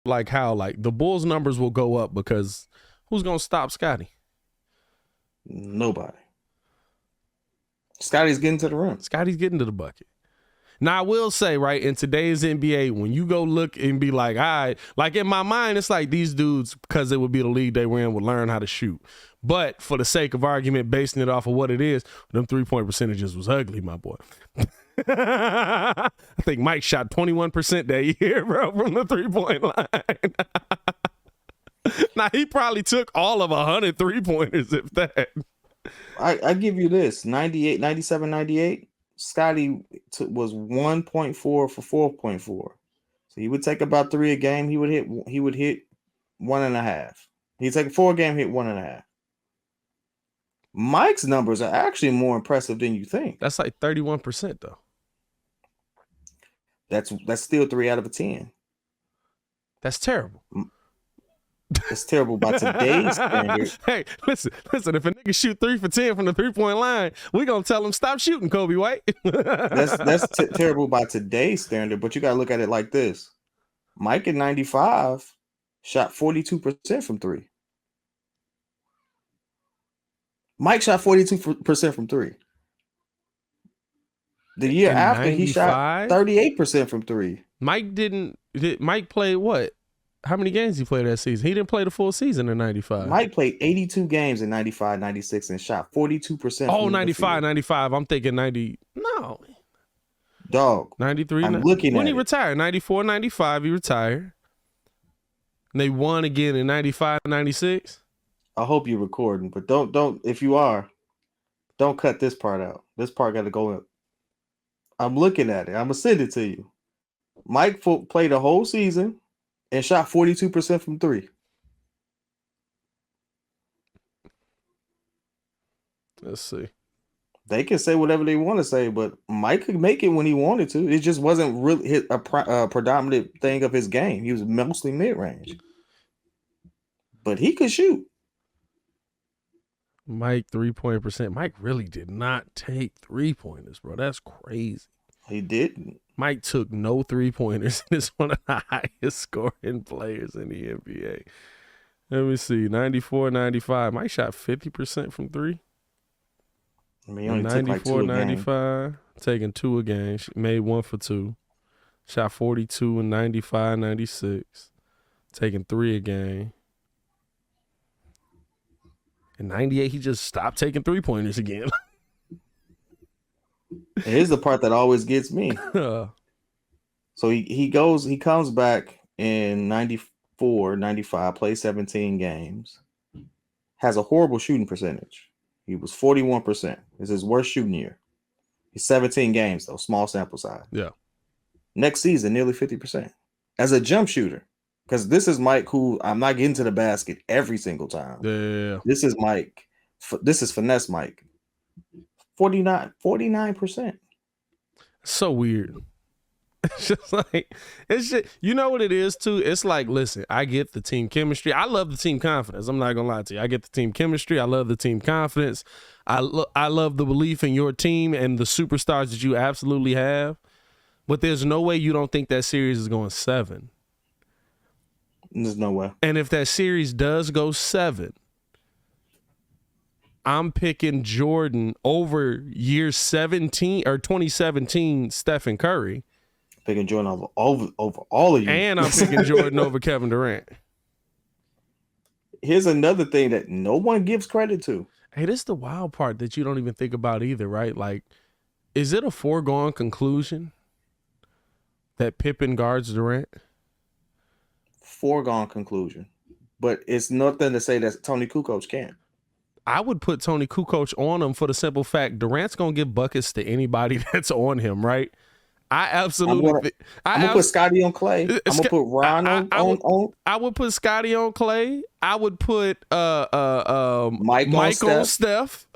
like how like the Bulls numbers will go up because who's gonna stop Scotty? Nobody. Scotty's getting to the rim. Scotty's getting to the bucket. Now I will say, right, in today's NBA, when you go look and be like, all right, like in my mind, it's like these dudes, because it would be the league they were in, would learn how to shoot. But for the sake of argument, basing it off of what it is, them 3-point percentages was ugly, my boy. I think Mike shot 21% that year, bro, from the 3-point line. Now, he probably took all of 100 3-pointers, if that. I give you this, 98, 97, 98, Scotty was 1.4 for 4.4. So he would take about 3 a game. He would hit 1.5. He'd take 4 a game, hit 1.5. Mike's numbers are actually more impressive than you think. That's like 31%, though. That's still 3 out of 10. That's terrible. It's terrible by today's standard. Hey, listen. If a nigga shoot 3 for 10 from the 3-point line, we gonna tell him stop shooting, Kobe White. that's terrible by today's standard. But you gotta look at it like this: Mike in '95 shot 42% from 3. Mike shot 42% from 3. The year after, 95? He shot 38% from 3. Mike played what? How many games he played that season? He didn't play the full season in 95. Mike played 82 games in 95, 96 and shot 42%. Oh, 95. I'm thinking 90. No. Dog. 93. I'm looking when at he retired. 94, 95, he retired. And they won again in 95, 96. I hope you're recording, but don't if you are, don't cut this part out. This part got to go in. I'm looking at it. I'm going to send it to you. Mike played a whole season and shot 42% from 3. Let's see. They can say whatever they want to say, but Mike could make it when he wanted to. It just wasn't really a predominant thing of his game. He was mostly mid-range. But he could shoot. Mike 3-point percent. Mike really did not take 3-pointers, bro. That's crazy. He didn't. Mike took no 3-pointers and is one of the highest scoring players in the NBA. Let me see. 94, 95. Mike shot 50% from 3. I mean, he only 94, took like 2 a 95. game. Taking 2 a game. Made 1 for 2. Shot 42 in 95, 96. Taking 3 a game. In 98, he just stopped taking 3-pointers again. Here's the part that always gets me. So he comes back in 94, 95, plays 17 games, has a horrible shooting percentage. He was 41%. It's his worst shooting year. He's 17 games, though, small sample size. Yeah. Next season, nearly 50% as a jump shooter. Because this is Mike, who I'm not getting to the basket every single time. Yeah. This is Mike. This is finesse Mike. 49%. So weird. It's just like, it's just, you know what it is too? It's like, listen, I get the team chemistry. I love the team confidence. I'm not gonna lie to you. I get the team chemistry. I love the team confidence. I love the belief in your team and the superstars that you absolutely have. But there's no way you don't think that series is going 7. There's no way. And if that series does go 7, I'm picking Jordan over year 17 or 2017 Stephen Curry. Picking Jordan over all of you. And I'm picking Jordan over Kevin Durant. Here's another thing that no one gives credit to. Hey, this is the wild part that you don't even think about either, right? Like, is it a foregone conclusion that Pippen guards Durant? Foregone conclusion. But it's nothing to say that Tony Kukoc can't. I would put Tony Kukoc on him for the simple fact Durant's going to give buckets to anybody that's on him, right? I absolutely. I'm gonna put Scotty on Clay. I'm gonna put Ron on. I would put Scotty on Clay. I would put Mike on Steph.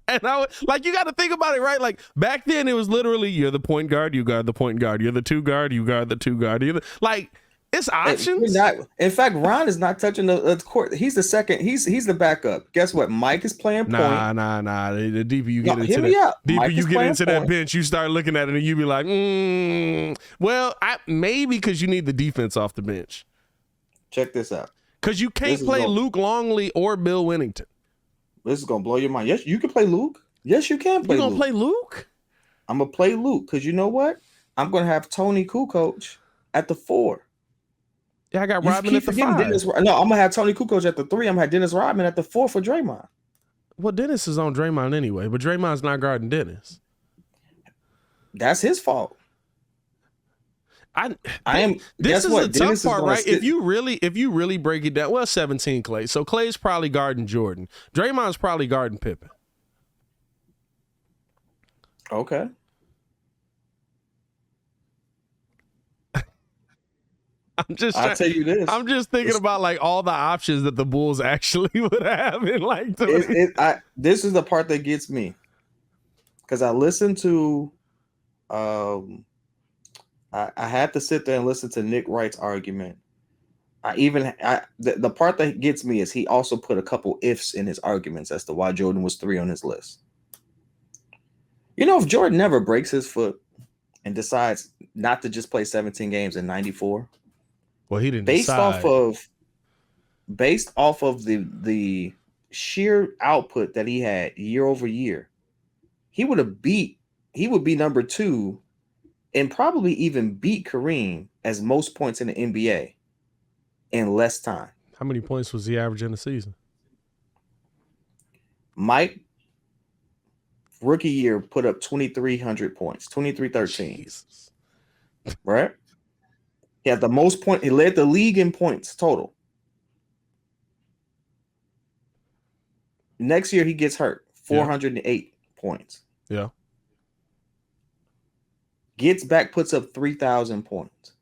And I would, like, you got to think about it, right? Like, back then it was literally, you're the point guard, you guard the point guard. You're the 2 guard, you guard the 2 guard. Like, it's options. In fact, Ron is not touching the court. He's the second. He's the backup. Guess what? Mike is playing point. Nah. The deeper you get into that bench, you start looking at it and you be like, well, maybe because you need the defense off the bench. Check this out. Because you can't play Luke Longley or Bill Wennington. This is gonna blow your mind. Yes, you can play Luke. Yes, you can play. You gonna play Luke? I'm gonna play Luke because you know what? I'm gonna have Tony Kukoc at the 4. Yeah, I got Rodman at the 5. I'm gonna have Tony Kukoc at the 3. I'm gonna have Dennis Rodman at the 4 for Draymond. Well, Dennis is on Draymond anyway, but Draymond's not guarding Dennis. That's his fault. This is the tough part, right? If you really break it down, well, 17 Clay. So Clay's probably guarding Jordan. Draymond's probably guarding Pippen. Okay. I'll tell you this. I'm just thinking about like all the options that the Bulls actually would have in like. This is the part that gets me, because I listened to, I had to sit there and listen to Nick Wright's argument. The part that gets me is he also put a couple ifs in his arguments as to why Jordan was 3 on his list. You know, if Jordan never breaks his foot and decides not to just play 17 games in 94, well, he didn't based decide. off of the sheer output that he had year over year, he would be number 2 and probably even beat Kareem as most points in the NBA in less time. How many points was he averaging a season? Mike, rookie year, put up 2,300 points, 2,313. Jesus. Right? He had the most points. He led the league in points total. Next year, he gets hurt. 408 points. Yeah. Gets back, puts up 3,000 points.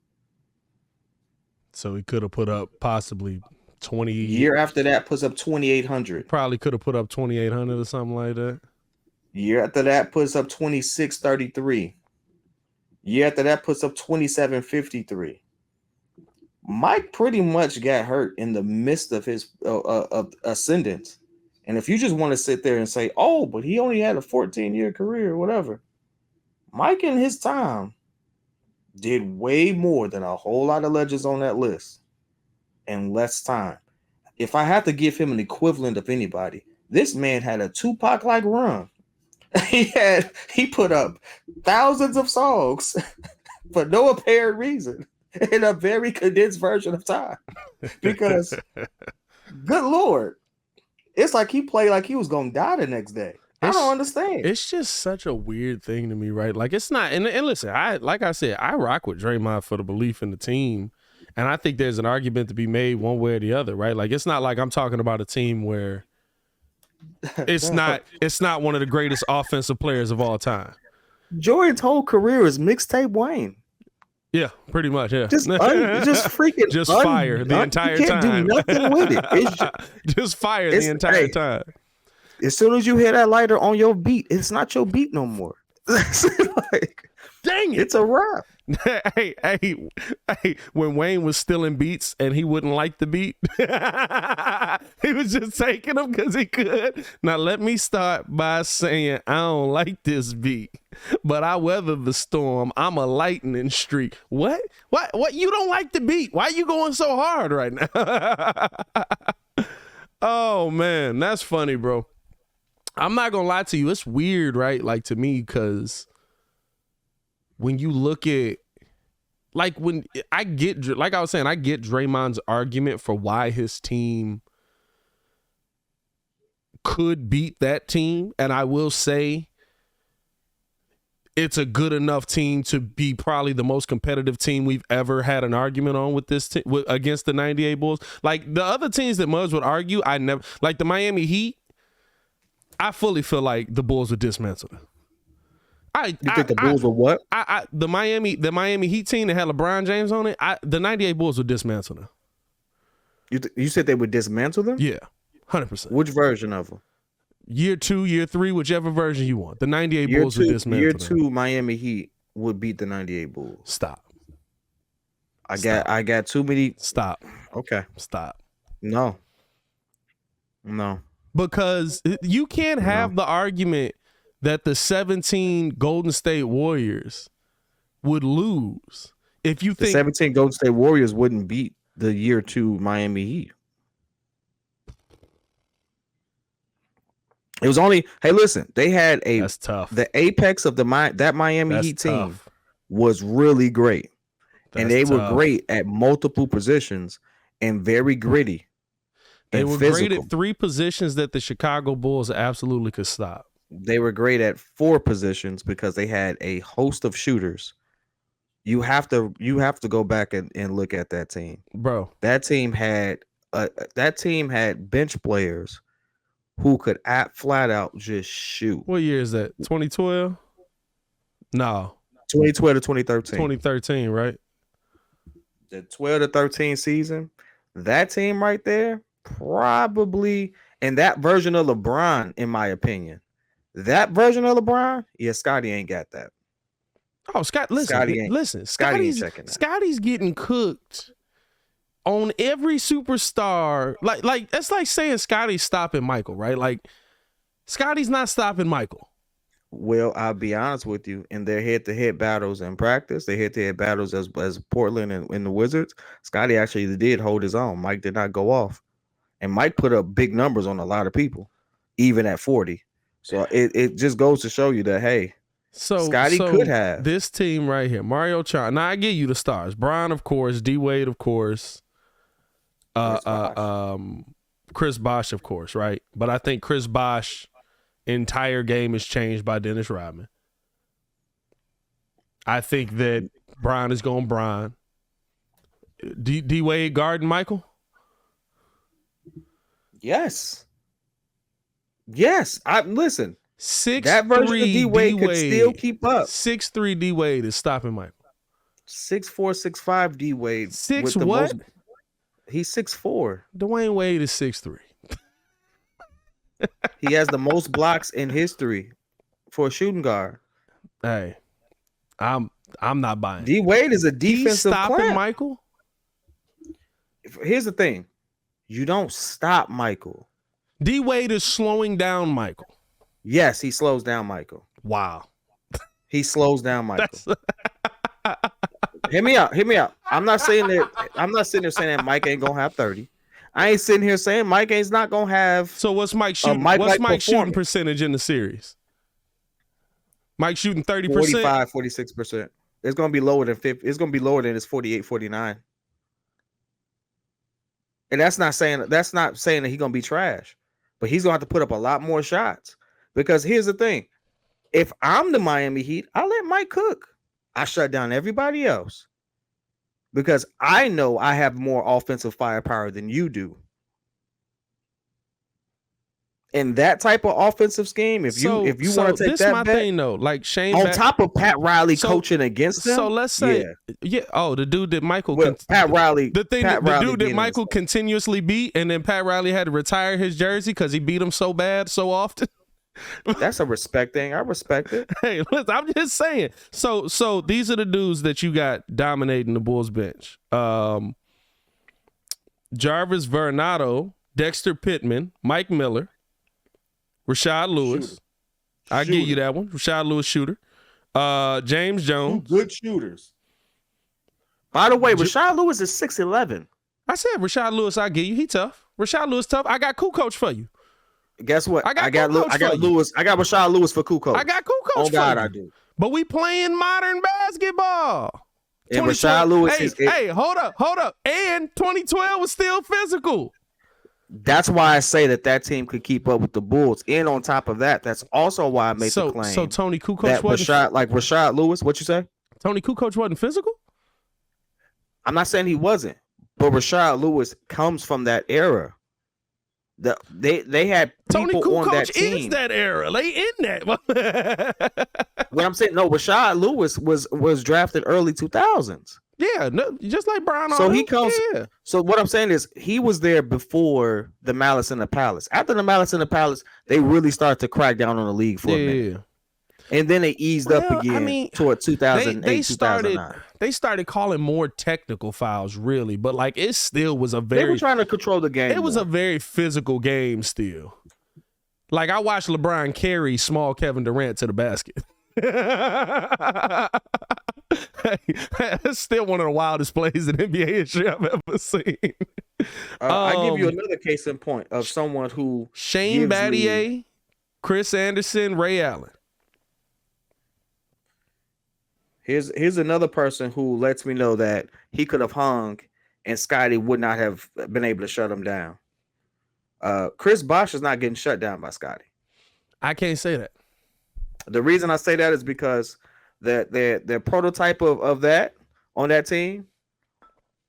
So he could have put up possibly 20. Year after that, puts up 2,800. Probably could have put up 2,800 or something like that. Year after that, puts up 2,633. Year after that, puts up 2,753. Mike pretty much got hurt in the midst of his ascendance. And if you just want to sit there and say, oh, but he only had a 14-year career or whatever, Mike in his time did way more than a whole lot of legends on that list in less time. If I had to give him an equivalent of anybody, this man had a Tupac-like run. He put up thousands of songs for no apparent reason in a very condensed version of time. Because, good Lord, it's like he played like he was going to die the next day. I don't understand. It's just such a weird thing to me, right? Like, it's not, and listen, I rock with Draymond for the belief in the team, and I think there's an argument to be made one way or the other, right? Like, it's not like I'm talking about a team where it's not one of the greatest offensive players of all time. Jordan's whole career is mixtape Wayne. Yeah, pretty much. Yeah, just freaking fire the entire time. Can't do nothing with it. It's just fire the entire time. As soon as you hear that lighter on your beat, it's not your beat no more. Like, dang it, it's a wrap. hey, when Wayne was stealing beats and he wouldn't like the beat, he was just taking them because he could. Now, let me start by saying I don't like this beat, but I weather the storm. I'm a lightning streak. What? You don't like the beat? Why are you going so hard right now? Oh, man, that's funny, bro. I'm not going to lie to you. It's weird, right? Like, to me, because when you look at, like, when I get, like I was saying, I get Draymond's argument for why his team could beat that team. And I will say it's a good enough team to be probably the most competitive team we've ever had an argument on with this team, against the 98 Bulls. Like, the other teams that Muggs would argue, I never, like the Miami Heat, I fully feel like the Bulls would dismantle them. You think the Bulls were what? The Miami Heat team that had LeBron James on it, the 98 Bulls would dismantle them. You said they would dismantle them? Yeah, 100%. Which version of them? Year 2, year 3, whichever version you want. The 98 Bulls would dismantle year them. Year 2, Miami Heat would beat the 98 Bulls. Stop. I got too many. Stop. Okay. Stop. No. Because you can't have the argument that the 17 Golden State Warriors would lose if you think the 17 Golden State Warriors wouldn't beat the year 2 Miami Heat. It was only, hey, listen, they had That's tough. The apex of that Miami Heat team was really great. And they were great at multiple positions and very gritty. They were great at 3 positions that the Chicago Bulls absolutely could stop. They were great at 4 positions because they had a host of shooters. You have to go back and look at that team, bro. That team had bench players who could flat out just shoot. What year is that? 2012? No. 2012 to 2013. 2013, right? The 12 to 13 season, that team right there, probably, and that version of LeBron, in my opinion, that version of LeBron, yeah, Scotty ain't got that. Oh, listen. Scotty's getting cooked on every superstar. Like that's like saying Scotty's stopping Michael, right? Like Scotty's not stopping Michael. Well, I'll be honest with you. In their head-to-head battles in practice, their head-to-head battles as Portland and the Wizards, Scotty actually did hold his own. Mike did not go off, and Mike put up big numbers on a lot of people, even at 40. So it just goes to show you that, hey, Scotty could have this team right here. Mario Chalmers. Now I give you the stars. Bryant, of course. D Wade, of course. Chris Bosh, of course, right? But I think Chris Bosh entire game is changed by Dennis Rodman. I think that Bryant is going Bryant. D Wade guarding Michael? Yes. Listen. 6'3" that version of D Wade could still keep up. 6'3" D Wade is stopping Michael. 6'4", 6'5" D Wade. Six what? He's 6'4". Dwayne Wade is 6'3". He has the most blocks in history for a shooting guard. Hey, I'm not buying. D Wade is a defensive stopping clamp. Michael. Here's the thing: you don't stop Michael. D Wade is slowing down Michael. Yes, he slows down Michael. Wow, he slows down Michael. Hear me out. I'm not sitting there saying that Mike ain't gonna have 30. I ain't sitting here saying Mike ain't not gonna have. So what's Mike shooting? What's Mike shooting percentage in the series? Mike shooting 30%, 45, 46%. It's gonna be lower than 50. It's gonna be lower than his 48, 49. And that's not saying that he's gonna be trash, but he's gonna have to put up a lot more shots. Because here's the thing: if I'm the Miami Heat, I let Mike cook. I shut down everybody else because I know I have more offensive firepower than you do. In that type of offensive scheme, if you want to take that, this is my thing though. Like Shane, on top of Pat Riley coaching against them. So let's say, yeah. Oh, the dude that Michael, Pat Riley, the dude that Michael continuously beat, and then Pat Riley had to retire his jersey because he beat him so bad so often. That's a respect thing. I respect it. Hey, listen, I'm just saying. So these are the dudes that you got dominating the Bulls bench. Jarvis Vernado, Dexter Pittman, Mike Miller, Rashad Lewis. I give you that one. Rashad Lewis, shooter. James Jones. Good shooters. By the way, Rashad Lewis is 6'11". I said Rashad Lewis, I give you. He tough. Rashad Lewis tough. I got Kukoc for you. Guess what? I got Lewis. I got Rashad Lewis for Kukoc. I got Kukoc. Oh God, I do. But we playing modern basketball. And Rashad Lewis hey, hold up. And 2012 was still physical. That's why I say that team could keep up with the Bulls. And on top of that, that's also why I make the claim. So Tony Kukoc wasn't Rashad Lewis. What you say? Tony Kukoc wasn't physical? I'm not saying he wasn't, but Rashad Lewis comes from that era. They had people Tony on that Kukoc team. Is that era? They in that. What I'm saying, no, Rashad Lewis was drafted early 2000s. Yeah, no, just like Brian. So he comes. Yeah. So what I'm saying is he was there before the Malice in the Palace. After the Malice in the Palace, they really started to crack down on the league for a minute. And then they eased up again toward 2008, 2009. They started calling more technical fouls, really, but like it still was a very. They were trying to control the game. It was a very physical game still. Like I watched LeBron carry small Kevin Durant to the basket. That's still one of the wildest plays in NBA history I've ever seen. I give you another case in point of someone who Shane Battier, Chris Anderson, Ray Allen. Here's another person who lets me know that he could have hung and Scotty would not have been able to shut him down. Chris Bosh is not getting shut down by Scotty. I can't say that. The reason I say that is because their prototype of that on that team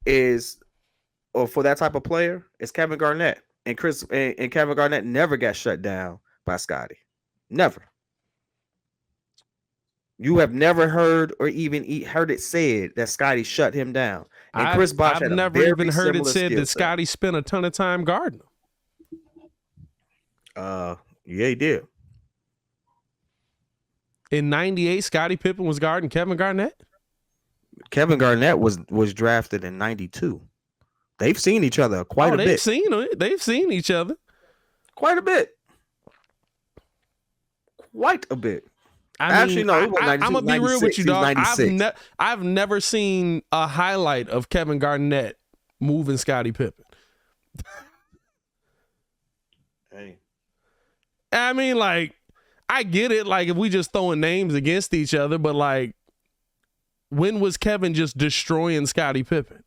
is, or for that type of player, is Kevin Garnett. And Kevin Garnett never got shut down by Scotty. Never. You have never heard or even heard it said that Scotty shut him down. And Chris Bosh I've never even heard it said that Scotty spent a ton of time guarding him. Yeah, he did. In 98, Scottie Pippen was guarding Kevin Garnett? Kevin Garnett was drafted in 92. They've seen each other quite a bit. They've seen each other. Quite a bit. Quite a bit. I'm going to be real with you, dog. I've never seen a highlight of Kevin Garnett moving Scottie Pippen. Hey. I mean, like, I get it, like, if we just throwing names against each other, but, like, when was Kevin just destroying Scottie Pippen?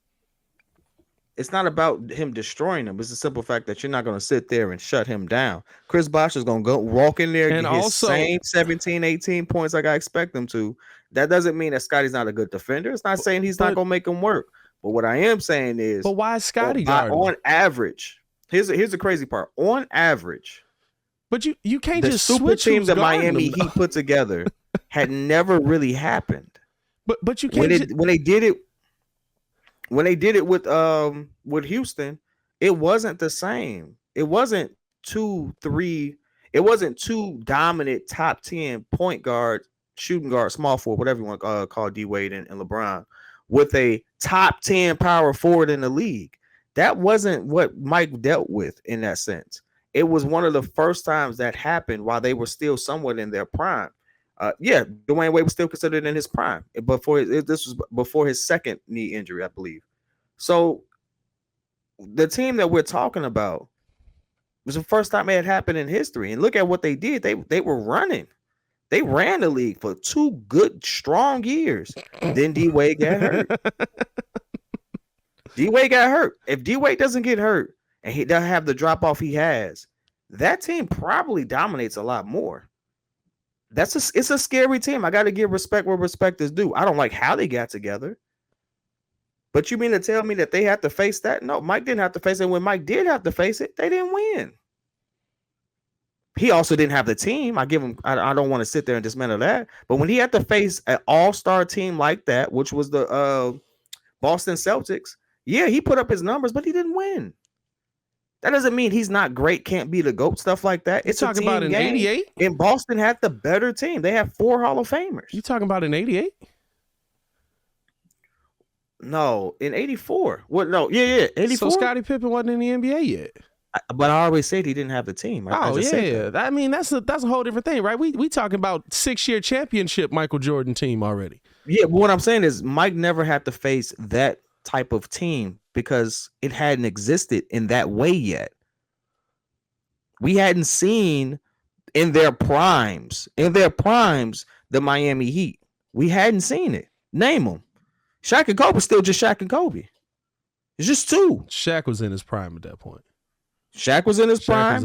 It's not about him destroying him. It's the simple fact that you're not going to sit there and shut him down. Chris Bosh is going to go walk in there and get his same 17, 18 points like I expect him to. That doesn't mean that Scotty's not a good defender. It's not saying he's not going to make him work. But what I am saying is, but why is Scotty guarding? On average, here's the crazy part. On average, but you can't just super switch team that Miami Heat put together had never really happened. But you can't when they did it with Houston, it wasn't the same. It wasn't 2-3. It wasn't two dominant top 10 point guard, shooting guard, small forward, whatever you want to call D Wade and LeBron, with a top 10 power forward in the league. That wasn't what Mike dealt with in that sense. It was one of the first times that happened while they were still somewhat in their prime. Dwayne Wade was still considered in his prime, but this was before his second knee injury, I believe. So the team that we're talking about was the first time it had happened in history. And look at what they did. They were running. They ran the league for 2 good, strong years. Then D Wade got hurt. D Wade got hurt. If D Wade doesn't get hurt and he doesn't have the drop off he has, that team probably dominates a lot more. It's a scary team. I got to give respect where respect is due. I don't like how they got together. But you mean to tell me that they had to face that? No, Mike didn't have to face it. When Mike did have to face it, they didn't win. He also didn't have the team. I don't want to sit there and dismantle that. But when he had to face an all-star team like that, which was the Boston Celtics, yeah, he put up his numbers, but he didn't win. That doesn't mean he's not great, can't be the GOAT, stuff like that. It's talking about in 88? And Boston had the better team. They have 4 Hall of Famers. You talking about in 88? No, in 84. What? No, yeah, 84. So Scottie Pippen wasn't in the NBA yet. But I always said he didn't have the team. I mean, that's a whole different thing, right? We talking about 6-year championship Michael Jordan team already. Yeah, but what I'm saying is Mike never had to face that type of team because it hadn't existed in that way yet. We hadn't seen in their primes, the Miami Heat. We hadn't seen it. Name them. Shaq and Kobe still just Shaq and Kobe. It's just 2. Shaq was in his prime at that point. Shaq was in his prime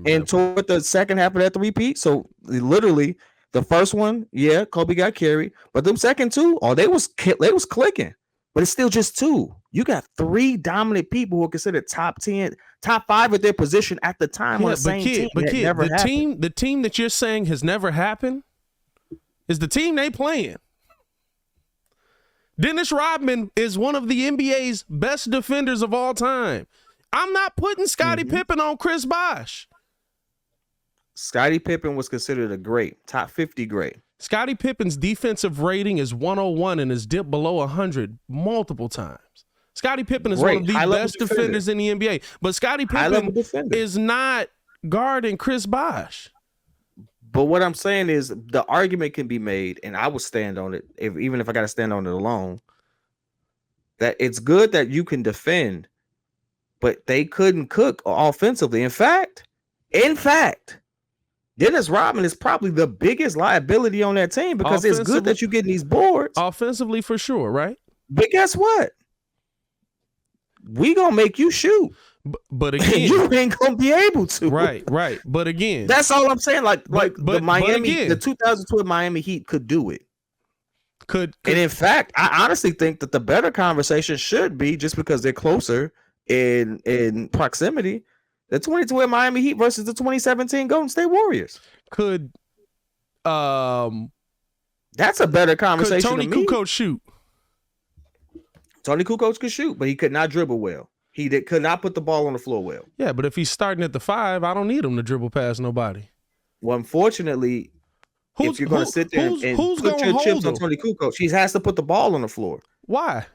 and toward the second half of that three-peat. So literally the first one, yeah, Kobe got carried, but them second 2, they was clicking. But it's still just 2. You got 3 dominant people who are considered top 10, top 5 at their position at the time on the same team. The team that you're saying has never happened is the team they playing. Dennis Rodman is one of the NBA's best defenders of all time. I'm not putting Scottie Pippen on Chris Bosh. Scottie Pippen was considered a great, top 50 great. Scottie Pippen's defensive rating is 101 and has dipped below 100 multiple times. Scottie Pippen is one of the best defenders in the NBA. But Scottie Pippen is not guarding Chris Bosh. But what I'm saying is the argument can be made, and I would stand on it, even if I got to stand on it alone, that it's good that you can defend, but they couldn't cook offensively. In fact, Dennis Rodman is probably the biggest liability on that team because it's good that you're getting these boards. Offensively, for sure, right? But guess what? We gonna make you shoot. But again, you ain't gonna be able to. Right. But again, that's all I'm saying. Like the Miami, again, the 2012 Miami Heat could do it. Could. And in fact, I honestly think that the better conversation should be, just because they're closer in proximity, the 2012 Miami Heat versus the 2017 Golden State Warriors. That's a better conversation. Could Tony Kukoc shoot? Tony Kukoc could shoot, but he could not dribble well. He could not put the ball on the floor well. Yeah, but if he's starting at the 5, I don't need him to dribble past nobody. Well, unfortunately, if you're going to sit there and put your chips on Tony Kukoc, he has to put the ball on the floor. Why?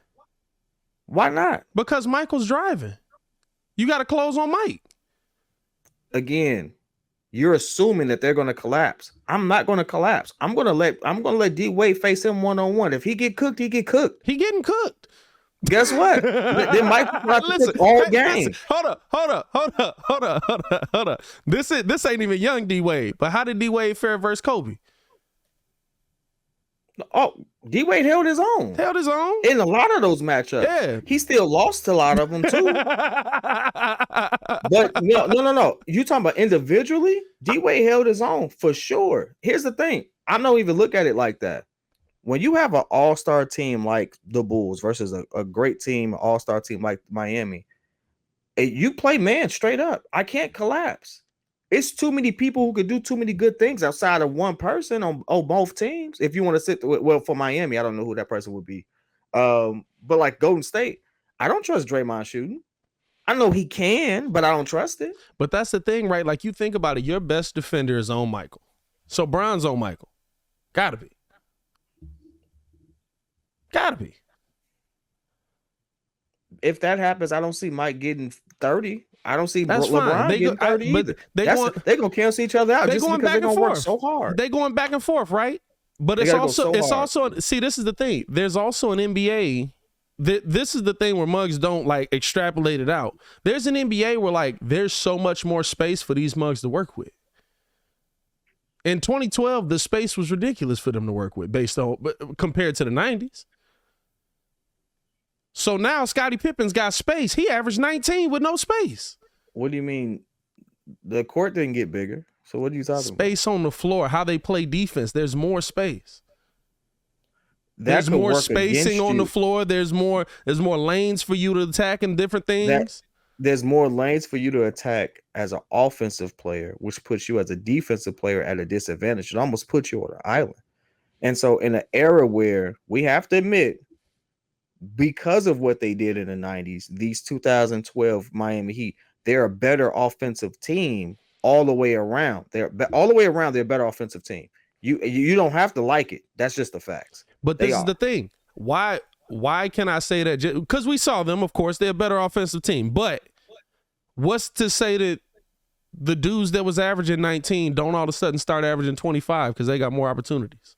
Why not? Because Michael's driving. You got to close on Mike. Again, you're assuming that they're going to collapse. I'm not going to collapse. I'm going to let D Wade face him one-on-one. If he get cooked, he get cooked. He getting cooked. Guess what? Then Mike all game. Hold up. This ain't even young D Wade. But how did D Wade fare versus Kobe? Oh, D Wade held his own in a lot of those matchups. Yeah, he still lost a lot of them too. But no. You talking about individually? D Wade held his own for sure. Here's the thing: I don't even look at it like that. When you have an all-star team like the Bulls versus a great team, all-star team like Miami, you play man straight up. I can't collapse. It's too many people who could do too many good things outside of one person on both teams. If you want to sit, well, for Miami, I don't know who that person would be. But like Golden State, I don't trust Draymond shooting. I know he can, but I don't trust it. But that's the thing, right? Like, you think about it, your best defender is on Michael. So Bron's on Michael. Gotta be. If that happens, I don't see Mike getting 30. I don't see LeBron getting 30 either. They're going to cancel each other out just because they're going to work so hard. They're going back and forth, right? But it's also, see, this is the thing. There's also an NBA. This is the thing where mugs don't like extrapolate it out. There's an NBA where like there's so much more space for these mugs to work with. In 2012, the space was ridiculous for them to work with compared to the 90s. So now Scottie Pippen's got space. He averaged 19 with no space. What do you mean? The court didn't get bigger. So what are you talking about? Space on the floor, how they play defense. There's more space. There's more spacing on the floor. There's more lanes for you to attack and different things. There's more lanes for you to attack as an offensive player, which puts you as a defensive player at a disadvantage. It almost puts you on an island. And so in an era where we have to admit, because of what they did in the 90s, these 2012 Miami Heat, they're a better offensive team all the way around. They're a better offensive team. You don't have to like it. That's just the facts. But this is the thing. Why can I say that? Because we saw them, of course, they're a better offensive team. But what's to say that the dudes that was averaging 19 don't all of a sudden start averaging 25 because they got more opportunities?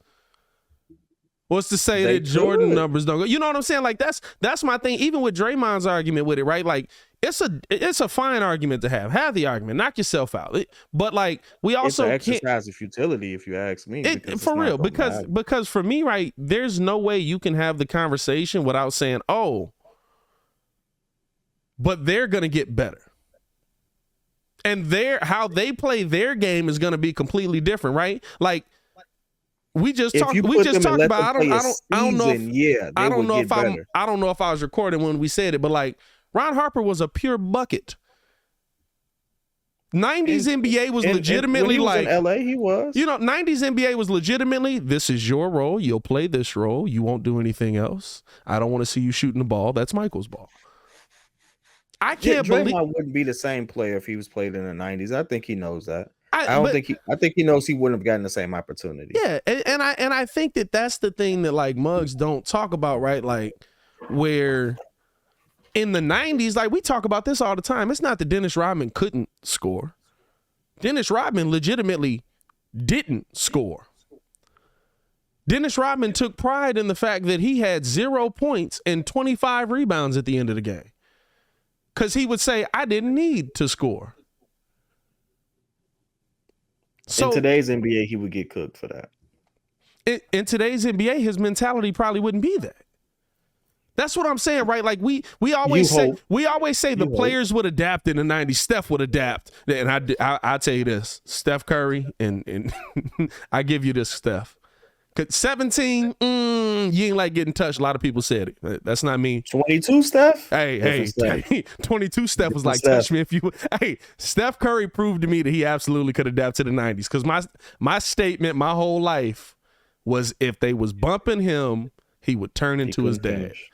What's to say that Jordan numbers don't go? You know what I'm saying? Like that's my thing. Even with Draymond's argument with it, right? Like it's a fine argument to have. Have the argument. Knock yourself out. But like we also it's an exercise of futility, if you ask me. For real, because for me, right, there's no way you can have the conversation without saying, "Oh, but they're gonna get better." And how they play their game is gonna be completely different, right? Like. We just talked about. I don't know if I was recording when we said it, but like Ron Harper was a pure bucket. 90s NBA was legitimately when he was like in LA. He was. 90s NBA was legitimately. This is your role. You'll play this role. You won't do anything else. I don't want to see you shooting the ball. That's Michael's ball. I can't believe Draymond wouldn't be the same player if he was played in the 90s. I think he knows that. I think he knows he wouldn't have gotten the same opportunity. Yeah, and I think that's the thing that like mugs don't talk about, right? Like where in the 90s, like we talk about this all the time. It's not that Dennis Rodman couldn't score. Dennis Rodman legitimately didn't score. Dennis Rodman took pride in the fact that he had 0 points and 25 rebounds at the end of the game. Because he would say, I didn't need to score. So, in today's NBA, he would get cooked for that. In today's NBA, his mentality probably wouldn't be that. That's what I'm saying, right? Like we always say the players would adapt in the 90s. Steph would adapt. And I'll tell you this, Steph Curry, and I give you this, Steph. 17, you ain't like getting touched. A lot of people said it. That's not me. 22 Steph? Hey, 22 Steph was like, touch me if you. Hey, Steph Curry proved to me that he absolutely could adapt to the 90s. Because my statement my whole life was if they was bumping him, he would turn into his dad. Finish.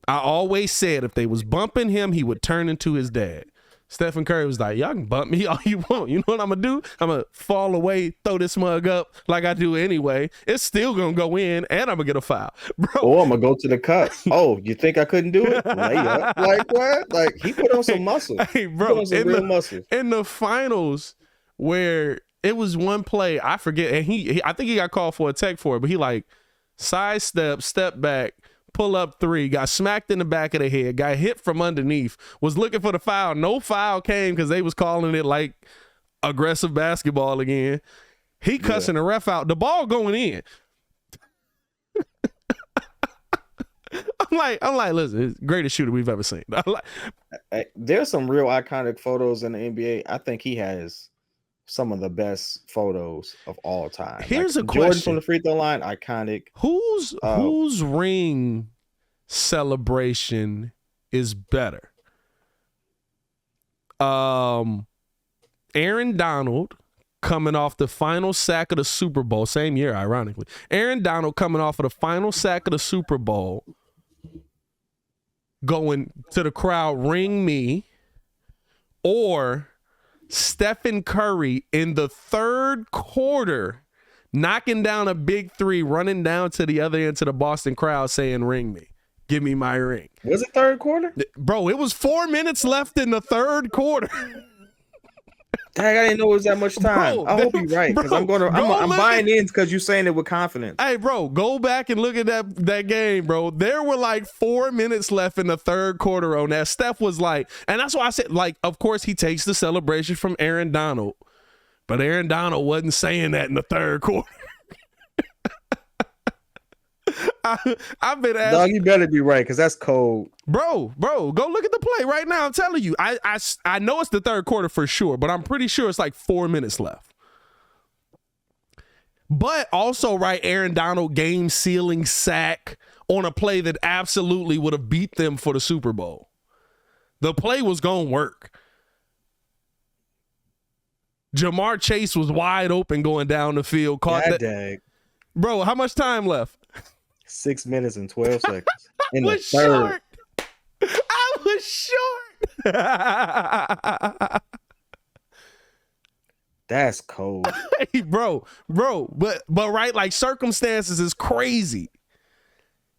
I always said if they was bumping him, he would turn into his dad. Stephen Curry was like, y'all can bump me all you want. You know what I'm going to do? I'm going to fall away, throw this mug up like I do anyway. It's still going to go in, and I'm going to get a foul. Bro. Oh, I'm going to go to the cup. Oh, you think I couldn't do it? Lay up. Like what? Like he put on some muscle. Hey, bro, he put on some real muscle. In the finals where it was one play, I forget, and I think he got called for a tech for it, but he like sidestep, step back, pull up three, got smacked in the back of the head, got hit from underneath, was looking for the foul. No foul came because they was calling it like aggressive basketball again. He cussing the ref out. The ball going in. I'm like, listen, it's the greatest shooter we've ever seen. There's some real iconic photos in the NBA. I think he has some of the best photos of all time. Here's like a Jordan question. From the free throw line, iconic. Whose ring celebration is better? Aaron Donald coming off the final sack of the Super Bowl, same year, ironically. Aaron Donald coming off of the final sack of the Super Bowl, going to the crowd, ring me, or Stephen Curry in the third quarter knocking down a big three, running down to the other end to the Boston crowd saying, ring me. Give me my ring. Was it third quarter? Bro, it was 4 minutes left in the third quarter. Dang, I didn't know it was that much time. Bro, I hope you're right, because I'm buying in because you're saying it with confidence. Hey, bro, go back and look at that game, bro. There were like 4 minutes left in the third quarter on that. Steph was like, and that's why I said, like, of course he takes the celebration from Aaron Donald, but Aaron Donald wasn't saying that in the third quarter. I've been asking. Dog, you better be right, because that's cold. Bro, go look at the play right now. I'm telling you. I know it's the third quarter for sure, but I'm pretty sure it's like 4 minutes left. But also, right, Aaron Donald game-sealing sack on a play that absolutely would have beat them for the Super Bowl. The play was going to work. Jamar Chase was wide open going down the field. Caught that. Dang. Bro, how much time left? 6 minutes and 12 seconds. I was short. I was short. That's cold. Hey, bro, but right, like circumstances is crazy.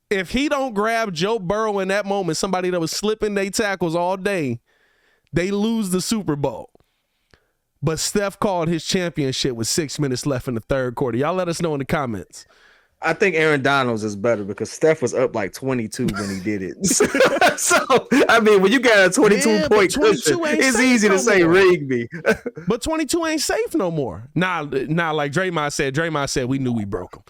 If he don't grab Joe Burrow in that moment, somebody that was slipping their tackles all day, they lose the Super Bowl. But Steph called his championship with 6 minutes left in the third quarter. Y'all let us know in the comments. I think Aaron Donald's is better because Steph was up like 22 when he did it. So, I mean, when you got a 22-point cushion, it's easy to say ring me. But 22 ain't safe no more. Nah, like Draymond said, we knew we broke him.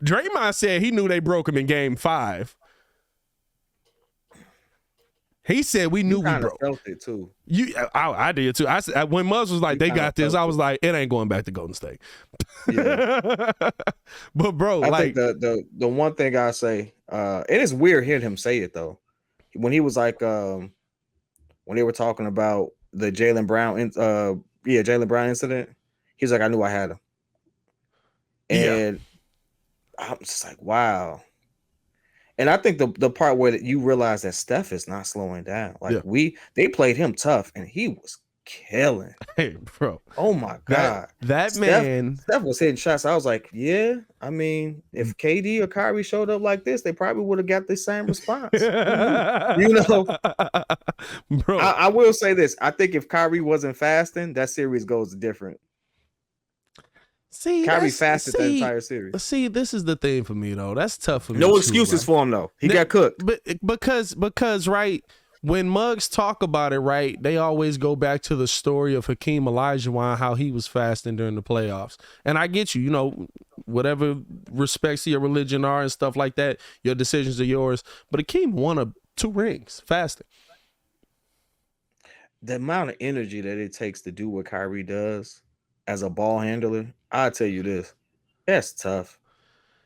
Draymond said he knew they broke him in game 5. He said we knew we broke. Felt it too. I did too. I said when Muzz was like, they got this. I was like, it ain't going back to Golden State. Yeah. But bro, I like think the one thing I say, it is weird hearing him say it though. When he was like, when they were talking about the Jaylen Brown incident, he's like, I knew I had him, and I'm just like, wow. And I think the part where you realize that Steph is not slowing down. Like they played him tough, and he was killing. Hey, bro. Oh my God. That man. Steph was hitting shots. I was like, yeah. I mean, if KD or Kyrie showed up like this, they probably would have got the same response. You know, bro. I will say this. I think if Kyrie wasn't fasting, that series goes different. Kyrie fasted that entire series. See, this is the thing for me though. That's tough for me. No excuses for him though. He got cooked. But because right, when mugs talk about it, right, they always go back to the story of Hakeem Olajuwon, how he was fasting during the playoffs. And I get you, whatever respects to your religion are and stuff like that, your decisions are yours. But Hakeem won 2 rings fasting. The amount of energy that it takes to do what Kyrie does as a ball handler, I'll tell you this, that's tough.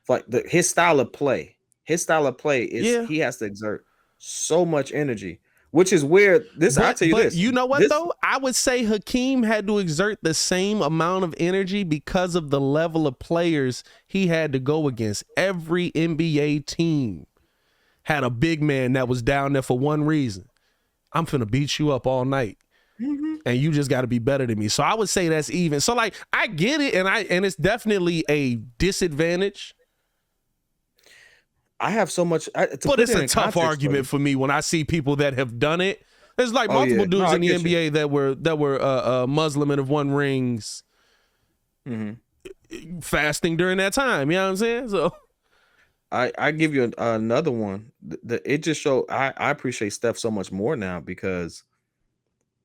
Like his style of play is he has to exert so much energy, which is where I'll tell you this. You know what though? I would say Hakeem had to exert the same amount of energy because of the level of players he had to go against. Every NBA team had a big man that was down there for one reason. I'm finna beat you up all night. Mm-hmm. And you just got to be better than me. So I would say that's even. So like I get it, and it's definitely a disadvantage. I have so much, but it's a tough argument for me when I see people that have done it. There's like multiple dudes in the NBA that were Muslim and have won rings, fasting during that time. You know what I'm saying? So I give you another one. It just showed I appreciate Steph so much more now, because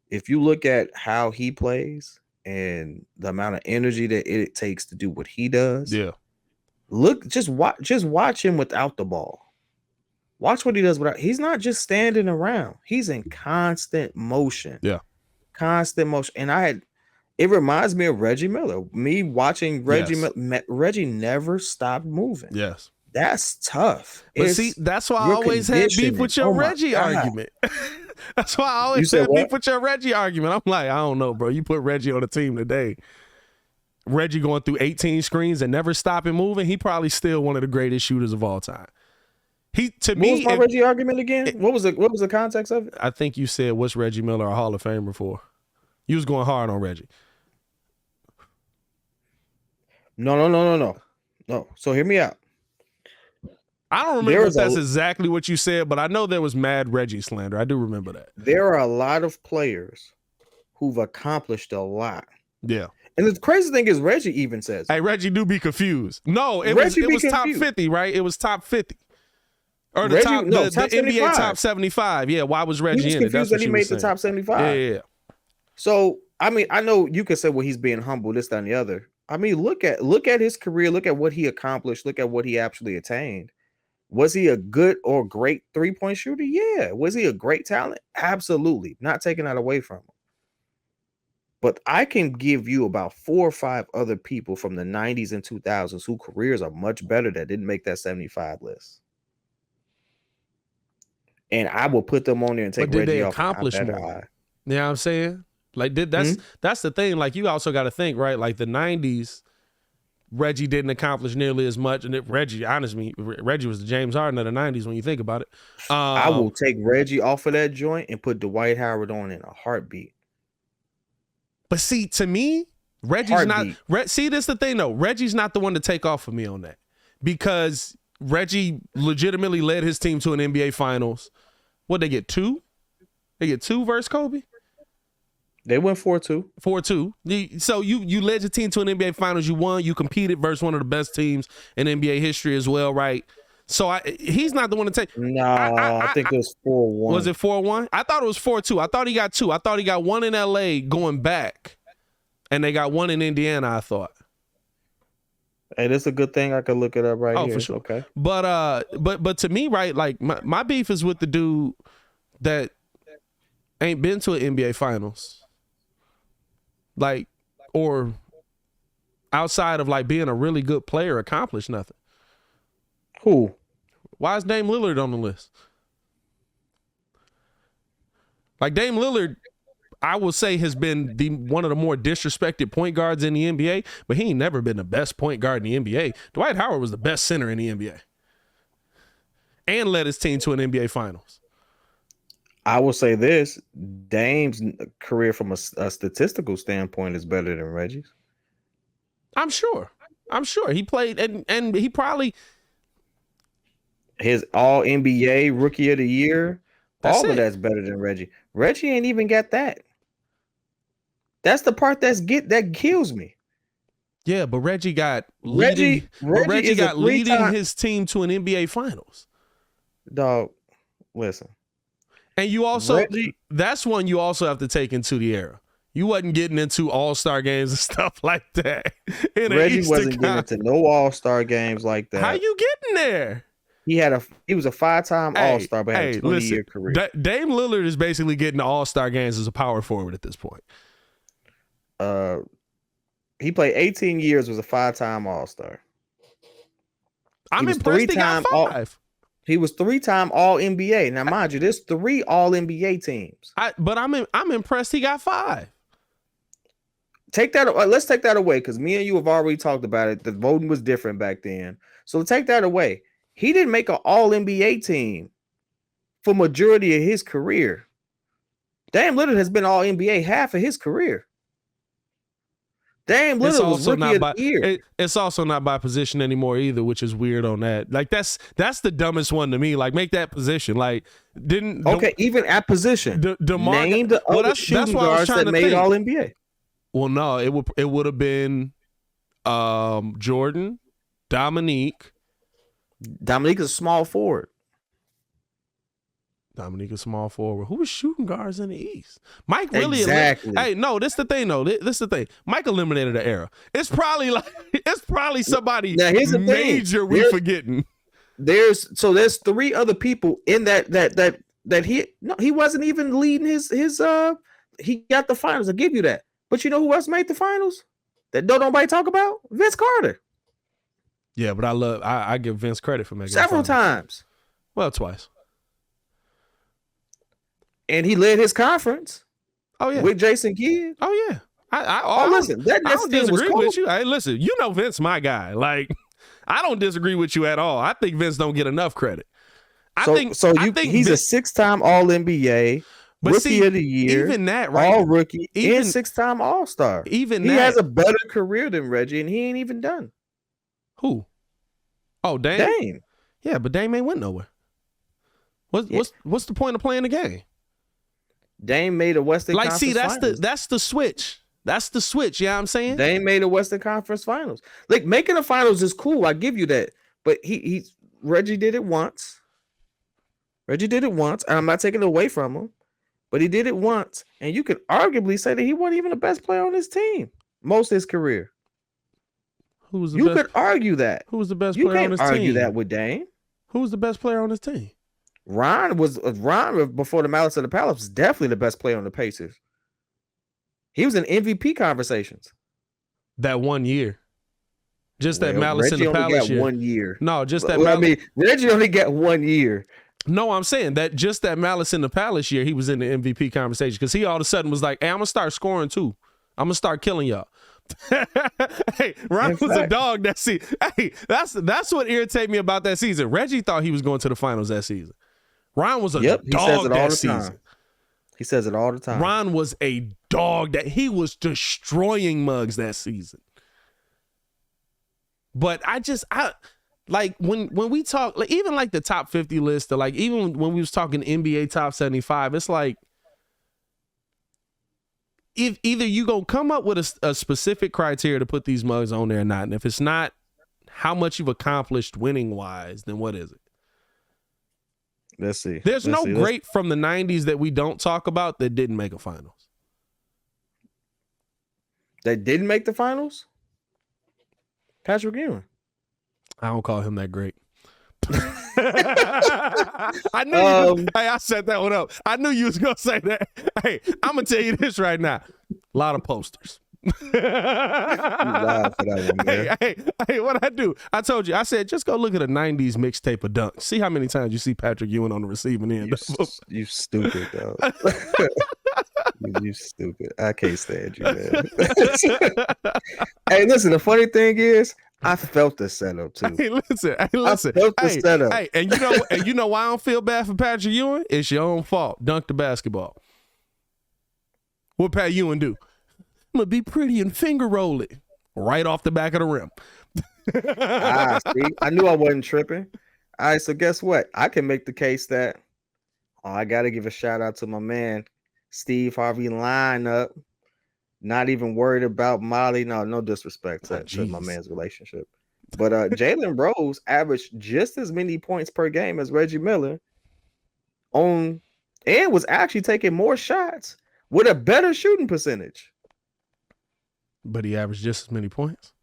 if you look at how he plays and the amount of energy that it takes to do what he does, just watch him without the ball. Watch what he does without. He's not just standing around. He's in constant motion. Yeah, constant motion. And it reminds me of Reggie Miller. Me watching Reggie Reggie never stopped moving. Yes. That's tough. But see, that's why I always had beef with your Reggie argument. That's why I always had beef with your Reggie argument. I'm like, I don't know, bro. You put Reggie on the team today. Reggie going through 18 screens and never stopping moving. He probably still one of the greatest shooters of all time. What was my Reggie argument again? What was the context of it? I think you said, what's Reggie Miller a Hall of Famer for? You was going hard on Reggie. No. So hear me out. I don't remember if that's exactly what you said, but I know there was mad Reggie slander. I do remember that. There are a lot of players who've accomplished a lot. Yeah. And the crazy thing is Reggie even says, hey, Reggie do be confused. No, it was top 50, right? It was top 50. Or the top NBA top 75. Yeah, why was Reggie in it? That's what he made the top 75. Yeah. So, I mean, I know you could say, well, he's being humble, this, that, and the other. I mean, look at his career, look at what he accomplished, look at what he actually attained. Was he a good or great three-point shooter? Yeah. Was he a great talent? Absolutely. Not taking that away from him. But I can give you about 4 or 5 other people from the 90s and 2000s whose careers are much better that didn't make that 75 list. And I will put them on there and take Reggie off. Accomplish more? You know what I'm saying? Like, that's the thing. Like, you also got to think, right? Like, the 90s, Reggie didn't accomplish nearly as much. And Reggie was the James Harden of the 90s when you think about it. I will take Reggie off of that joint and put Dwight Howard on in a heartbeat. But see, to me, Reggie's not. See, this is the thing, though. Reggie's not the one to take off for me on that, because Reggie legitimately led his team to an NBA Finals. What'd they get, 2? They get 2 versus Kobe? They went 4-2. 4-2. So you led your team to an NBA Finals. You won. You competed versus one of the best teams in NBA history as well, right? So he's not the one to take. No, I think it was 4-1. Was it 4-1? I thought it was 4-2. I thought he got 2. I thought he got 1 in LA going back, and they got 1 in Indiana, I thought. Hey, that's a good thing. I could look it up right here. Oh, for sure. Okay. But to me, right, like my beef is with the dude that ain't been to an NBA Finals. Like, or outside of like being a really good player, accomplished nothing. Who? Why is Dame Lillard on the list? Like, Dame Lillard, I will say, has been one of the more disrespected point guards in the NBA, but he ain't never been the best point guard in the NBA. Dwight Howard was the best center in the NBA and led his team to an NBA Finals. I will say this: Dame's career from a statistical standpoint is better than Reggie's. I'm sure he played, and he probably his All NBA Rookie of the Year. Of that's better than Reggie. Reggie ain't even got that. That's the part that kills me. Yeah, but Reggie got Reggie leading his team to an NBA Finals. Dog, listen. And you also that's one you also have to take into the era. You wasn't getting into all-star games and stuff like that. Reggie wasn't getting into no all-star games like that. How you getting there? He was a 5-time all-star, but had a 20-year career. Dame Lillard is basically getting to all-star games as a power forward at this point. He played 18 years, was a 5-time all-star. I'm impressed he got 5. He was 3-time All-NBA. Now, mind you, there's 3 All-NBA teams. But I'm impressed he got 5. Let's take that away, because me and you have already talked about it. The voting was different back then. So take that away. He didn't make an All-NBA team for majority of his career. Dame Lillard has been All-NBA half of his career. Dame Lillard was rookie of the year. It's also not by position anymore either, which is weird on that. Like that's the dumbest one to me. Like make that position. Like even at position. Name the other shooting guards that made All-NBA. Well, no, it would have been Jordan, Dominique. Dominique is a small forward. Dominique is small forward. Who was shooting guards in the East? Mike really exactly. Hey, no, this the thing though. This the thing. Mike eliminated the era. It's probably somebody now, here's the major thing. we forgetting. There's 3 other people in that he wasn't even leading his he got the finals. I'll give you that. But you know who else made the finals that don't nobody talk about? Vince Carter. Yeah, but I give Vince credit for making several times. Well, twice. And he led his conference. Oh yeah, with Jason Kidd. Oh yeah. Listen, I don't disagree with you. Hey, listen, you know Vince, my guy. Like, I don't disagree with you at all. I think Vince don't get enough credit. I think he's a 6-time All-NBA, rookie of the year, even that, right? All rookie, and 6-time All-Star. Even he that has a better career than Reggie, and he ain't even done. Who? Oh, Dame. Yeah, but Dame ain't went nowhere. What's the point of playing the game? Dame made a Western Conference Finals. That's the switch. That's the switch. You know what I'm saying? Dame made a Western Conference Finals. Like, making the finals is cool. I give you that. But Reggie did it once. And I'm not taking it away from him. But he did it once. And you could arguably say that he wasn't even the best player on his team most of his career. You could argue that. Who was the best player on his team? You can't argue that with Dame. Who was the best player on his team? Ron before the Malice of the Palace was definitely the best player on the Pacers. He was in MVP conversations. That 1 year. Just that Malice in the Palace Reggie only got 1 year. No, just that Reggie only got 1 year. No, I'm saying that just that Malice in the Palace year, he was in the MVP conversation because he all of a sudden was like, hey, I'm going to start scoring too. I'm going to start killing y'all. Hey, Ron was a dog that season. Hey, that's what irritated me about that season. Reggie thought he was going to the finals that season. Ron was a dog that season. He says it all the time. Ron was a dog that he was destroying mugs that season. But I like when we talk, like even like the top 50 list, or like even when we was talking NBA top 75, it's like if either you gonna come up with a specific criteria to put these mugs on there or not, and if it's not how much you've accomplished winning wise, then what is it? Let's see. There's no great from the 90s that we don't talk about that didn't make a finals. That didn't make the finals? Patrick Ewing. I don't call him that great. I knew I set that one up. I knew you was gonna say that. Hey, I'm gonna tell you this right now. A lot of posters. You lied for that one, man. Hey, what I do? I told you. I said just go look at a '90s mixtape of dunks. See how many times you see Patrick Ewing on the receiving end. You stupid, dog. You stupid. I can't stand you, man. Hey, listen. The funny thing is, I felt the setup too. Hey, listen. I felt the setup. Hey, and you know why I don't feel bad for Patrick Ewing? It's your own fault. Dunk the basketball. What Pat Ewing do? I'm gonna be pretty and finger roll it right off the back of the rim. See, I knew I wasn't tripping. All right, so guess what? I can make the case that I got to give a shout out to my man Steve Harvey lineup. Not even worried about Molly. No disrespect to my man's relationship. But Jalen Rose averaged just as many points per game as Reggie Miller and was actually taking more shots with a better shooting percentage. But he averaged just as many points.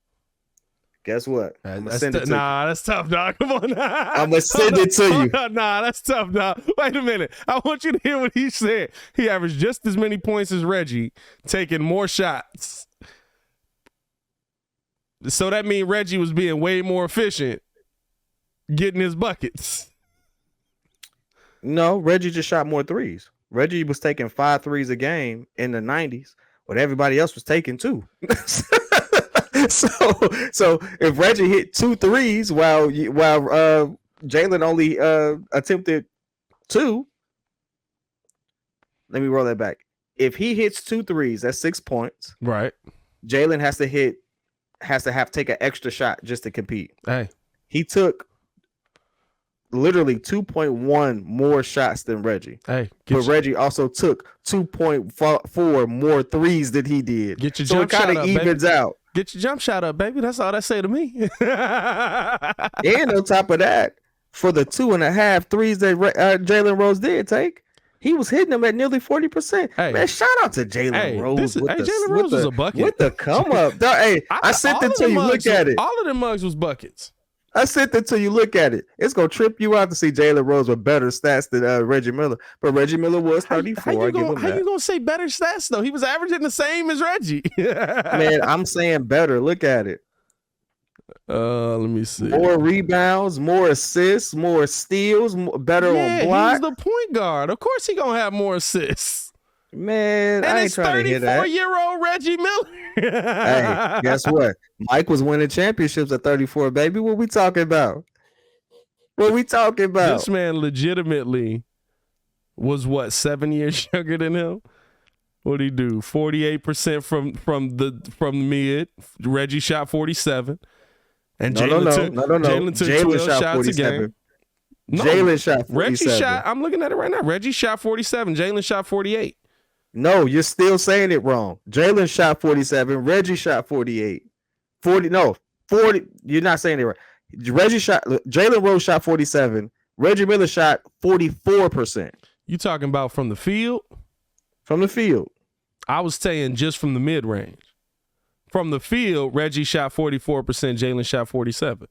Guess what? That's tough, dog. Come on. I'm going to send it to you. Nah, that's tough, dog. Wait a minute. I want you to hear what he said. He averaged just as many points as Reggie, taking more shots. So that means Reggie was being way more efficient getting his buckets. No, Reggie just shot more threes. Reggie was taking 5 threes a game in the 90s, but everybody else was taking 2. So if Reggie hit 2 threes while Jalen only attempted 2, let me roll that back. If he hits 2 threes, that's 6 points. Right. Jalen has to take an extra shot just to compete. Hey, he took literally 2.1 more shots than Reggie. Hey, Reggie also took 2.4 more threes than he did. Get your so jump it kind shot of up, evens baby. out. Get your jump shot up, baby. That's all that say to me. And on top of that, for the 2.5 threes that Jalen Rose did take, he was hitting them at nearly 40%. Hey. Man, shout out to Jalen Rose. Jalen Rose was a bucket. With the come up. Hey, I sent it to you. Look at it. All of them mugs was buckets. I sent it to you. Look at it. It's going to trip you out to see Jalen Rose with better stats than Reggie Miller. But Reggie Miller was 34. How you going to say better stats, though? He was averaging the same as Reggie. Man, I'm saying better. Look at it. Let me see. More rebounds, more assists, more steals, better on block. He's the point guard. Of course he going to have more assists. Man, I ain't trying to hear that. 34-year-old Reggie Miller. Hey, guess what? Mike was winning championships at 34, baby. What we talking about? This man legitimately was 7 years younger than him? What'd he do? 48% from the mid. Reggie shot 47. And Jalen took 12 shots a game. No, Jalen shot 47. Reggie shot, I'm looking at it right now. Reggie shot 47. Jalen shot 48. No, you're still saying it wrong. Jalen shot 47. Reggie shot 48. 40. You're not saying it right. Jalen Rose shot 47. Reggie Miller shot 44%. You talking about from the field? From the field. I was saying just from the mid range. From the field, Reggie shot 44%. Jalen shot 47.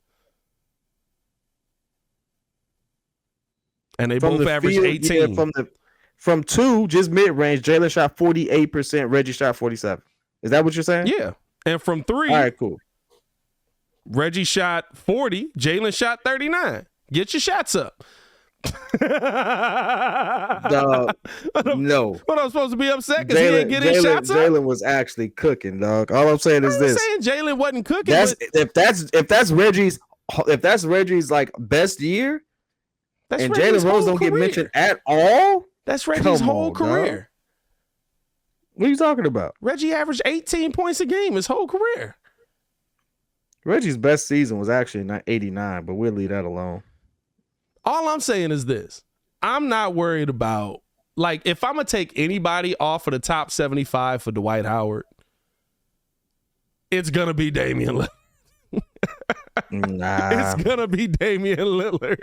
And they both averaged 18. Yeah, from 2, just mid-range, Jalen shot 48%, Reggie shot 47. Is that what you're saying? Yeah. And from 3, all right, cool. Reggie shot 40, Jalen shot 39. Get your shots up. No. What I'm supposed to be upset because he ain't getting shots up? Jalen was actually cooking, dog. All I'm saying is this. I'm saying Jalen wasn't cooking. If that's Reggie's like best year, and Jalen Rose don't get mentioned at all, that's Reggie's whole career. Dog. What are you talking about? Reggie averaged 18 points a game his whole career. Reggie's best season was actually not 89, but we'll leave that alone. All I'm saying is this. I'm not worried about, like, if I'm going to take anybody off of the top 75 for Dwight Howard, it's going to be Damian Lillard. Nah. It's going to be Damian Lillard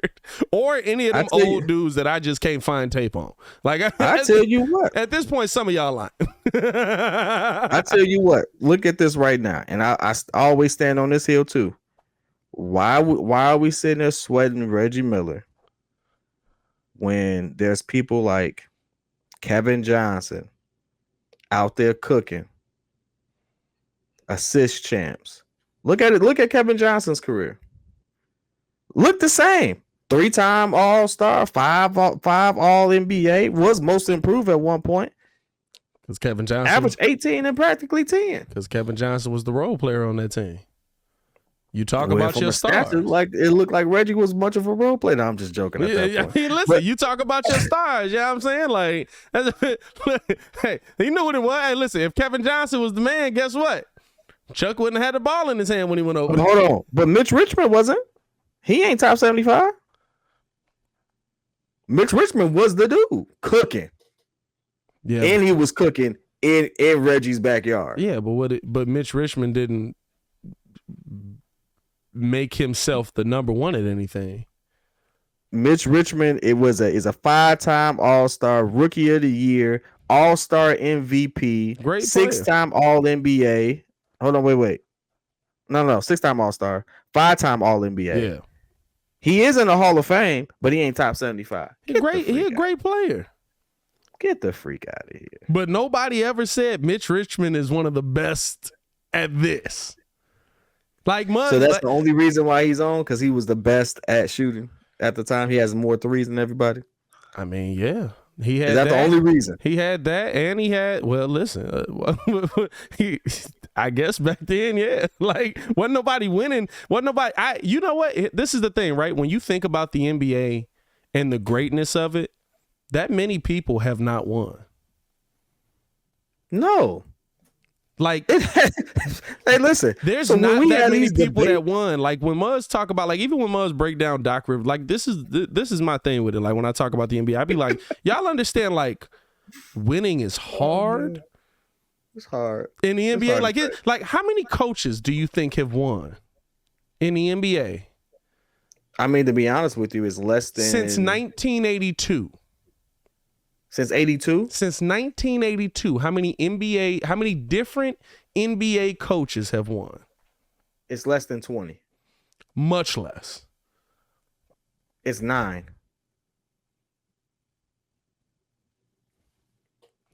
or any of them old dudes that I just can't find tape on. Like, I tell you what. At this point, some of y'all lying. I tell you what. Look at this right now. And I always stand on this hill, too. Why are we sitting there sweating Reggie Miller when there's people like Kevin Johnson out there cooking, assist champs? Look at it. Look at Kevin Johnson's career. Look the same. 3-time All-Star, 5 All-NBA, was most improved at one point. Because Kevin Johnson averaged 18 and practically 10. Because Kevin Johnson was the role player on that team. You talk about your stars. It looked like Reggie was much of a role player. No, I'm just joking at that point. Listen, you talk about your stars. You know what I'm saying? Like, hey, you know what it was? Hey, listen, if Kevin Johnson was the man, guess what? Chuck wouldn't have had the ball in his hand when he went over. Hold on. But Mitch Richmond wasn't. He ain't top 75. Mitch Richmond was the dude cooking. Yeah. And he was cooking in Reggie's backyard. Yeah, but Mitch Richmond didn't make himself the number one at anything. Mitch Richmond, is a 5-time All-Star, Rookie of the Year, All-Star MVP, Great 6-time All-NBA. Hold on, wait. No, 6-time All-Star, 5-time All-NBA. Yeah. He is in the Hall of Fame, but he ain't top 75. He a great player. Get the freak out of here. But nobody ever said Mitch Richmond is one of the best at this. So that's the only reason why he's on, because he was the best at shooting at the time. He has more threes than everybody. I mean, yeah. Is that the only reason? He had that, and he had, well, listen, I guess back then, yeah. Like, wasn't nobody winning. You know what? This is the thing, right? When you think about the NBA and the greatness of it, that many people have not won. No. Like, hey, listen. There's not that many people that won. Like, when Muzz talk about, like, even when Muzz break down Doc Rivers, like, this is my thing with it. Like, when I talk about the NBA, I be like, y'all understand, like, winning is hard. It's hard in the NBA. Like, how many coaches do you think have won in the NBA? I mean, to be honest with you, it's less than since 1982. Since 82? Since 1982, how many different NBA coaches have won? It's less than 20. Much less. It's 9.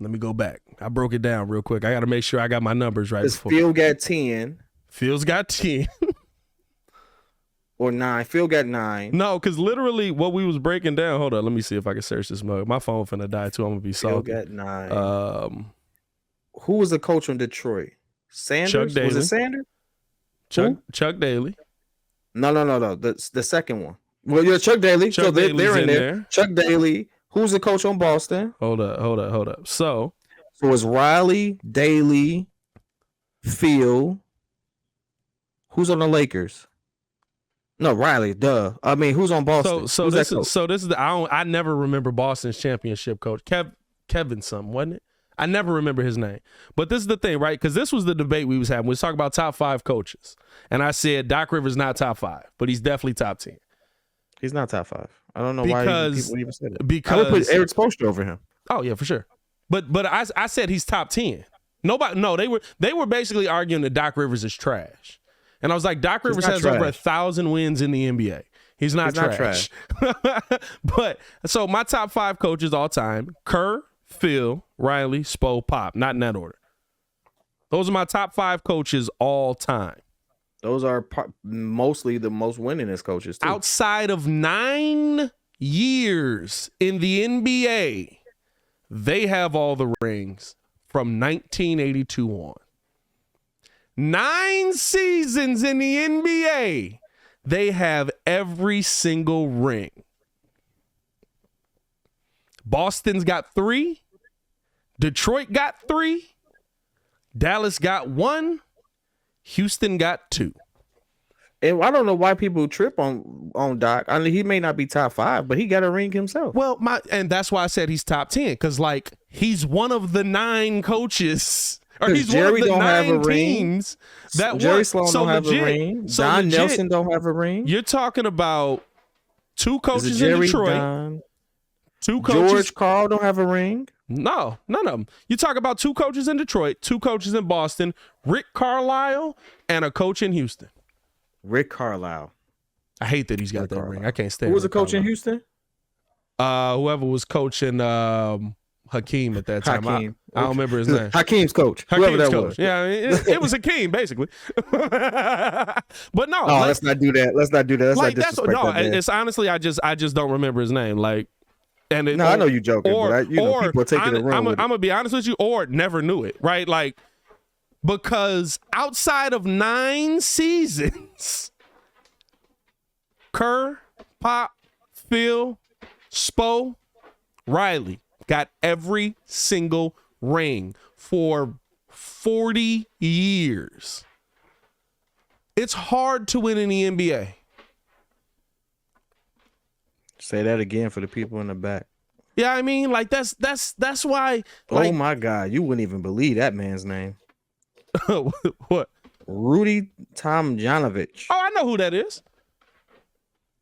Let me go back. I broke it down real quick. I got to make sure I got my numbers right. Phil got 10. Phil's got 10. Or 9. Phil got 9. No, because literally what we was breaking down. Hold on, let me see if I can search this mug. My phone finna die too. I'm gonna be salty. Phil got 9. Who was the coach in Detroit? Sanders? Chuck Daly. Was it Sanders? Chuck Daly. No. The second one. Well, yeah, Chuck Daly. So they're in there. Chuck Daly. Who's the coach on Boston? Hold up. So it's Riley, Daly, Phil. Who's on the Lakers? No, Riley. Duh. I mean, who's on Boston? So this is I never remember Boston's championship coach, Kevin something, wasn't it? I never remember his name. But this is the thing, right? Because this was the debate we was having. We was talking about top 5 coaches, and I said Doc Rivers not top 5, but he's definitely top 10. He's not top 5. I don't know why people even said that. Because I would put Eric Spoelstra over him. Oh yeah, for sure. But I said he's top 10. They were basically arguing that Doc Rivers is trash. And I was like, Doc Rivers has over 1,000 wins in the NBA. He's not trash. But so my top 5 coaches all time: Kerr, Phil, Riley, Spo, Pop. Not in that order. Those are my top 5 coaches all time. Those are mostly the most winningest coaches too. Outside of 9 years in the NBA, they have all the rings from 1982 on. 9 seasons in the NBA, they have every single ring. Boston's got 3. Detroit got 3. Dallas got 1. Houston got 2. And I don't know why people trip on Doc. I mean, he may not be top 5, but he got a ring himself. Well, and that's why I said he's top 10, because like he's one of the 9 coaches. Or he's Jerry one of the don't 9 have a teams ring. that Jerry won. Sloan don't have a ring. Don Nelson don't have a ring. You're talking about 2 coaches in Detroit. 2 coaches. George Karl don't have a ring. No, none of them. You talk about 2 coaches in Detroit, 2 coaches in Boston, Rick Carlisle, and a coach in Houston. Rick Carlisle. I hate that he's got that ring. I can't stand. Who was the coach in Houston? Whoever was coaching Hakeem at that time. I don't remember his name. Hakeem's coach. Whoever that was. Yeah, it was Hakeem basically. But no, let's not do that. Let's not do that. Let's not disrespect that man. It's honestly I just don't remember his name. Like, I know you joking, but people are taking it wrong. I'm gonna be honest with you, or never knew it, right? Like, because outside of 9 seasons, Kerr, Pop, Phil, Spo, Riley got every single ring for 40 years. It's hard to win in the NBA. Say that again for the people in the back. Yeah, I mean, like that's why. Like, oh my God, you wouldn't even believe that man's name. What? Rudy Tomjanovich. Oh, I know who that is.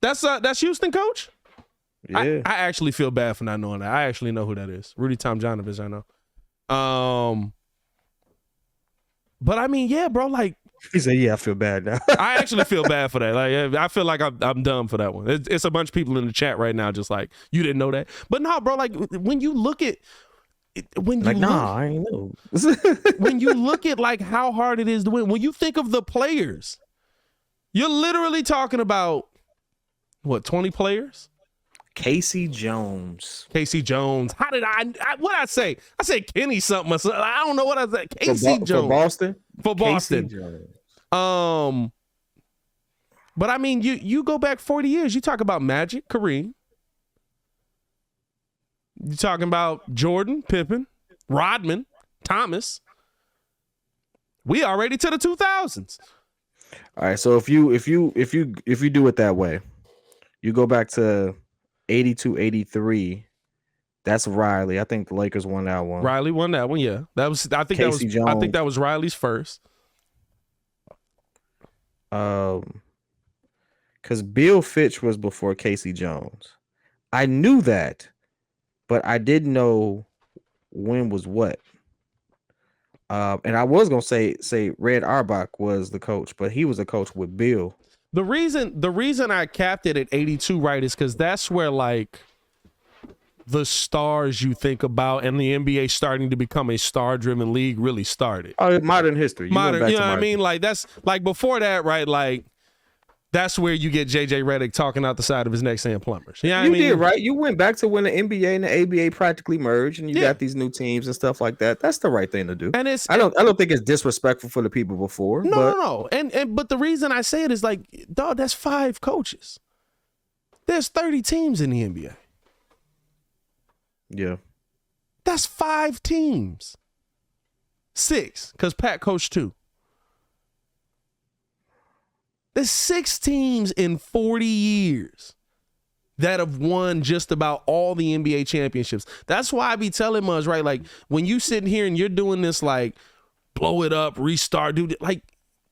That's Houston coach. Yeah, I actually feel bad for not knowing that. I actually know who that is. Rudy Tomjanovich, I know. But I mean, yeah, bro, like he said, yeah, I feel bad now. I actually feel bad for that. Like, I feel like I'm dumb for that one. It's a bunch of people in the chat right now just like, you didn't know that. But no, bro, like when you look at I ain't know. when you look at like how hard it is to win, when you think of the players, you're literally talking about what, 20 players? Casey Jones. How did what I say? I said Kenny something. I don't know what I said. Casey Jones. For Boston? For Boston. Casey Jones. But I mean, you go back 40 years, you talk about Magic, Kareem. You're talking about Jordan, Pippen, Rodman, Thomas. We already to the 2000s. All right, so if you do it that way, you go back to 82, 83. That's Riley. I think the Lakers won that one. Riley won that one, yeah. I think that was Riley's first. Because Bill Fitch was before Casey Jones. I knew that, but I didn't know when was what. And I was gonna say Red Auerbach was the coach, but he was a coach with Bill. The reason I capped it at 82, right, is because that's where like the stars you think about and the NBA starting to become a star-driven league really started. Oh, modern history. You know what I mean? Like that's like before that, right? Like that's where you get JJ Redick talking out the side of his neck saying plumbers. You know what I mean? Did, right? You went back to when the NBA and the ABA practically merged, and you got these new teams and stuff like that. That's the right thing to do. And I don't think it's disrespectful for the people before. No. But the reason I say it is like, dog, that's 5 coaches. There's 30 teams in the NBA. Yeah. That's 5 teams. 6, because Pat coached 2. There's 6 teams in 40 years that have won just about all the NBA championships. That's why I be telling Muzz, right? Like when you sitting here and you're doing this, like blow it up, restart, dude. Like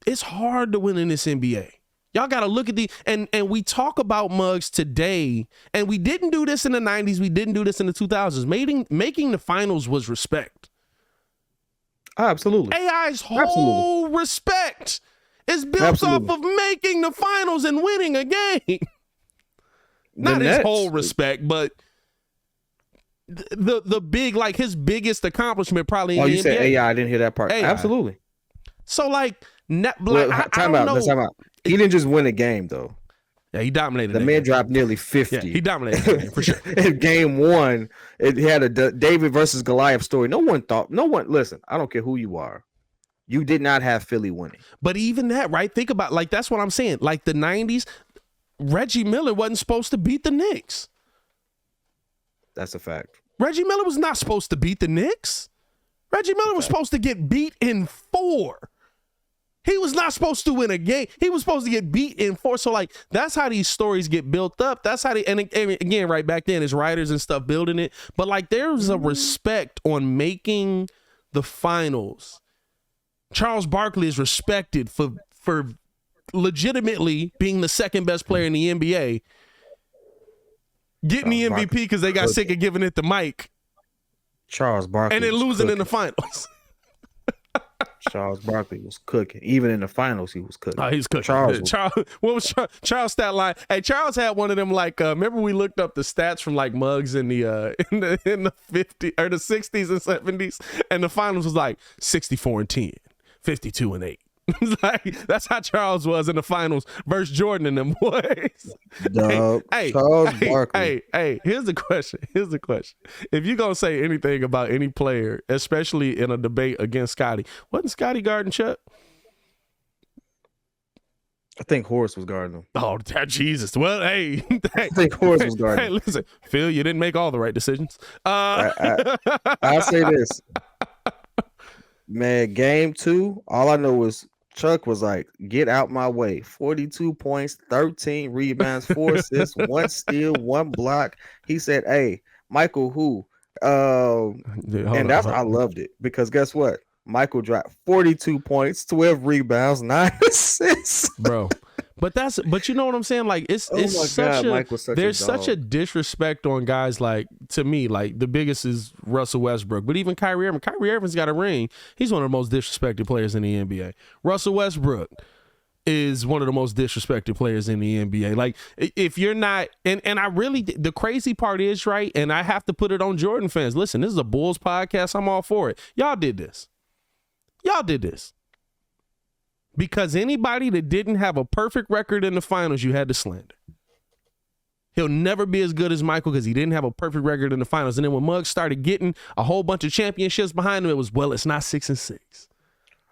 it's hard to win in this NBA. Y'all got to look at and we talk about Muggs today, and we didn't do this in the 90s. We didn't do this in the 2000s. Making the finals was respect. Absolutely. AI's whole respect is built off of making the finals and winning a game. Not his whole respect, but the big, like his biggest accomplishment probably in the NBA. You said AI. I didn't hear that part. AI. Absolutely. So like, time out. He didn't just win a game though. Yeah, he dominated. The man dropped nearly 50. Yeah, he dominated the game, for sure. In game 1, it had a David versus Goliath story. No one, listen, I don't care who you are. You did not have Philly winning. But even that, right? Think about, like, that's what I'm saying. Like the 90s, Reggie Miller wasn't supposed to beat the Knicks. That's a fact. Reggie Miller was not supposed to beat the Knicks. Reggie Miller was supposed to get beat in 4. He was not supposed to win a game. He was supposed to get beat in 4. So, like, that's how these stories get built up. That's how and again, right back then, it's writers and stuff building it. But, like, there's a respect on making the finals. Charles Barkley is respected for legitimately being the second best player in the NBA, getting the MVP because they got sick of giving it to Mike. Charles Barkley. And then losing in the finals. Charles Barkley was cooking. Even in the finals, he was cooking. Oh, he's cooking. What was Charles' stat line? Hey, Charles had one of them, like, remember we looked up the stats from like Muggs in the 50s or the 60s and 70s, and the finals was like 64-10, 52-8. Like, that's how Charles was in the finals versus Jordan and them boys. Charles Barkley. Hey, here's the question. If you're going to say anything about any player, especially in a debate against Scotty, wasn't Scotty guarding Chuck? I think Horace was guarding him. Oh, Jesus. Well, hey. I think Horace was guarding him. Hey, listen, Phil, you didn't make all the right decisions. I'll say this. Man, game 2, all I know is Chuck was like, get out my way. 42 points, 13 rebounds, 4 assists, 1 steal, 1 block. He said, hey, Michael who? I loved it because guess what? Michael dropped 42 points, 12 rebounds, 9 assists. Bro. But you know what I'm saying? Like there's such a disrespect on guys like, to me, like the biggest is Russell Westbrook, but even Kyrie Irving. Kyrie Irving's got a ring. He's one of the most disrespected players in the NBA. Russell Westbrook is one of the most disrespected players in the NBA. Like if you're not, and I really, the crazy part is, right, and I have to put it on Jordan fans. Listen, this is a Bulls podcast. I'm all for it. Y'all did this. Because anybody that didn't have a perfect record in the finals, you had to slander. He'll never be as good as Michael because he didn't have a perfect record in the finals. And then when Muggs started getting a whole bunch of championships behind him, it was, well, it's not 6-6.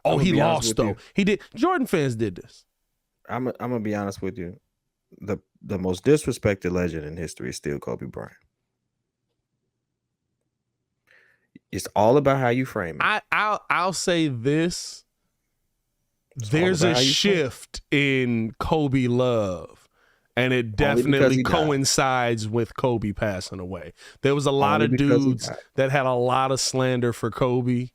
Oh, he lost, though. He did. Jordan fans did this. I'm going to be honest with you. The most disrespected legend in history is still Kobe Bryant. It's all about how you frame it. I'll say this. There's a shift in Kobe love, and it definitely coincides with Kobe passing away. There was a lot of dudes that had a lot of slander for Kobe,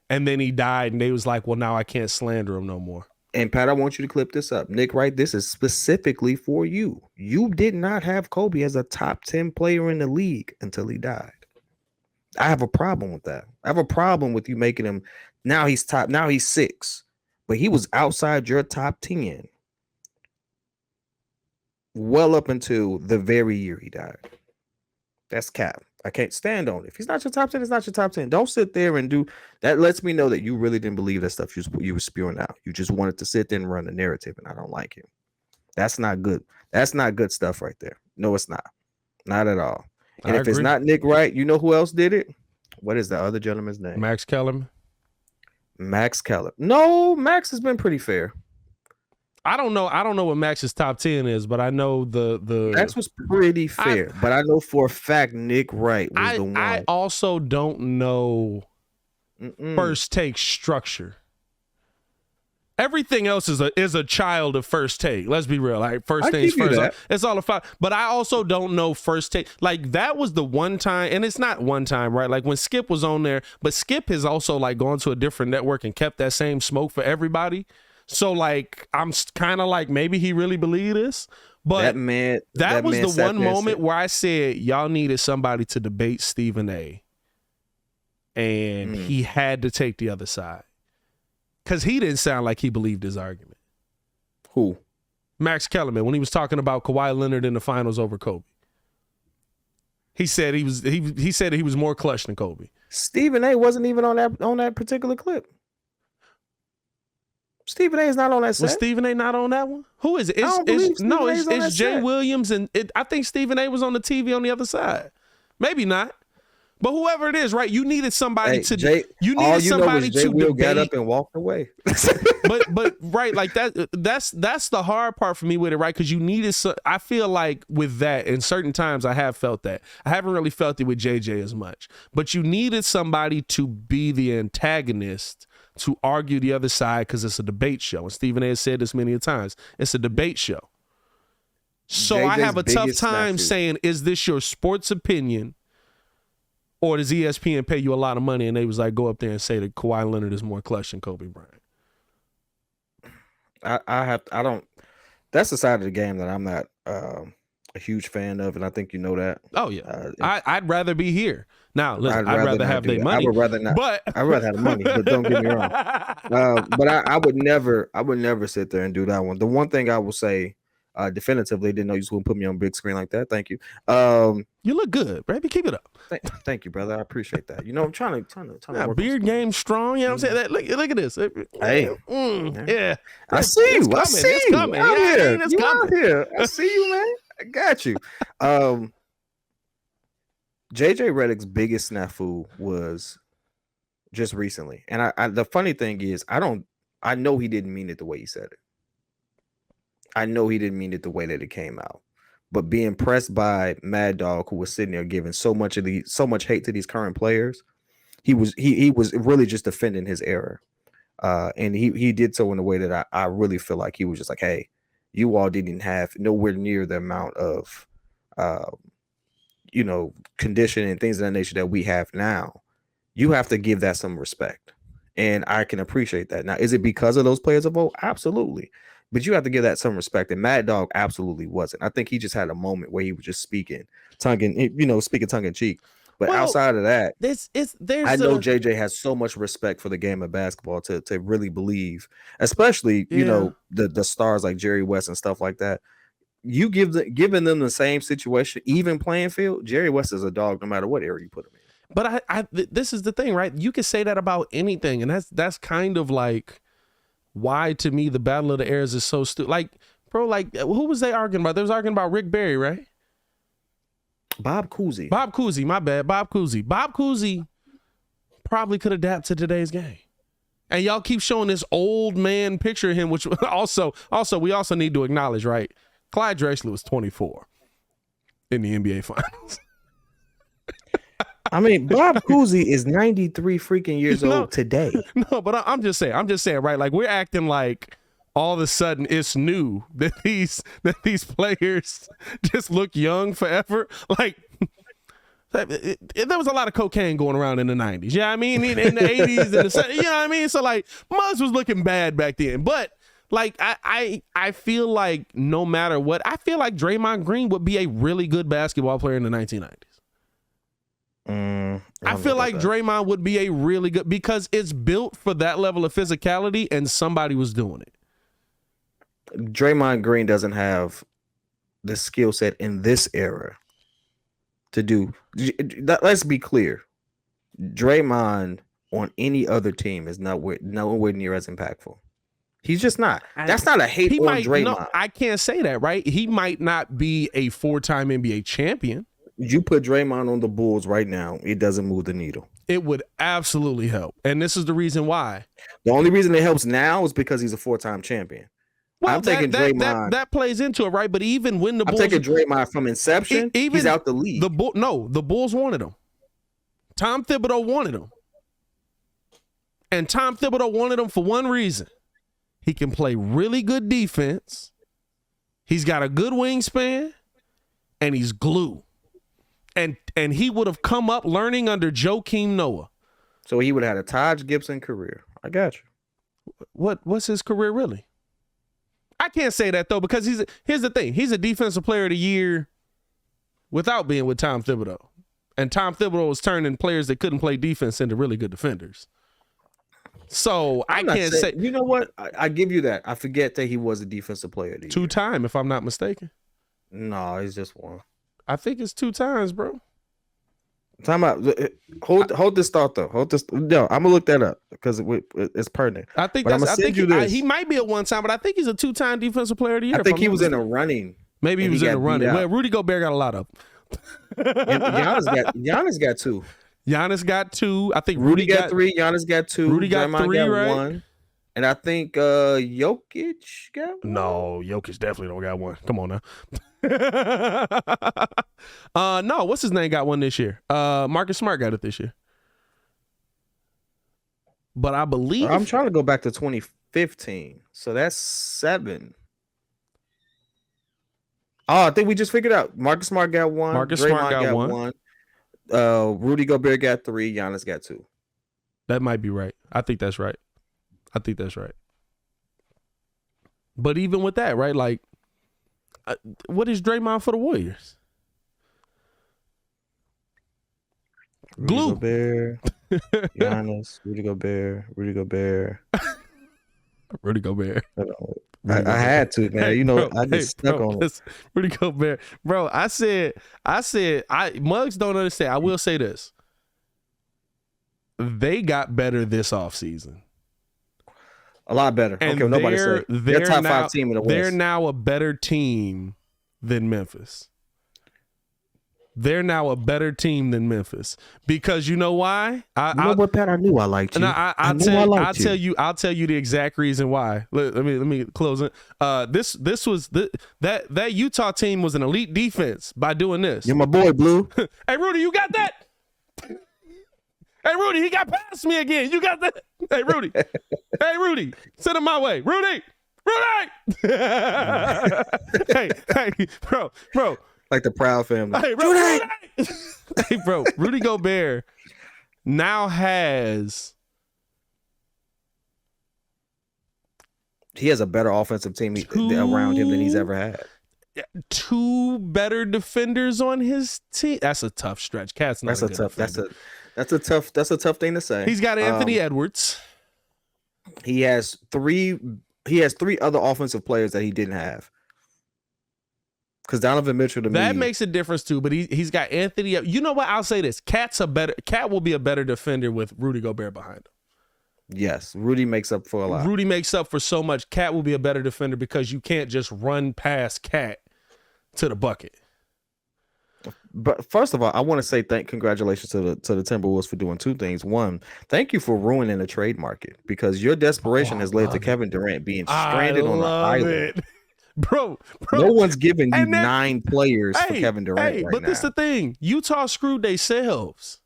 and then he died, and they was like, well, now I can't slander him no more. And Pat, I want you to clip this up. Nick Wright, this is specifically for you. You did not have Kobe as a top 10 player in the league until he died. I have a problem with that. I have a problem with you making him, now he's 6. But he was outside your top 10 well up until the very year he died. That's cap. I can't stand on it. If he's not your top 10, it's not your top 10. Don't sit there and do that. Lets me know that you really didn't believe that stuff you were spewing out. You just wanted to sit there and run the narrative, and I don't like it. That's not good. That's not good stuff right there. No, it's not. Not at all. And if it's not Nick Wright, you know who else did it? What is the other gentleman's name? Max Kellerman. Max Kellerman. No, Max has been pretty fair. I don't know what Max's top 10 is, but I know the Max was pretty fair. But I know for a fact Nick Wright was the one. I also don't know First Take structure. Everything else is a child of First Take. Let's be real. Like first things first. It's all about. But I also don't know First Take. Like that was the one time, and it's not one time, right? Like when Skip was on there, but Skip has also like gone to a different network and kept that same smoke for everybody. So like I'm kind of like maybe he really believed this. But that was the one moment where I said y'all needed somebody to debate Stephen A. And he had to take the other side. Because he didn't sound like he believed his argument. Who? Max Kellerman, when he was talking about Kawhi Leonard in the finals over Kobe. He said he was more clutch than Kobe. Stephen A wasn't even on that particular clip. Stephen A is not on that set. Was Stephen A not on that one? Who is it? It's Jay Williams, and I think Stephen A was on the TV on the other side. Maybe not. But whoever it is, right? You needed somebody to. Jay Will got up and walked away. but right, like that's the hard part for me with it, right? Because you needed. I feel like with that, in certain times, I have felt that. I haven't really felt it with JJ as much. But you needed somebody to be the antagonist to argue the other side because it's a debate show. And Stephen A has said this many times. It's a debate show. So JJ's I have a tough time saying, is this your sports opinion? Or does ESPN pay you a lot of money and they was like, go up there and say that Kawhi Leonard is more clutch than Kobe Bryant? That's the side of the game that I'm not a huge fan of, and I think you know that. Oh, yeah. I'd rather be here. Now, listen, I'd rather have their money. I would rather not. But I'd rather have the money, but don't get me wrong. But I would never sit there and do that one. The one thing I will say, definitively, didn't know you was going to put me on big screen like that. Thank you. You look good, baby. Keep it up. Thank you, brother. I appreciate that. You know, I'm trying to work beard game strong. You know what I'm saying? Look at this. Hey, yeah. I see you. I see you. It's coming. It's coming. Here. I see you, man. I got you. JJ Redick's biggest snafu was just recently, and I the funny thing is, I know he didn't mean it the way he said it. I know he didn't mean it the way that it came out, but being pressed by Mad Dog, who was sitting there giving so much hate to these current players, he was really just defending his error, and he did so in a way that I really feel like he was just like, hey, you all didn't have nowhere near the amount of condition and things of that nature that we have now, you have to give that some respect. And I can appreciate that. Now, is it because of those players of old? Absolutely. But you have to give that some respect. And Mad Dog absolutely wasn't. I think he just had a moment where he was just speaking tongue in cheek. But outside of that, I know JJ has so much respect for the game of basketball to really believe, especially, the stars like Jerry West and stuff like that. You giving them the same situation, even playing field, Jerry West is a dog no matter what area you put him in. But this is the thing, right? You can say that about anything, and that's kind of like why, to me, the Battle of the Eras is so stupid. Like, bro, like, who was they arguing about? They was arguing about Rick Barry, right? Bob Cousy, my bad. Bob Cousy probably could adapt to today's game. And y'all keep showing this old man picture of him, which also we also need to acknowledge, right? Clyde Drexler was 24 in the NBA Finals. I mean, Bob Cousy is 93 freaking years old today. No, but I'm just saying, right? Like, we're acting like all of a sudden it's new that these players just look young forever. Like, there was a lot of cocaine going around in the 90s. Yeah, I mean, in the 80s and the 70s, you know what I mean? So, like, Muggs was looking bad back then. But, like, I feel like no matter what, I feel like Draymond Green would be a really good basketball player in the 1990s. I feel like Draymond would be a really good, because it's built for that level of physicality and somebody was doing it. Draymond Green doesn't have the skill set in this era to do that. Let's be clear. Draymond on any other team is nowhere near as impactful. He's just not. That's not a hate on Draymond. No, I can't say that, right? He might not be a 4-time NBA champion. You put Draymond on the Bulls right now, it doesn't move the needle. It would absolutely help. And this is the reason why. The only reason it helps now is because he's a 4-time champion. Well, I'm taking Draymond. That plays into it, right? But even when the Bulls... I'm taking Draymond from inception, he's out the league. The Bulls wanted him. Tom Thibodeau wanted him. And Tom Thibodeau wanted him for one reason. He can play really good defense. He's got a good wingspan. And he's glue. And he would have come up learning under Joakim Noah. So he would have had a Taj Gibson career. I got you. What's his career really? I can't say that, though, because here's the thing. He's a defensive player of the year without being with Tom Thibodeau. And Tom Thibodeau was turning players that couldn't play defense into really good defenders. So I can't say. You know what? I give you that. I forget that he was a defensive player of the year. 2-time, if I'm not mistaken. No, he's just one. I think it's 2 times, bro. Time out. Hold this thought though. No, I'm gonna look that up because it's pertinent. I think he might be a 1-time, but I think he's a 2-time defensive player of the year. I think he was in a running. Maybe he was in a running. Well, Rudy Gobert got a lot of them. Giannis got 2. Giannis got 2. I think Rudy got 3. Giannis got 2. Rudy got 3, right? 1. And I think Jokic got 1. No, Jokic definitely don't got 1. Come on now. No, what's his name got 1 this year? Marcus Smart got it this year. But I believe I'm trying to go back to 2015. So that's 7. Oh, I think we just figured out. Marcus Smart got 1. Marcus Smart got 1. Rudy Gobert got 3. Giannis got 2. That might be right. I think that's right. But even with that, right? Like, what is Draymond for the Warriors? Glue. Rudy Gobert, Giannis, Rudy Gobert. I had to, man. I just stuck on it. Rudy Gobert. Bro, I said, Muggs don't understand. I will say this. They got better this offseason. A lot better. And okay, nobody said they're top 5 team in the West. They're now a better team than Memphis. Because you know why? You know what, Pat? I knew I liked you. I'll tell you the exact reason why. Let me close it. That Utah team was an elite defense by doing this. You're my boy, Blue. Hey, Rudy, you got that? Hey, Rudy, he got past me again. You got that? Hey, Rudy. Send him my way. Rudy. Hey, bro. Like the Proud Family. Hey, bro, Rudy! Hey, bro, Rudy Gobert now has. He has a better offensive team around him than he's ever had. 2 better defenders on his team. That's a tough stretch. Cat's not a good defender. That's a tough thing to say. He's got Anthony Edwards. He has 3 other offensive players that he didn't have. Because Donovan Mitchell to me, that makes a difference too. But he's got Anthony. You know what? I'll say this: Cat will be a better defender with Rudy Gobert behind him. Yes, Rudy makes up for a lot. Rudy makes up for so much. Cat will be a better defender because you can't just run past Cat to the bucket. But first of all, I want to say congratulations to the Timberwolves for doing 2 things. One, thank you for ruining the trade market because your desperation has led to Kevin Durant being stranded on an island. Bro, no one's giving you 9 players for Kevin Durant right but now. This is the thing. Utah screwed themselves.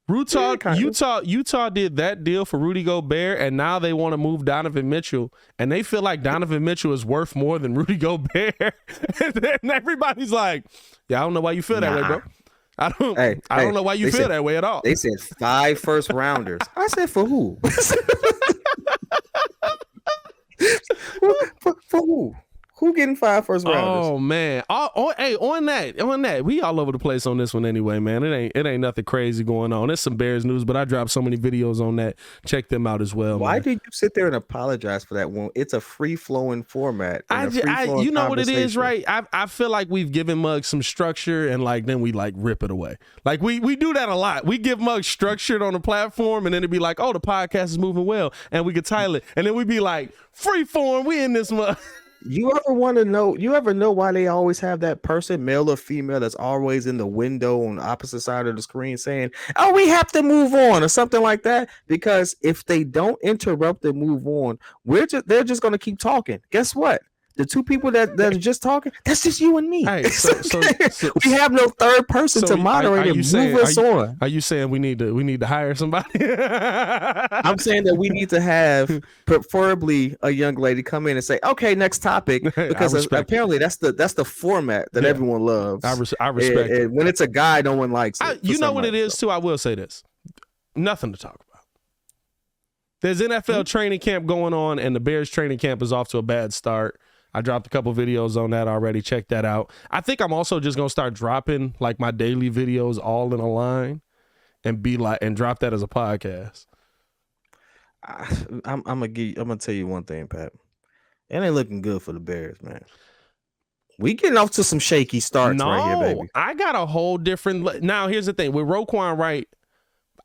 Utah did that deal for Rudy Gobert, and now they want to move Donovan Mitchell, and they feel like Donovan Mitchell is worth more than Rudy Gobert. And everybody's like, yeah, I don't know why you feel that way, bro. I don't know why you feel that way at all. They said 5 first rounders. I said, for who? for who? Who getting 5 first rounders? Oh man! Hey, on that, we all over the place on this one anyway, man. It ain't nothing crazy going on. There's some Bears news, but I dropped so many videos on that. Check them out as well. Why did you sit there and apologize for that one? It's a free flowing format. You know what it is, right? I feel like we've given Muggs some structure, and then we rip it away. Like we do that a lot. We give Muggs structured on the platform, and then it'd be like, oh, the podcast is moving well, and we could title it, and then we'd be like, free form, we in this mug. You ever know why they always have that person, male or female, that's always in the window on the opposite side of the screen saying, oh, we have to move on or something like that? Because if they don't interrupt and move on, they're just going to keep talking. Guess what? The 2 people that are just talking, that's just you and me. Hey, so we have no third person to moderate and move us on. Are you saying we need to hire somebody? I'm saying that we need to have preferably a young lady come in and say, okay, next topic, because apparently that's the format that everyone loves. I respect it. When it's a guy, no one likes it. You know what it is too? I will say this. Nothing to talk about. There's NFL training camp going on, and the Bears training camp is off to a bad start. I dropped a couple videos on that already. Check that out. I think I'm also just gonna start dropping my daily videos all in a line, and drop that as a podcast. I'm gonna tell you one thing, Pat. It ain't looking good for the Bears, man. We getting off to some shaky starts right here, baby. I got a whole different. Now here's the thing with Roquan Wright.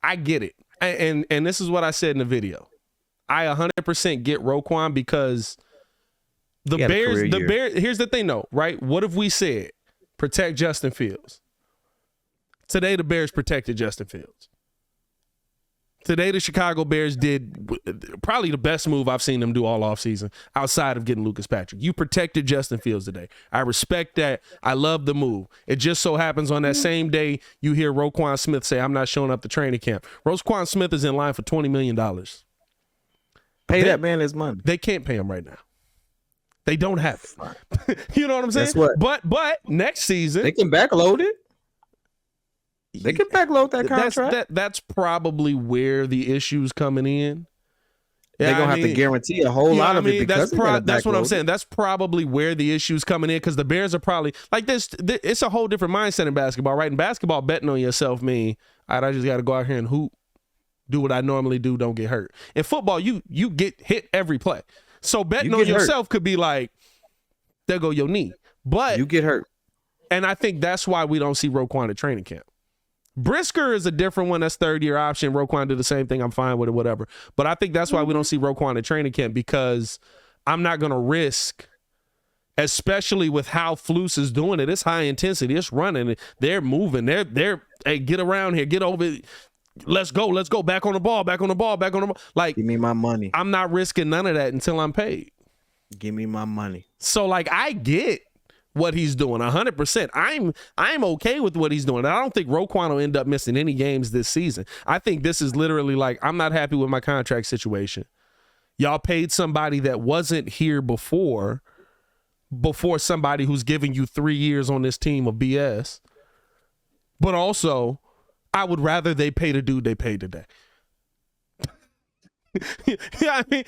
I get it, and this is what I said in the video. I 100% get Roquan because. The Bears, here's the thing though, right? What if we said protect Justin Fields? Today, the Bears protected Justin Fields. Today, the Chicago Bears did probably the best move I've seen them do all offseason outside of getting Lucas Patrick. You protected Justin Fields today. I respect that. I love the move. It just so happens on that same day, you hear Roquan Smith say, I'm not showing up to training camp. Roquan Smith is in line for $20 million. Pay that man his money. They can't pay him right now. They don't have it. You know what I'm saying? What? But next season they can backload it. They can backload that contract. That's probably where the issue's coming in. They're gonna have to guarantee a whole lot of it because that's what I'm saying. That's probably where the issue's coming in because the Bears are probably like this. It's a whole different mindset in basketball, right? In basketball, betting on yourself mean, all right, I just got to go out here and hoop, do what I normally do, don't get hurt. In football, you get hit every play. So betting on yourself could be like, there go your knee. But you get hurt. And I think that's why we don't see Roquan at training camp. Brisker is a different one. That's 3rd-year option. Roquan did the same thing. I'm fine with it, whatever. But I think that's why we don't see Roquan at training camp because I'm not going to risk, especially with how Flus is doing it. It's high intensity. It's running. They're moving. They're hey, get around here. Get over it. Let's go. Back on the ball. Like, give me my money. I'm not risking none of that until I'm paid. Give me my money. So, I get what he's doing 100%. I'm okay with what he's doing. I don't think Roquan will end up missing any games this season. I think this is literally I'm not happy with my contract situation. Y'all paid somebody that wasn't here before, before somebody who's giving you 3 years on this team of BS. But also, I would rather they pay the dude they paid today. Yeah, I mean,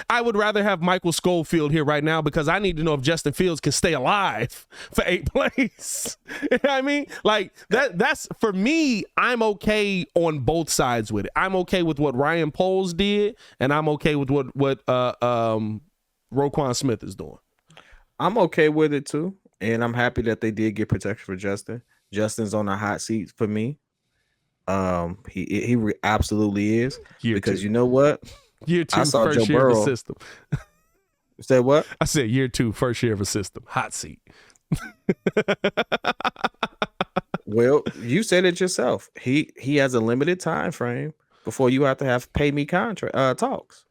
I would rather have Michael Schofield here right now because I need to know if Justin Fields can stay alive for 8 plays. You know what I mean? Like that's for me, I'm okay on both sides with it. I'm okay with what Ryan Poles did, and I'm okay with what Roquan Smith is doing. I'm okay with it too, and I'm happy that they did get protection for Justin. Justin's on a hot seat for me. He absolutely is. Because you know what? Year 2, I saw first Joe year Burrow. of a system. Say what? I said year 2, first year of a system. Hot seat. Well, you said it yourself. He has a limited time frame before you have to have pay me contract talks.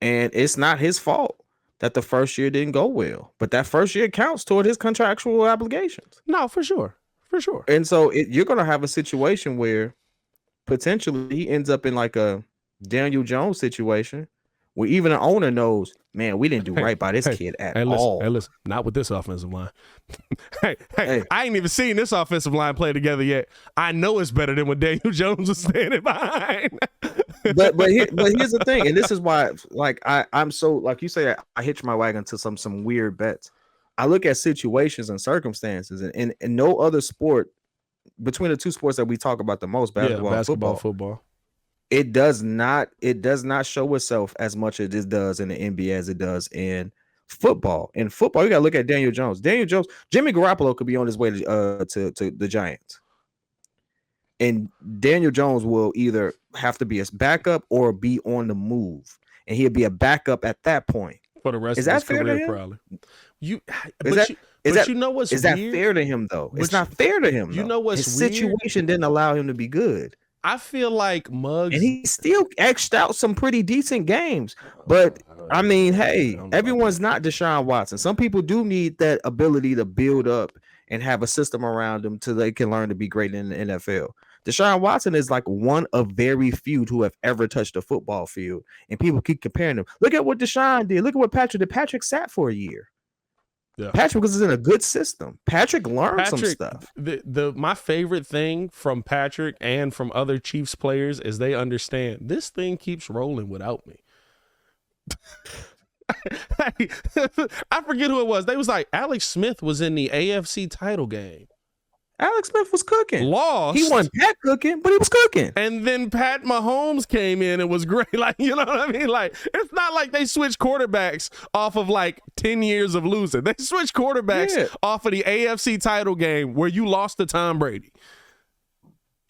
And it's not his fault that the first year didn't go well. But that first year counts toward his contractual obligations. No, for sure. For sure. And so you're going to have a situation where potentially he ends up in like a Daniel Jones situation where even the owner knows, man, we didn't do right by this kid at all. Hey, listen, not with this offensive line. hey, I ain't even seen this offensive line play together yet. I know it's better than what Daniel Jones was standing behind. but here's the thing, and this is why, like I'm so, like you say, I hitch my wagon to some weird bets. I look at situations and circumstances, and no other sport between the two sports that we talk about the most, basketball and football. It does not show itself as much as it does in the NBA as it does in football. In football, you gotta look at Daniel Jones. Jimmy Garoppolo could be on his way to the Giants. And Daniel Jones will either have to be a backup or be on the move. And he'll be a backup at that point. For the rest of his career, probably. You know what's weird? Is that fair to him though? It's not fair to him. You know what's his weird? Situation didn't allow him to be good. I feel like Muggs, and he still etched out some pretty decent games. But I mean, hey, everyone's not Deshaun Watson. Some people do need that ability to build up and have a system around them till they can learn to be great in the NFL. Deshaun Watson is like one of very few who have ever touched a football field, and people keep comparing them. Look at what Deshaun did. Look at what Patrick did. Patrick sat for a year. Yeah. Patrick was in a good system. Patrick learned some stuff. My favorite thing from Patrick and from other Chiefs players is they understand this thing keeps rolling without me. I forget who it was. They was like, Alex Smith was in the AFC title game. Alex Smith was cooking. Lost. He wasn't Pat cooking, but he was cooking. And then Pat Mahomes came in and was great. Like, you know what I mean? Like, it's not like they switched quarterbacks off of like 10 years of losing. They switched quarterbacks off of the AFC title game where you lost to Tom Brady.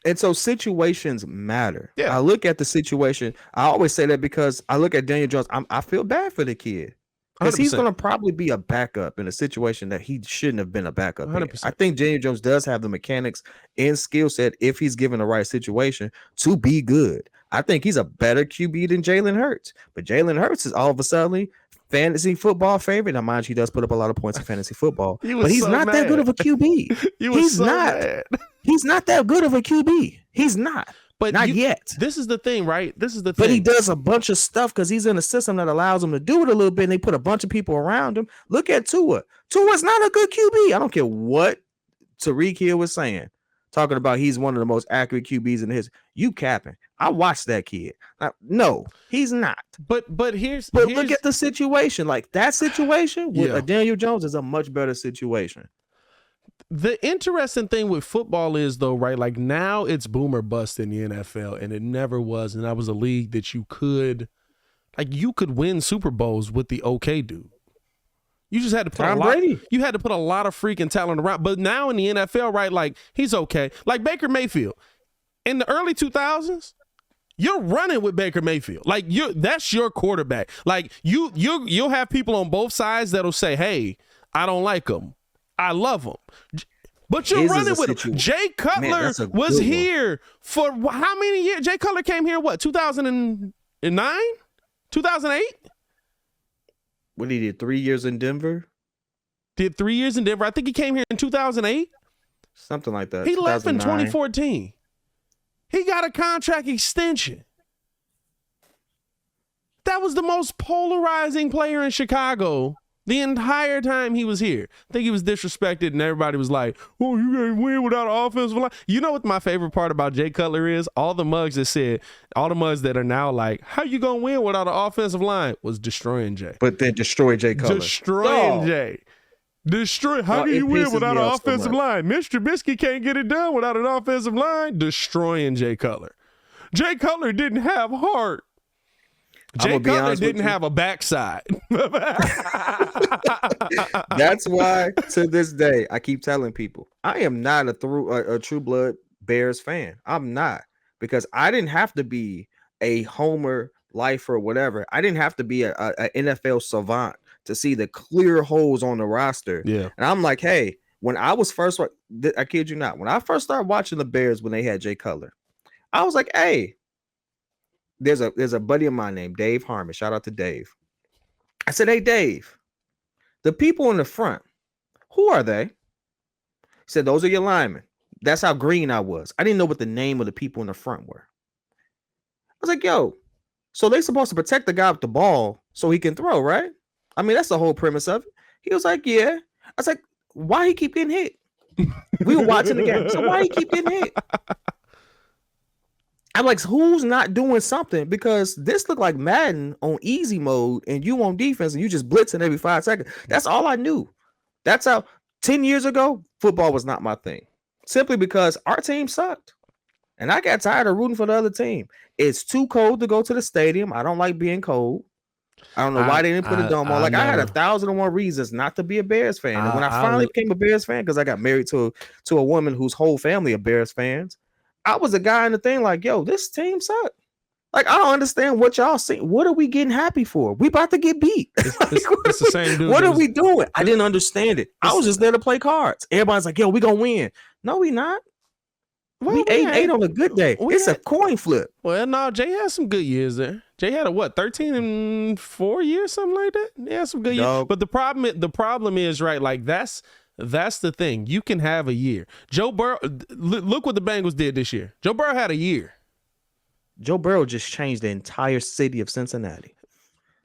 And so situations matter. Yeah. I look at the situation. I always say that because I look at Daniel Jones. I feel bad for the kid. Because he's going to probably be a backup in a situation that he shouldn't have been a backup in. I think Daniel Jones does have the mechanics and skill set, if he's given the right situation, to be good. I think he's a better QB than Jalen Hurts. But Jalen Hurts is all of a sudden fantasy football favorite. Now, mind you, he does put up a lot of points in fantasy football. But he's not that good of a QB. He's not that good of a QB. He's not. But not yet. This is the thing, right? But he does a bunch of stuff because he's in a system that allows him to do it a little bit, and they put a bunch of people around him. Look at Tua. Tua's not a good QB. I don't care what Tariq Hill was saying, talking about he's one of the most accurate QBs in his. You capping. I watched that kid. No, he's not. But look at the situation. Like that situation with Daniel Jones is a much better situation. The interesting thing with football is, though, right, like now it's boom or bust in the NFL, and it never was. And that was a league that you could win Super Bowls with the okay dude. You just had to put you had to put a lot of freaking talent around. But now in the NFL, right, like he's okay. Like Baker Mayfield in the early 2000s, you're running with Baker Mayfield. Like that's your quarterback. Like you'll have people on both sides that'll say, "Hey, I don't like him. I love him." But you're running with him. Jay Cutler was here for how many years? Jay Cutler came here, 2009? 2008? What, he did 3 years in Denver? Did 3 years in Denver. I think he came here in 2008. Something like that. He left in 2014. He got a contract extension. That was the most polarizing player in Chicago The entire time he was here. I think he was disrespected and everybody was like, oh, you can't win without an offensive line. You know what my favorite part about Jay Cutler is? All the mugs that are now like, how you going to win without an offensive line was destroying Jay. But then destroy Jay Cutler. Destroying Jay. How do you win without an offensive line? Mr. Trubisky can't get it done without an offensive line. Destroying Jay Cutler. Jay Cutler didn't have heart. Jay Cutler didn't have a backside. That's why to this day I keep telling people I am not a true blood Bears fan. I'm not, because I didn't have to be a homer lifer or whatever. I didn't have to be a NFL savant to see the clear holes on the roster. Yeah, and I'm like, hey, when I was first, I kid you not, when I first started watching the Bears when they had Jay Cutler, I was like, hey. There's a buddy of mine named Dave Harmon. Shout out to Dave. I said, hey, Dave, the people in the front, who are they? He said, those are your linemen. That's how green I was. I didn't know what the name of the people in the front were. I was like, yo, so they supposed to protect the guy with the ball so he can throw, right? I mean, that's the whole premise of it. He was like, yeah. I was like, why he keep getting hit? We were watching the game. So why he keep getting hit? I'm like, who's not doing something? Because this looked like Madden on easy mode and you on defense and you just blitzing every 5 seconds. That's all I knew. That's how 10 years ago, football was not my thing. Simply because our team sucked. And I got tired of rooting for the other team. It's too cold to go to the stadium. I don't like being cold. I don't know why they didn't put a dome on. Like, I had 1,001 reasons not to be a Bears fan. And when I finally became a Bears fan, because I got married to a woman whose whole family are Bears fans, I was a guy in the thing like, yo, this team sucked. Like, I don't understand what y'all see. What are we getting happy for? We about to get beat. It's the same dude. What are we doing? I didn't understand it. I was just there to play cards. Everybody's like, yo, we gonna win. No, we not. Well, we 8-8 on a good day. It's a coin flip. Well, no, Jay had some good years there. Jay had a 13-4 years, something like that. He had some good years. But the problem is, right, like that's the thing. You can have a year. Joe Burrow, look what the Bengals did this year. Joe Burrow had a year. Joe Burrow just changed the entire city of Cincinnati.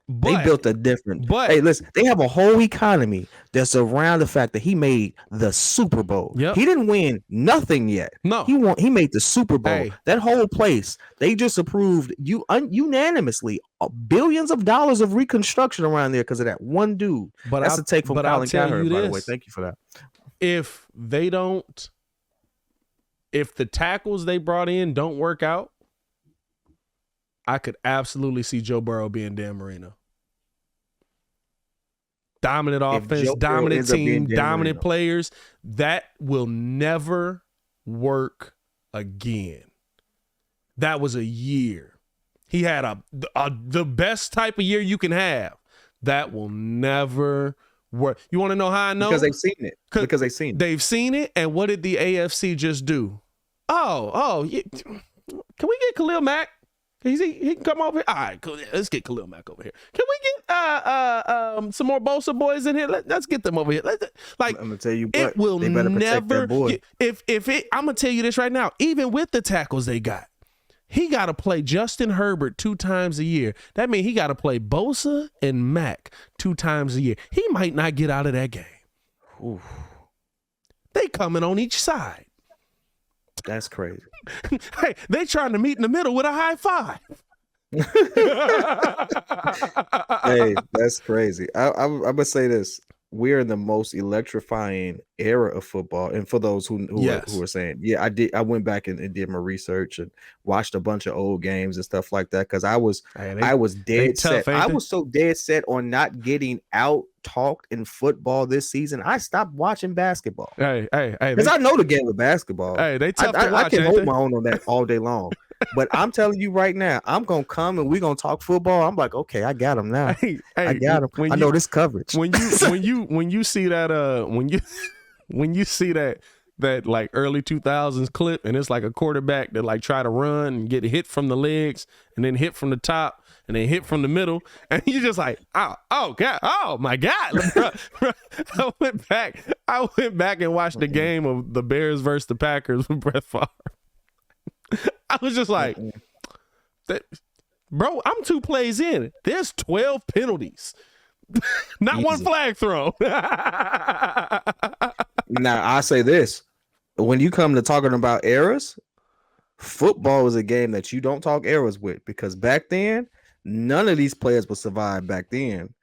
They built a different. Hey, listen, they have a whole economy that's around the fact that he made the Super Bowl. Yep. He didn't win nothing yet. No, he made the Super Bowl. Hey. That whole place, they just approved unanimously billions of dollars of reconstruction around there because of that one dude. But that's a take from Colin Cowherd, by the way. Thank you for that. If the tackles they brought in don't work out, I could absolutely see Joe Burrow being Dan Marino. Dominant offense, dominant team, dominant players. That will never work again. That was a year. He had the best type of year you can have. That will never work. You want to know how I know? Because they've seen it. Because they've seen it. They've seen it, and what did the AFC just do? Can we get Khalil Mack? He can come over here. All right, cool. Let's get Khalil Mack over here. Can we get some more Bosa boys in here? Let's get them over here. I'm gonna tell you, it will they better protect their boy. I'm gonna tell you this right now. Even with the tackles they got, he got to play Justin Herbert 2 times a year. That means he got to play Bosa and Mack 2 times a year. He might not get out of that game. Oof. They coming on each side. That's crazy. Hey, they trying to meet in the middle with a high five. Hey, that's crazy. I'm gonna say this: we're in the most electrifying era of football. And for those who are saying, yeah, I went back and did my research and watched a bunch of old games and stuff like that because I was dead set. I was so dead set on not getting out talked in football this season. I stopped watching basketball. Hey, because I know the game of basketball. Hey, they tough to watch. I can hold my own on that all day long. But I'm telling you right now, I'm gonna come and we're gonna talk football. I'm like, okay, I got him now. I got him. I know this coverage. When you see that when you see that like early 2000s clip and it's like a quarterback that like try to run and get hit from the legs and then hit from the top and then hit from the middle and you just like oh god, oh my god. I went back and watched the game of the Bears versus the Packers with Brett Favre. I was just like, bro, I'm 2 plays in. There's 12 penalties. Not Easy. one flag thrown. Now, I say this. When you come to talking about eras, football is a game that you don't talk eras with, because back then, none of these players would survive back then.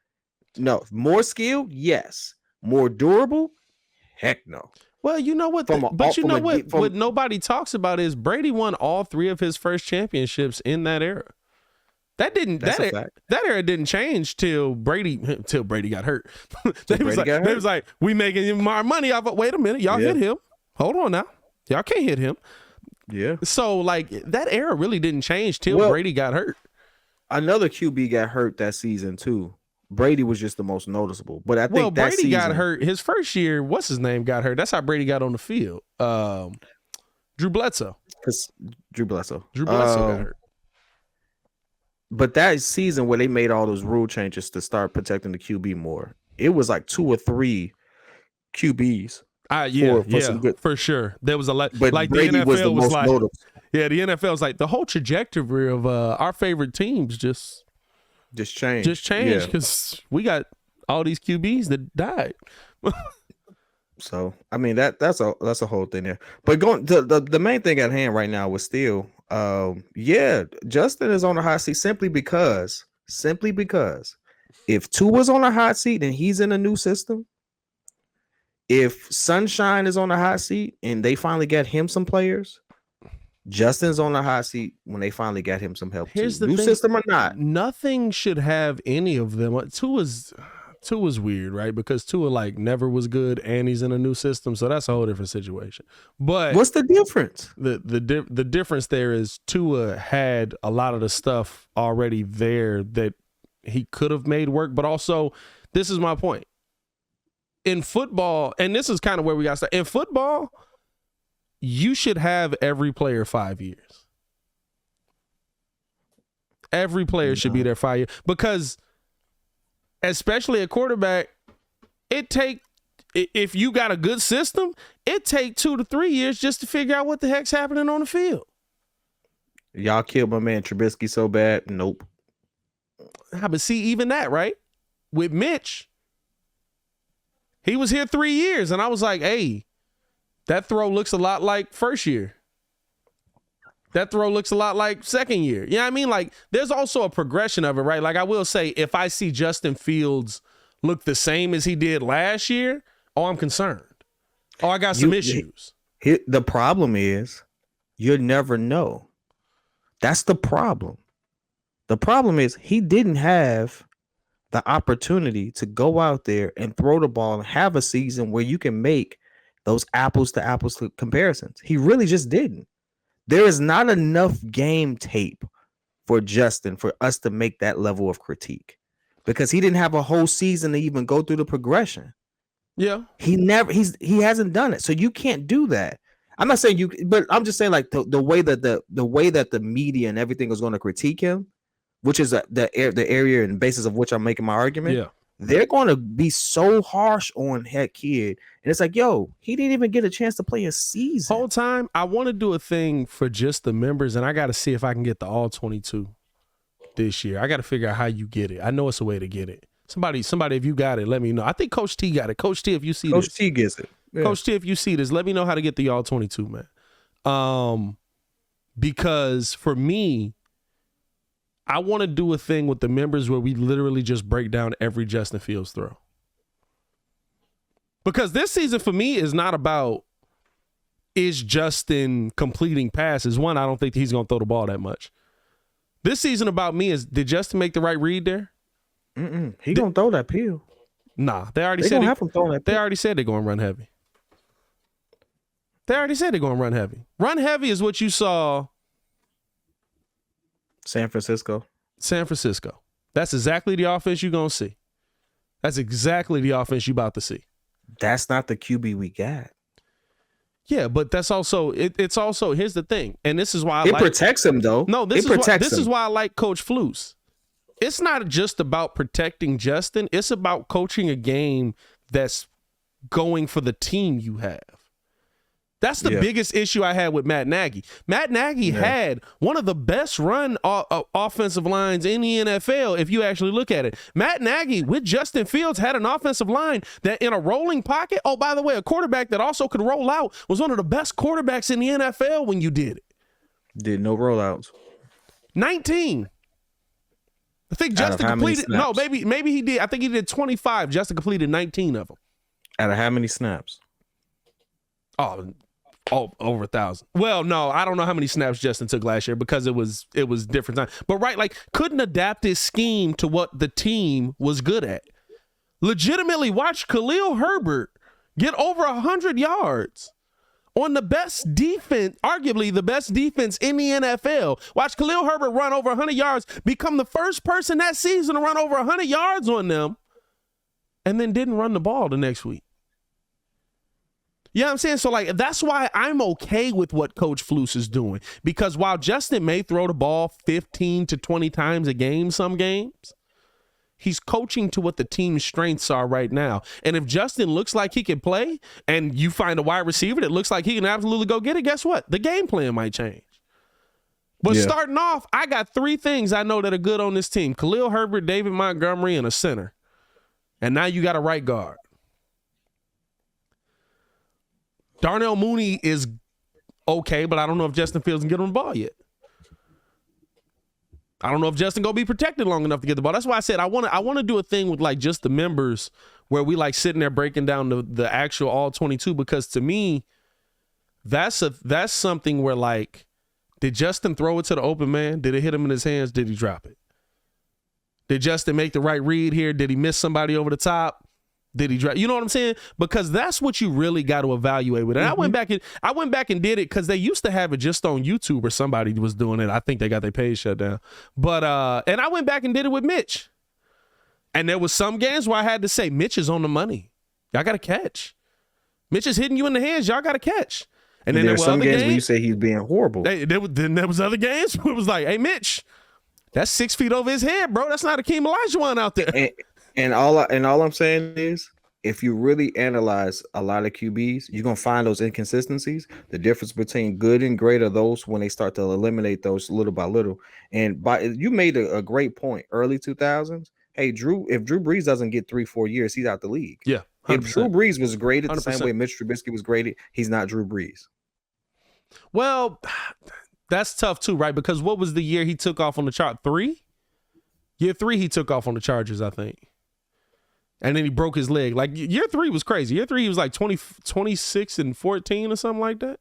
No, more skilled, yes. More durable, heck no. Well, you know what? What nobody talks about is Brady won all 3 of his first championships in that era. That era didn't change till Brady got hurt. They was like, we making our money off of. Wait a minute, y'all hit him. Hold on now, y'all can't hit him. Yeah. So like that era really didn't change till Brady got hurt. Another QB got hurt that season too. Brady was just the most noticeable, but I think that Brady got hurt his first year. What's his name got hurt? That's how Brady got on the field. Drew Bledsoe. Drew Bledsoe got hurt. But that season where they made all those rule changes to start protecting the QB more, it was like 2 or 3 QBs. For sure. There was a lot. But like Brady the NFL was the most like, notable. Yeah, the NFL was like the whole trajectory of our favorite teams just changed. Because we got all these QBs that died. So I mean that's a whole thing there. But going the main thing at hand right now was still Justin is on the hot seat simply because if Tua's on the hot seat and he's in a new system, if Sunshine is on the hot seat and they finally get him some players, Justin's on the hot seat when they finally got him some help. Here's too. the New thing, system or not, nothing should have any of them. Tua's weird, right? Because Tua like never was good, and he's in a new system, so that's a whole different situation. But what's the difference? The difference there is Tua had a lot of the stuff already there that he could have made work. But also, this is my point. In football, and this is kind of where we got to start. In football, you should have every player 5 years. Every player should be there 5 years, because especially a quarterback, if you got a good system, it take 2 to 3 years just to figure out what the heck's happening on the field. Y'all killed my man Trubisky so bad. Nope. But see, even that, right? With Mitch, he was here 3 years, and I was like, hey, that throw looks a lot like first year. That throw looks a lot like second year. You know what I mean? Like, there's also a progression of it, right? Like, I will say, if I see Justin Fields look the same as he did last year, I'm concerned. I got some issues. The problem is you'll never know. That's the problem. The problem is he didn't have the opportunity to go out there and throw the ball and have a season where you can make those apples to apples comparisons. He really just didn't. There is not enough game tape for Justin for us to make that level of critique, because he didn't have a whole season to even go through the progression. Yeah. He hasn't done it. So you can't do that. I'm not saying but I'm just saying, like, the way that the media and everything is going to critique him, which is the area and basis of which I'm making my argument. Yeah. They're going to be so harsh on that kid. And it's like, yo, he didn't even get a chance to play a season. Whole time, I want to do a thing for just the members, and I got to see if I can get the all 22 this year. I got to figure out how you get it. I know it's a way to get it. Somebody, if you got it, let me know. I think Coach T got it. Coach T, if you see Coach T gets it. Yeah. Coach T, if you see this, let me know how to get the all 22, man. Because for me, I want to do a thing with the members where we literally just break down every Justin Fields throw. Because this season for me is not about, is Justin completing passes. One, I don't think he's going to throw the ball that much. This season about me is, did Justin make the right read there? He going to throw that pill. Nah, they already said they're going to run heavy. They already said they're going to run heavy. Run heavy is what you saw San Francisco. That's exactly the offense you're going to see. That's exactly the offense you're about to see. That's not the QB we got. Yeah, but that's also, it's also, here's the thing, and this is why it protects him, though. No, this is why I like Coach Flus. It's not just about protecting Justin. It's about coaching a game that's going for the team you have. That's the biggest issue I had with Matt Nagy. Matt Nagy had one of the best run offensive lines in the NFL, if you actually look at it. Matt Nagy, with Justin Fields, had an offensive line that in a rolling pocket, oh, by the way, a quarterback that also could roll out, was one of the best quarterbacks in the NFL when you did it. Did no rollouts. 19. I think Justin completed. No, maybe he did. I think he did 25. Justin completed 19 of them. Out of how many snaps? Oh, over 1,000. Well, no, I don't know how many snaps Justin took last year because it was different time. But right, like couldn't adapt his scheme to what the team was good at. Legitimately watch Khalil Herbert get over 100 yards on the best defense, arguably the best defense in the NFL. Watch Khalil Herbert run over 100 yards, become the first person that season to run over 100 yards on them, and then didn't run the ball the next week. You know what I'm saying? So, like, that's why I'm okay with what Coach Flus is doing. Because while Justin may throw the ball 15 to 20 times a game some games, he's coaching to what the team's strengths are right now. And if Justin looks like he can play and you find a wide receiver that looks like he can absolutely go get it, guess what? The game plan might change. But starting off, I got 3 things I know that are good on this team. Khalil Herbert, David Montgomery, and a center. And now you got a right guard. Darnell Mooney is okay, but I don't know if Justin Fields can get on the ball yet. I don't know if Justin gonna be protected long enough to get the ball. That's why I said I want to do a thing with like just the members where we like sitting there breaking down the actual all 22, because to me that's something where like, did Justin throw it to the open man? Did it hit him in his hands? Did he drop it? Did Justin make the right read here? Did he miss somebody over the top? Did he drop? You know what I'm saying? Because that's what you really got to evaluate with it. And I went back and did it because they used to have it just on YouTube, or somebody was doing it. I think they got their page shut down. But and I went back and did it with Mitch. And there was some games where I had to say, Mitch is on the money. Y'all got to catch. Mitch is hitting you in the hands. Y'all got to catch. And then there were some games where you say he's being horrible. Then there was other games where it was like, hey, Mitch, that's 6 feet over his head, bro. That's not Akeem Olajuwon out there. And all I'm saying is, if you really analyze a lot of QBs, you're gonna find those inconsistencies. The difference between good and great are those when they start to eliminate those little by little. And you made a great point. Early 2000s. Hey, if Drew Brees doesn't get 3-4 years, he's out the league. Yeah. 100%. If Drew Brees was graded the 100%. same way Mitch Trubisky was graded, he's not Drew Brees. Well, that's tough too, right? Because what was the year he took off on the chart? 3? Year 3 he took off on the Chargers, I think. And then he broke his leg. Like year 3 was crazy. Year 3 he was like 26 and 14 or something like that.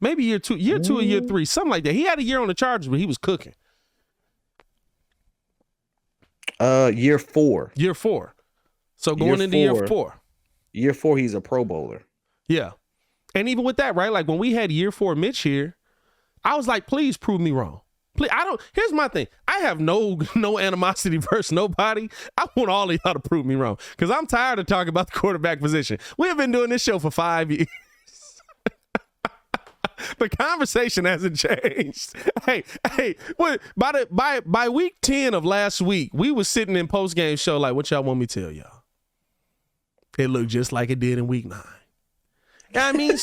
Maybe year 2 or year 3, something like that. He had a year on the Chargers, but he was cooking. Year 4. Year 4. So going into year 4. Year 4, he's a Pro Bowler. Yeah. And even with that, right? Like when we had year 4 Mitch here, I was like, please prove me wrong. Please, here's my thing. I have no animosity versus nobody. I want all of y'all to prove me wrong, because I'm tired of talking about the quarterback position. We have been doing this show for 5 years. The conversation hasn't changed. Hey, by week 10 of last week, we was sitting in post-game show like, what y'all want me to tell y'all? It looked just like it did in week 9. You know what I mean?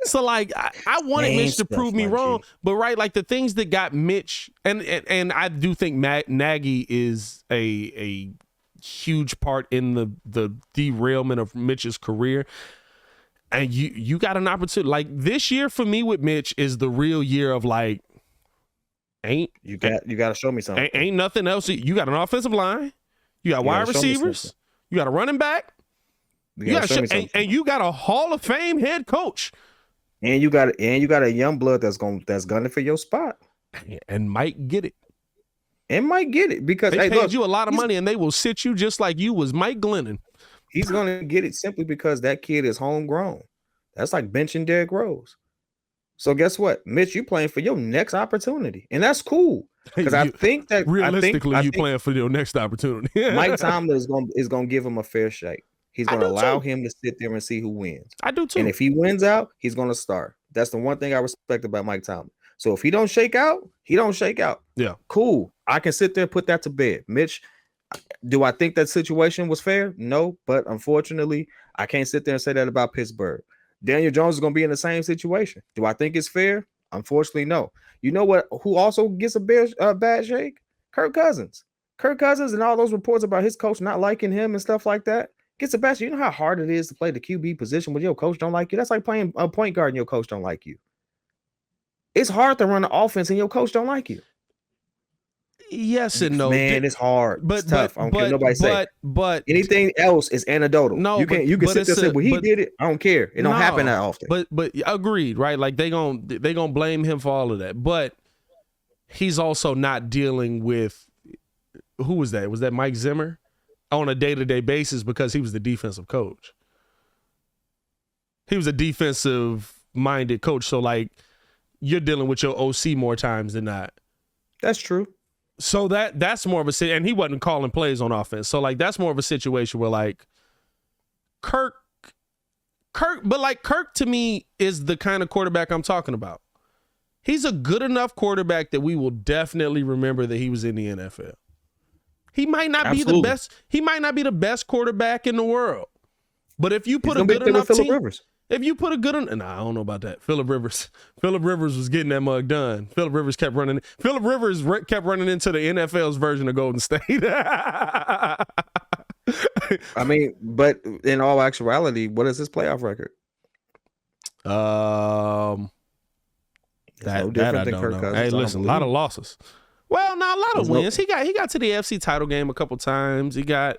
So like I wanted Mitch to prove me wrong, but right, like the things that got Mitch, and I do think Nagy is a huge part in the derailment of Mitch's career. And you got an opportunity. Like this year for me with Mitch is the real year of like, you got to show me something. Ain't nothing else. You got an offensive line, you got wide receivers, you got a running back, and you got a Hall of Fame head coach. And you got a young blood that's gunning for your spot, and might get it. Because they paid you a lot of money, and they will sit you just like you was Mike Glennon. He's gonna get it simply because that kid is homegrown. That's like benching Derrick Rose. So guess what, Mitch? You playing for your next opportunity, and that's cool. Because I think that realistically, you playing for your next opportunity. Mike Tomlin is gonna give him a fair shake. He's going to allow him to sit there and see who wins. I do too. And if he wins out, he's going to start. That's the one thing I respect about Mike Tomlin. So if he don't shake out, he don't shake out. Yeah. Cool. I can sit there and put that to bed. Mitch, do I think that situation was fair? No. But unfortunately, I can't sit there and say that about Pittsburgh. Daniel Jones is going to be in the same situation. Do I think it's fair? Unfortunately, no. You know what? Who also gets a bad shake? Kirk Cousins. Kirk Cousins and all those reports about his coach not liking him and stuff like that gets a bad shake. You know how hard it is to play the QB position when your coach don't like you? That's like playing a point guard and your coach don't like you. It's hard to run the offense and your coach don't like you. Yes and no, man. It's hard. But it's tough. I don't care what nobody say. But anything else is anecdotal. No, you can sit there and say, "Well, he did it." I don't care. It don't happen that often. But agreed, right? Like they gonna blame him for all of that. But he's also not dealing with who was that? Was that Mike Zimmer on a day-to-day basis because he was the defensive coach. He was a defensive-minded coach, so like you're dealing with your OC more times than not. That's true. So that's more of a, and he wasn't calling plays on offense. So like that's more of a situation where like Kirk to me is the kind of quarterback I'm talking about. He's a good enough quarterback that we will definitely remember that he was in the NFL. He might not be the best. He might not be the best quarterback in the world, but if you put a good enough team, if you put a good enough, I don't know about that. Phillip Rivers was getting that mug done. Phillip Rivers kept running into the NFL's version of Golden State. I mean, but in all actuality, what is his playoff record? That I don't know. Hey, listen, a lot of losses. Well, not a lot of wins. He got to the AFC title game a couple times. He got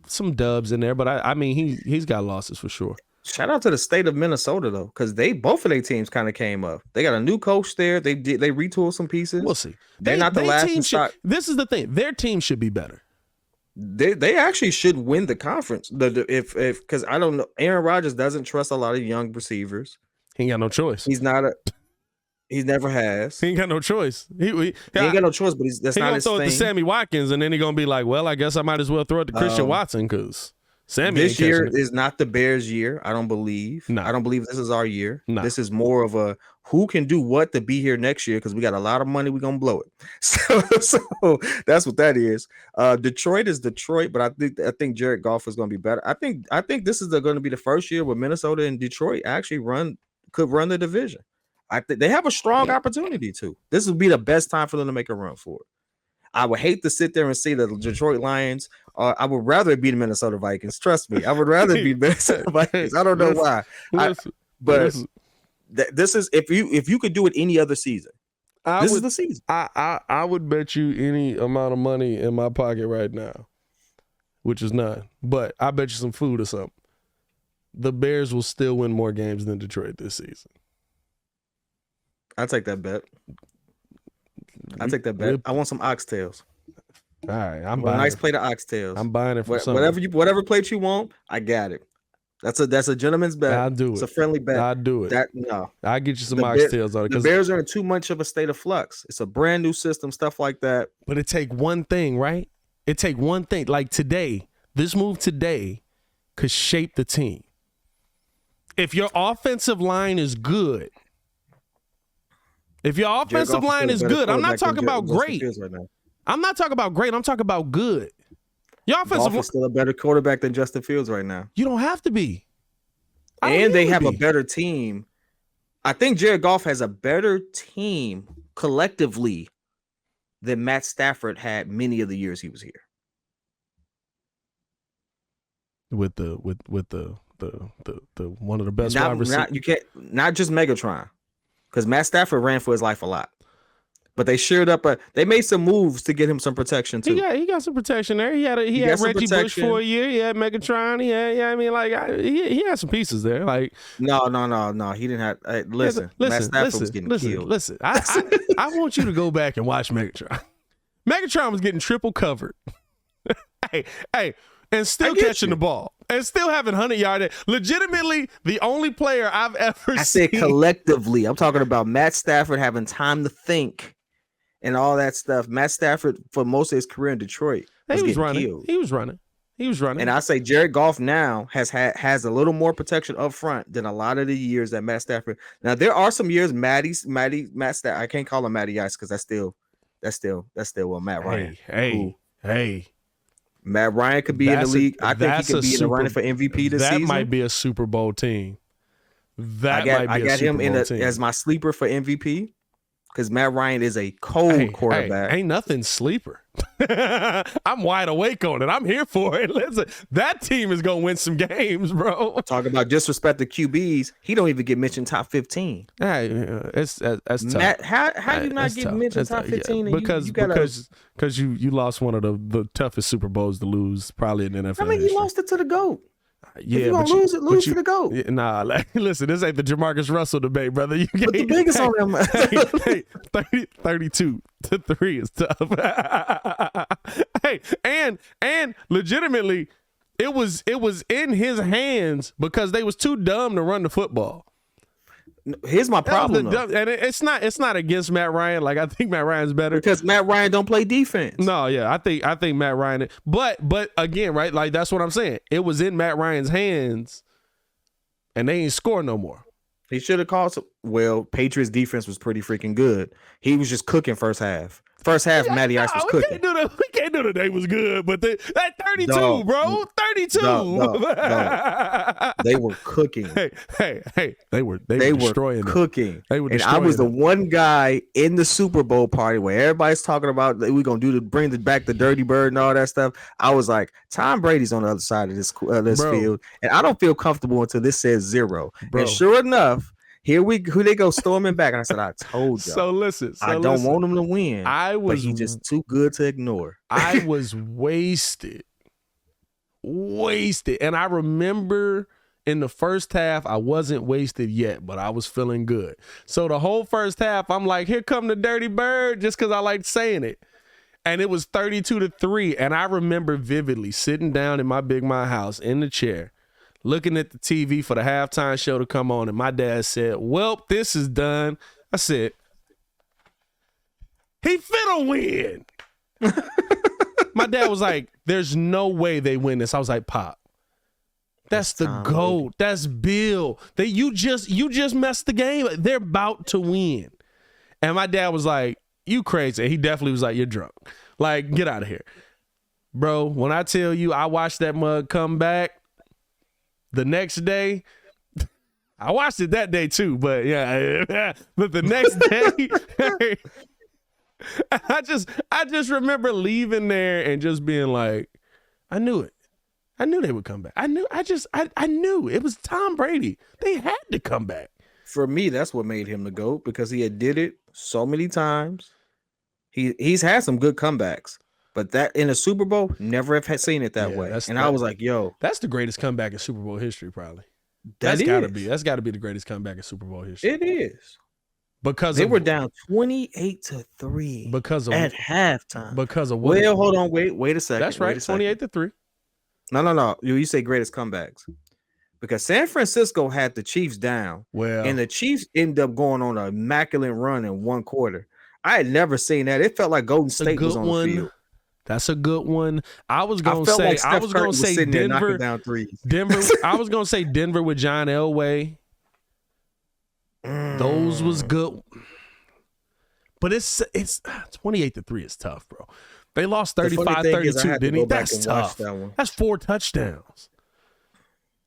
some dubs in there, but I mean he's got losses for sure. Shout out to the state of Minnesota though, because both of their teams kind of came up. They got a new coach there. They retooled some pieces. We'll see. They're not the last in stock. This is the thing. Their team should be better. They actually should win the conference. If because I don't know, Aaron Rodgers doesn't trust a lot of young receivers. He ain't got no choice. He never has. He ain't got no choice. He ain't got no choice, but that's not his thing. He gonna throw it to Sammy Watkins, and then he gonna be like, well, I guess I might as well throw it to Christian Watson because Sammy this year is not the Bears' year. I don't believe. No. I don't believe this is our year. No. This is more of a who can do what to be here next year because we got a lot of money. We're gonna blow it. So that's what that is. Detroit is Detroit, but I think Jared Goff is gonna be better. I think this is going to be the first year where Minnesota and Detroit actually could run the division. I think they have a strong opportunity to. This would be the best time for them to make a run for it. I would hate to sit there and see the Detroit Lions. I would rather it be the Minnesota Vikings. Trust me, I would rather it be Minnesota Vikings. I don't know why. This is if you could do it any other season. This is the season. I would bet you any amount of money in my pocket right now, which is none. But I bet you some food or something. The Bears will still win more games than Detroit this season. I take that bet. I want some oxtails. All right, I'm buying. A nice plate of oxtails. I'm buying it for whatever plate you want. I got it. That's a gentleman's bet. I'll do it. It's a friendly bet. I'll do it. I'll get you some oxtails on it. The Bears are in too much of a state of flux. It's a brand new system, stuff like that. But it take one thing, right? It take one thing. Like today, this move today could shape the team. If your offensive line is good. If your offensive line is good, I'm not talking about great. I'm not talking about great. I'm talking about good. Your offensive line is still a better quarterback than Justin Fields right now. You don't have to be. And they have a better team. I think Jared Goff has a better team collectively than Matt Stafford had many of the years he was here. With the one of the best wide receivers. You can't not just Megatron. Because Matt Stafford ran for his life a lot. But they shared up they made some moves to get him some protection too. He got some protection there. He had Reggie Bush for a year. He had Megatron. He had some pieces there. Like no. He didn't have listen, Matt Stafford was getting killed. Listen, I want you to go back and watch Megatron. Megatron was getting triple covered. hey, and still catching the ball. And still having 100-yard. Legitimately, the only player I've ever seen. I said collectively. I'm talking about Matt Stafford having time to think and all that stuff. Matt Stafford, for most of his career in Detroit, was running. Killed. He was running. And I say Jared Goff now has a little more protection up front than a lot of the years that Matt Stafford. Now, there are some years Matt Stafford. I can't call him Matty Ice because that's still Matt Ryan. Hey. Matt Ryan could be in the league. I think he could be in the running for MVP this season. That might be a Super Bowl team. That I got him as my sleeper for MVP because Matt Ryan is a cold quarterback. Ain't nothing sleeper. I'm wide awake on it. I'm here for it. Listen, that team is gonna win some games, bro. Talking about disrespect to QBs, he don't even get mentioned top 15. Hey, that's tough. Matt, how you not get mentioned top 15? Yeah, because you lost one of the toughest Super Bowls to lose probably in NFL. I mean, history. you lost it to the GOAT. Yeah, if you're gonna lose to the GOAT. Nah, listen, this ain't the Jamarcus Russell debate, brother. You but the biggest on them. 32-3 is tough. Hey, and legitimately, it was in his hands because they was too dumb to run the football. Here's my problem, and it's not against Matt Ryan. Like, I think Matt Ryan's better because Matt Ryan don't play defense. No, yeah, I think Matt Ryan. But again, right? Like, that's what I'm saying. It was in Matt Ryan's hands, and they ain't score no more. He should have called. Well, Patriots defense was pretty freaking good. He was just cooking first half. First half, Matty Ice was cooking. We can't do the day was good, but that 32, bro, 32. They were cooking. Hey, they were destroying cooking. They were and I was the one guy in the Super Bowl party where everybody's talking about that we're gonna bring back the Dirty Bird and all that stuff. I was like, Tom Brady's on the other side of this field, and I don't feel comfortable until this says 0. Bro. And sure enough, who they go storming back, and I said, I told you. So listen, I don't want him to win. But he's just too good to ignore. I was wasted, and I remember in the first half I wasn't wasted yet, but I was feeling good. So the whole first half, I'm like, here come the Dirty Bird, just because I liked saying it. And it was 32-3, and I remember vividly sitting down in my Big My house in the chair, looking at the TV for the halftime show to come on, and my dad said, well, this is done. I said, he finna win. My dad was like, there's no way they win this. I was like, Pop, that's the GOAT. That's Bill. You just messed the game. They're about to win. And my dad was like, you crazy. He definitely was like, you're drunk. Like, get out of here. Bro, when I tell you I watched that mug come back, the next day, I watched it that day too, but yeah, but the next day, I just remember leaving there and just being like, I knew it. I knew they would come back. I knew it was Tom Brady. They had to come back. For me, that's what made him the GOAT because he had did it so many times. He's had some good comebacks. But that in a Super Bowl, never have seen it that way. And I was like, yo. That's the greatest comeback in Super Bowl history, probably. That's gotta be the greatest comeback in Super Bowl history. It is. Because they were down 28-3 at halftime. Because of what? Well, hold on, wait a second. That's right, 28-3. No. You say greatest comebacks. Because San Francisco had the Chiefs down. Well, and the Chiefs ended up going on an immaculate run in one quarter. I had never seen that. It felt like Golden State was on the field. That's a good one. I was gonna say Denver. Down threes. Denver. I was gonna say Denver with John Elway. Those was good. But it's 28-3 is tough, bro. They lost 35-32, didn't he? That's tough. That's 4 touchdowns.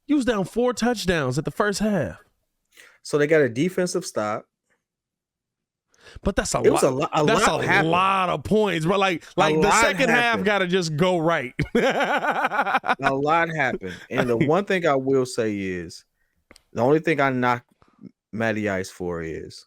You was down 4 touchdowns at the first half. So they got a defensive stop. But that's a lot of points, bro. Like the second half got to just go right. A lot happened. And the one thing I will say is the only thing I knock Matty Ice for is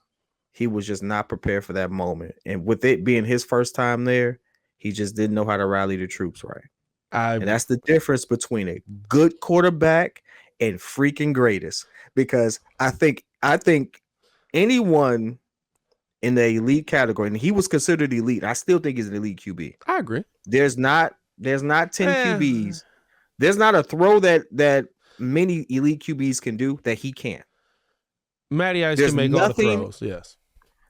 he was just not prepared for that moment. And with it being his first time there, he just didn't know how to rally the troops right. And that's the difference between a good quarterback and freaking greatest. Because I think anyone in the elite category, and he was considered elite. I still think he's an elite QB. I agree. There's not 10 QBs. There's not a throw that many elite QBs can do that he can't. Matty Ice can make all the throws. Yes.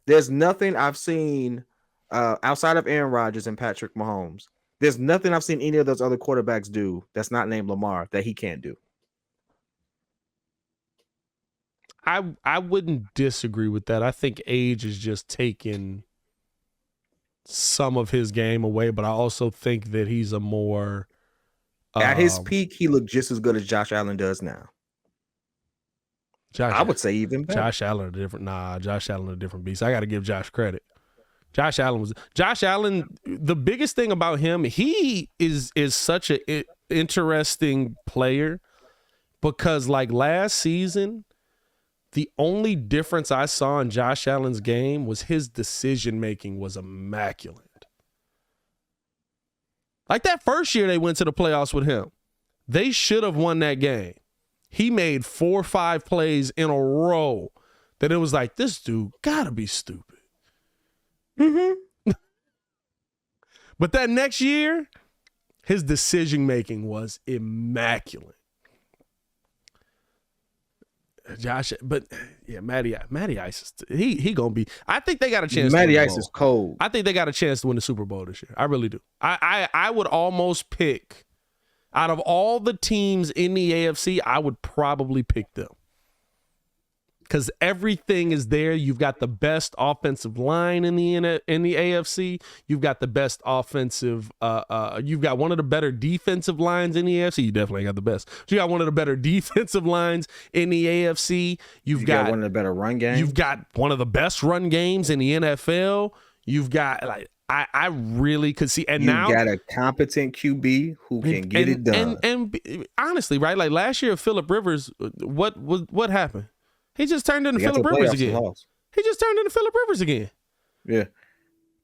There's nothing I've seen outside of Aaron Rodgers and Patrick Mahomes. There's nothing I've seen any of those other quarterbacks do that's not named Lamar that he can't do. I wouldn't disagree with that. I think age is just taking some of his game away, but I also think that he's a more at his peak, he looked just as good as Josh Allen does now. I would say even better. Josh Allen Josh Allen a different beast. I got to give Josh credit. Josh Allen, the biggest thing about him, he is such an interesting player because like last season, the only difference I saw in Josh Allen's game was his decision making was immaculate. Like that first year they went to the playoffs with him, they should have won that game. He made 4 or 5 plays in a row that it was like, this dude gotta be stupid. Mm-hmm. But that next year, his decision making was immaculate. Matty Ice is he gonna be. I think they got a chance. Matty Ice is cold. I think they got a chance to win the Super Bowl this year. I really do. I would almost pick out of all the teams in the AFC, I would probably pick them. Because everything is there. You've got the best offensive line in the AFC. You've got the best offensive. You've got one of the better defensive lines in the AFC. You definitely got the best. You got one of the better defensive lines in the AFC. You've got one of the better run games. You've got one of the best run games in the NFL. You've got like I really could see. And now you got a competent QB who can get it done. And honestly, right? Like last year, Phillip Rivers. What happened? He just turned into Phillip Rivers again. He just turned into Phillip Rivers again. Yeah.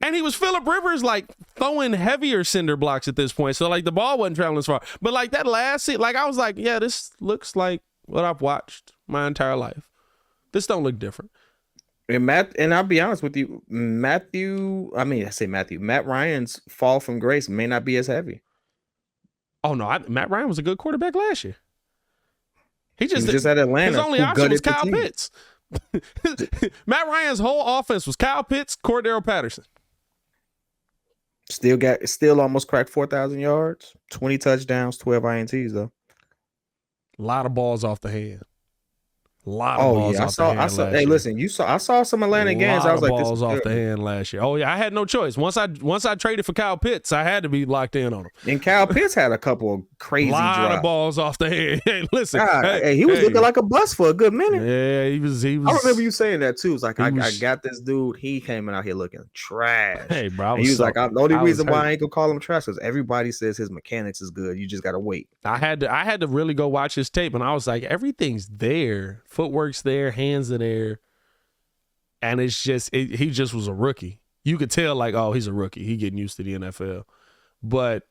And he was Phillip Rivers, like, throwing heavier cinder blocks at this point. So, like, the ball wasn't traveling as far. But, like, that last season, like, I was like, yeah, this looks like what I've watched my entire life. This don't look different. And I'll be honest with you, Matt Ryan's fall from grace may not be as heavy. Oh, no, Matt Ryan was a good quarterback last year. He was just at Atlanta. His only option was Kyle Pitts. Matt Ryan's whole offense was Kyle Pitts, Cordero Patterson. Still almost cracked 4,000 yards, 20 touchdowns, 12 INTs though. A lot of balls off the hand. A lot of balls off the hand. I saw some Atlanta games. I was like, balls off the hand last year. Oh yeah, I had no choice. Once I traded for Kyle Pitts, I had to be locked in on him. And Kyle Pitts had a couple of crazy drops. A lot of balls off the hand. Hey, listen, he was looking like a bust for a good minute. Yeah, he was. I remember you saying that too. It's like I got this dude. He came out here looking trash. Hey, bro, he was like, the only reason why I ain't gonna call him trash is everybody says his mechanics is good. You just gotta wait. I had to really go watch his tape, and I was like, everything's there. Footwork's there. Hands are there, and it's just he just was a rookie. You could tell like, oh, he's a rookie. He getting used to the NFL. But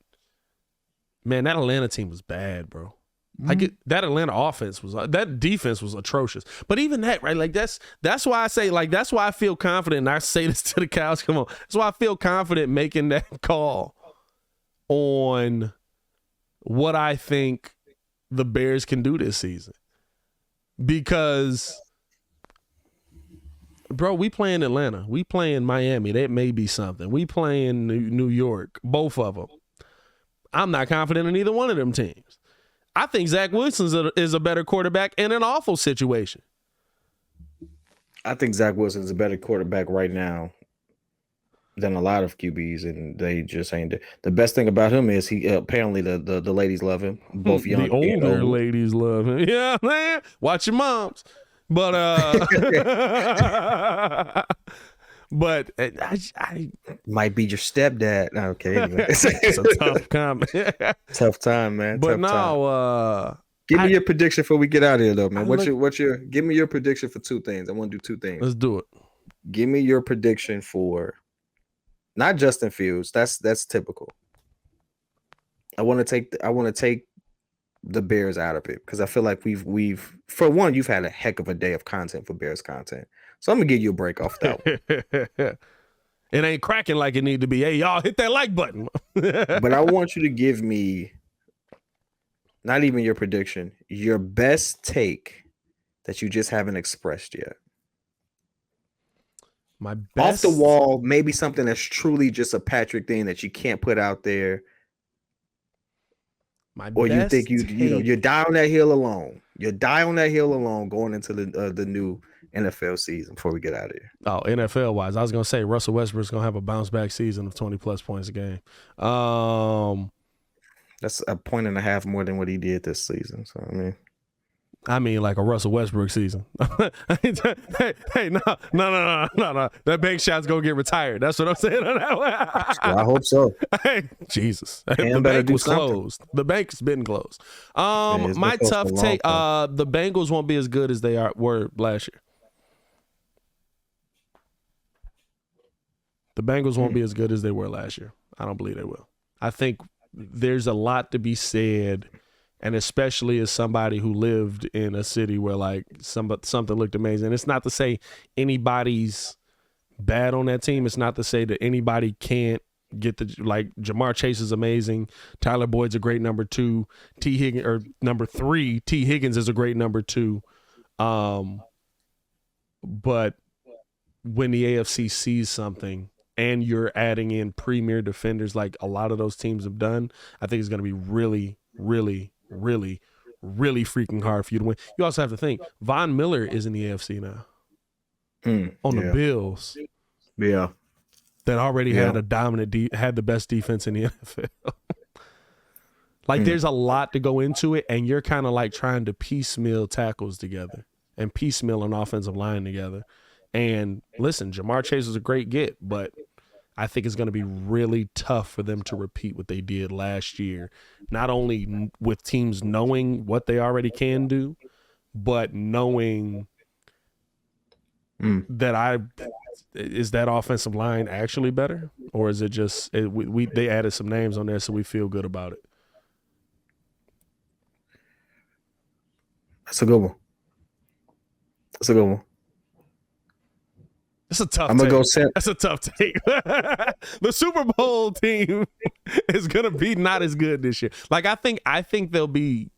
man, that Atlanta team was bad, bro. That Atlanta offense that defense was atrocious. But even that, right? Like that's why I say like that's why I feel confident. And I say this to the cows. Come on, that's why I feel confident making that call on what I think the Bears can do this season, because. Bro, we play in Atlanta. We play in Miami. That may be something. We play in New York. Both of them. I'm not confident in either one of them teams. I think Zach Wilson is a better quarterback in an awful situation. I think Zach Wilson is a better quarterback right now than a lot of QBs, and they just ain't. The best thing about him is he apparently the ladies love him. Both young, the older ladies love him. Yeah, man. Watch your moms. But but I might be your stepdad. Okay, anyway. It's a tough comment. Tough time, man. But give me your prediction before we get out of here, though, man. Give me your prediction for 2 things. I want to do 2 things. Let's do it. Give me your prediction for not Justin Fields. That's typical. I want to take the Bears out of it, because I feel like we've for one, you've had a heck of a day of content for Bears content, so I'm gonna give you a break off that one. It ain't cracking like it need to be. Hey, y'all, hit that like button. But I want you to give me not even your prediction, your best take that you just haven't expressed yet. My best off the wall, maybe something that's truly just a Patrick thing that you can't put out there. Or you think you die on that hill alone. You die on that hill alone going into the new NFL season before we get out of here. Oh, NFL wise, I was gonna say Russell Westbrook's gonna have a bounce back season of 20+ points a game. That's 1.5 points more than what he did this season. So I mean, I mean, like a Russell Westbrook season. hey, no. That bank shot's gonna get retired. That's what I'm saying on that one. I hope so. Hey, Jesus, Cam the better bank do was something. closed. The bank's been closed. it's been My closed for tough a long take. time. The Bengals won't be as good as they were last year. The Bengals won't be as good as they were last year. I don't believe they will. I think there's a lot to be said. And especially as somebody who lived in a city where like something looked amazing. It's not to say anybody's bad on that team. It's not to say that anybody can't get Jamar Chase is amazing. Tyler Boyd's a great number 2. Number 3. T. Higgins is a great number 2. But when the AFC sees something and you're adding in premier defenders like a lot of those teams have done, I think it's going to be really, really, really, really freaking hard for you to win. You also have to think Von Miller is in the AFC now on the Bills. Yeah, that already had a dominant had the best defense in the NFL. There's a lot to go into it, and you're kind of like trying to piecemeal tackles together and piecemeal an offensive line together. And listen, Jamar Chase is a great get, but I think it's going to be really tough for them to repeat what they did last year, not only with teams knowing what they already can do, but knowing that is that offensive line actually better, or is it just they added some names on there so we feel good about it? That's a good one. It's a tough. I'm gonna go. That's a tough take. The Super Bowl team is gonna be not as good this year. Like I think they'll be.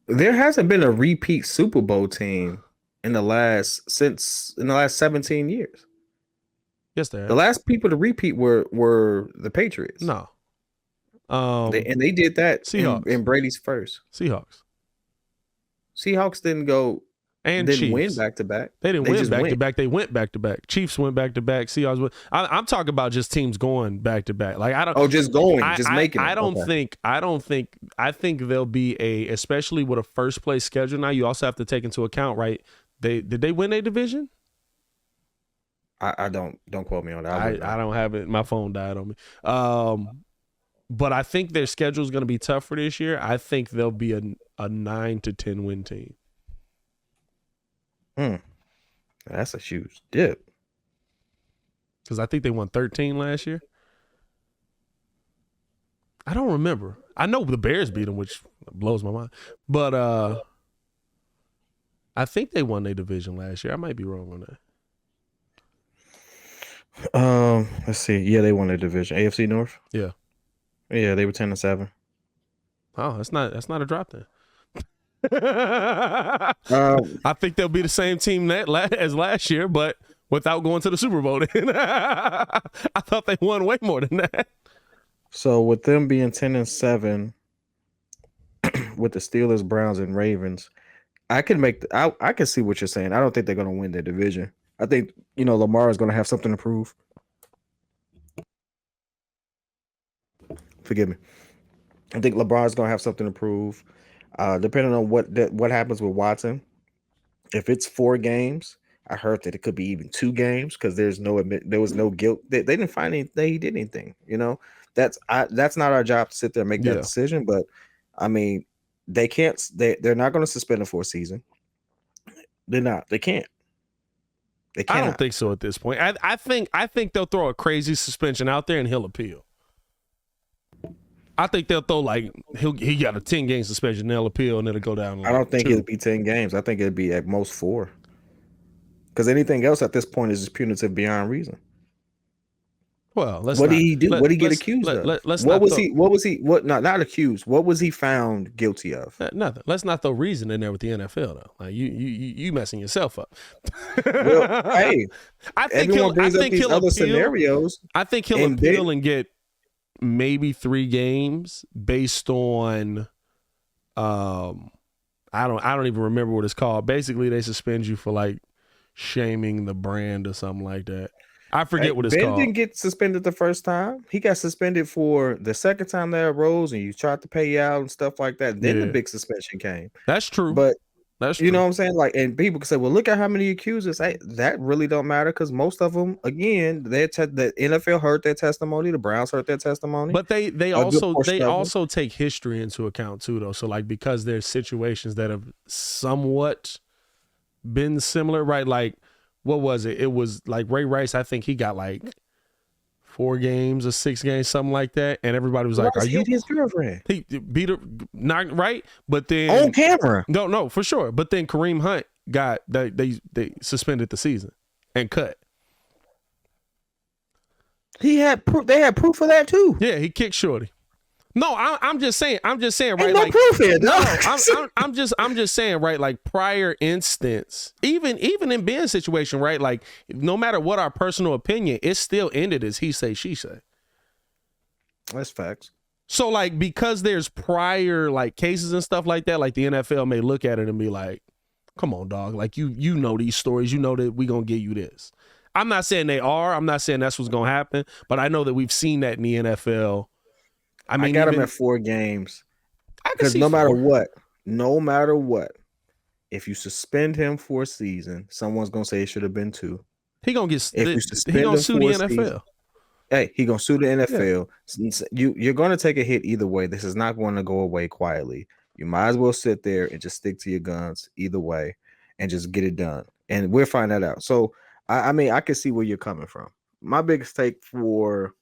There hasn't been a repeat Super Bowl team in the last 17 years. Yes, there. The last people to repeat were the Patriots. No. They did that in Brady's first. Seahawks didn't go. And didn't Chiefs. win back to back. They didn't win back to back. They went back to back. Chiefs went back to back. Seahawks went. I'm talking about just teams going back to back. Like I don't. Oh, just going, making. I think there'll be especially with a first place schedule. Now you also have to take into account, right? Did they win a division? I don't quote me on that. I don't have it. My phone died on me. But I think their schedule is going to be tough for this year. I think they'll be a 9 to 10 win team. That's a huge dip. Because I think they won 13 last year. I don't remember. I know the Bears beat them, which blows my mind. But I think they won their division last year. I might be wrong on that. Let's see. Yeah, they won their division. AFC North? Yeah. Yeah, they were 10-7. Oh, that's not a drop then. I think they'll be the same team as last year, but without going to the Super Bowl. I thought they won way more than that. So with them being 10-7, with the Steelers, Browns, and Ravens, I can see what you're saying. I don't think they're going to win their division. I think Lamar is going to have something to prove. Forgive me. I think LeBron is going to have something to prove. Depending on what happens with Watson, if it's 4 games, I heard that it could be even 2 games because there was no guilt. They didn't find anything. He did anything. That's not our job to sit there and make that decision. But I mean, they can't. They're not going to suspend him for a season. They're not. They can't. They can't. I don't think so at this point. I think they'll throw a crazy suspension out there and he'll appeal. I think they'll throw he got a 10-game suspension, they'll appeal, and it'll go down. I don't think it'll be 10 games. I think it'll be at most 4. Because anything else at this point is just punitive beyond reason. Well, what did he do? What did he get accused of? What was he found guilty of? Nothing. Let's not throw reason in there with the NFL though. Like you messing yourself up. Well, hey, I think he'll appeal. Scenarios. I think he'll appeal and get maybe 3 games based on I don't even remember what it's called. Basically, they suspend you for shaming the brand or something like that. I forget what it's Ben called. didn't get suspended the first time. He got suspended for the second time that arose, and you tried to pay you out and stuff like that. Then the big suspension came. That's true. But that's you know what I'm saying? Like, and people can say, "Well, look at how many accusers." That really don't matter because most of them, again, the NFL heard their testimony, the Browns heard their testimony. But they also take history into account too, though. So like because there's situations that have somewhat been similar, right? Like what was it? It was like Ray Rice. I think he got like 4 games or 6 games, something like that, and everybody was like, "Are you his girlfriend?" He beat her, not right, but then on camera. No, for sure. But then Kareem Hunt got they suspended the season and cut. They had proof of that too. Yeah, he kicked Shorty. No, I'm just saying, right? Ain't no proof here. No, I'm just saying, right? Like prior instance, even in Ben's situation, right? Like no matter what our personal opinion, it still ended as he say, she say. That's facts. So like because there's prior like cases and stuff like that, like the NFL may look at it and be like, "Come on, dog! Like you know these stories, you know that we gonna give you this." I'm not saying they are. I'm not saying that's what's gonna happen, but I know that we've seen that in the NFL. I mean, I got him at 4 games because no matter what, if you suspend him for a season, someone's gonna say it should have been 2. He gonna get. If you suspend him gonna sue the NFL. Season, hey, he gonna sue the NFL. Yeah. You're gonna take a hit either way. This is not going to go away quietly. You might as well sit there and just stick to your guns either way, and just get it done. And we'll find that out. So I mean, I can see where you're coming from. My biggest take for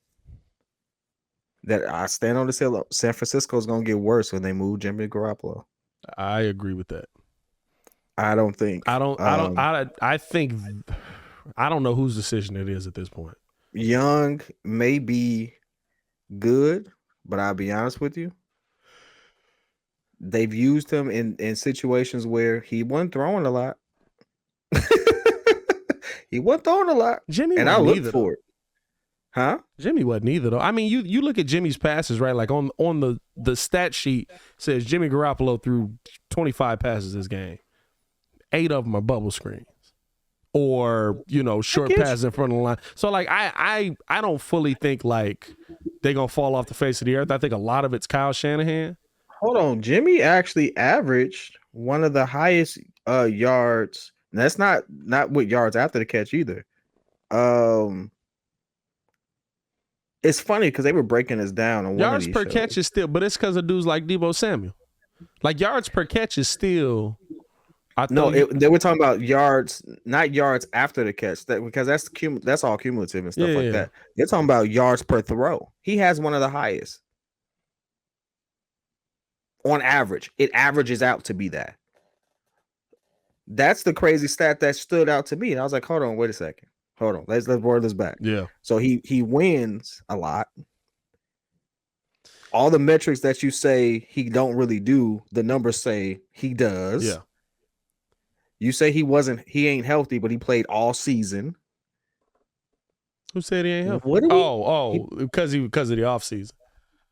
that, I stand on this hill. San Francisco is going to get worse when they move Jimmy Garoppolo. I agree with that. I don't think. I think I don't know whose decision it is at this point. Young may be good, but I'll be honest with you. They've used him in situations where he wasn't throwing a lot. He wasn't throwing a lot. Jimmy and I looked for it. Huh? Jimmy wasn't either though. I mean, you look at Jimmy's passes, right? Like on the stat sheet says Jimmy Garoppolo threw 25 passes this game. 8 of them are bubble screens, or short passes in front of the line. So like I don't fully think like they're gonna fall off the face of the earth. I think a lot of it's Kyle Shanahan. Hold on, Jimmy actually averaged one of the highest yards. And that's not with yards after the catch either. It's funny because they were breaking this down on yards per catch is still, but it's because of dudes like Deebo Samuel. Like yards per catch is still. They were talking about yards, not yards after the catch. Because that's all cumulative and stuff like that. They're talking about yards per throw. He has one of the highest on average. It averages out to be that. That's the crazy stat that stood out to me. And I was like, hold on, wait a second. Hold on. Let's roll this back. Yeah. So he wins a lot. All the metrics that you say he don't really do, the numbers say he does. Yeah. You say he ain't healthy, but he played all season. Who said he ain't healthy? Because of the offseason.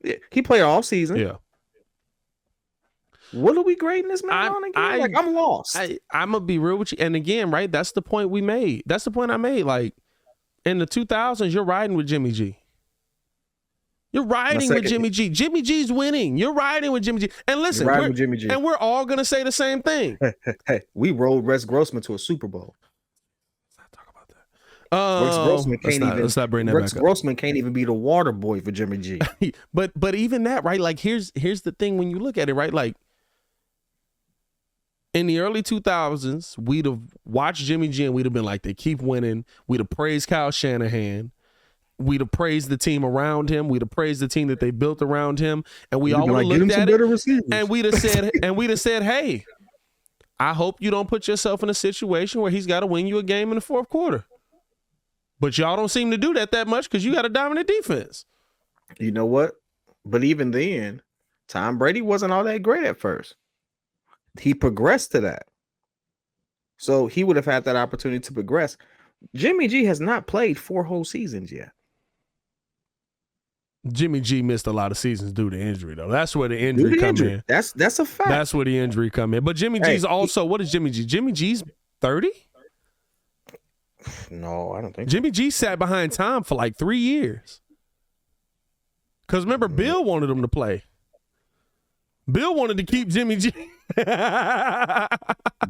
Yeah, he played all season. Yeah. What are we grading this man on again? I'm lost. I'm gonna be real with you. And again, right, that's the point we made. That's the point I made. Like in the 2000s, you're riding with Jimmy G. You're riding with Jimmy G. Jimmy G's winning. You're riding with Jimmy G. And listen, with Jimmy G. And we're all gonna say the same thing. Hey, we rolled Rex Grossman to a Super Bowl. Let's not talk about that. Rex Grossman can't let's not bring that Rex back Grossman can't even be the water boy for Jimmy G. but even that, right? Like here's the thing when you look at it, right? Like in the early 2000s, we'd have watched Jimmy G and we'd have been like, they keep winning. We'd have praised Kyle Shanahan. We'd have praised the team around him. We'd have praised the team that they built around him. And we all would have looked at it and we'd have said, hey, I hope you don't put yourself in a situation where he's got to win you a game in the fourth quarter. But y'all don't seem to do that much because you got a dominant defense. You know what? But even then, Tom Brady wasn't all that great at first. He progressed to that. So he would have had that opportunity to progress. Jimmy G has not played 4 whole seasons yet. Jimmy G missed a lot of seasons due to injury, though. That's where the injury come in. That's a fact. That's where the injury come in. But Jimmy G's also, what is Jimmy G? Jimmy G's 30? No, I don't think Jimmy G sat behind Tom for like 3 years. Because remember, Bill wanted him to play. Bill wanted to keep Jimmy G.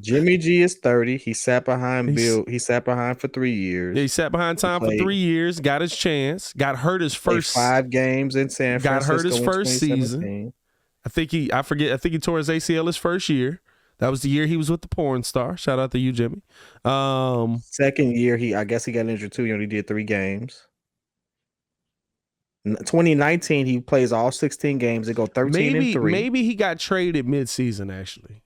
Jimmy G is 30. He sat behind Bill. He sat behind for 3 years. He sat behind Tom for 3 years, got his chance, got hurt his first 5 games in San Francisco. Got hurt his first season. I think he tore his ACL his first year. That was the year he was with the porn star. Shout out to you, Jimmy. Second year, I guess he got injured too. He only did 3 games. 2019, he plays all 16 games. They go 13-3. Maybe he got traded mid-season, actually.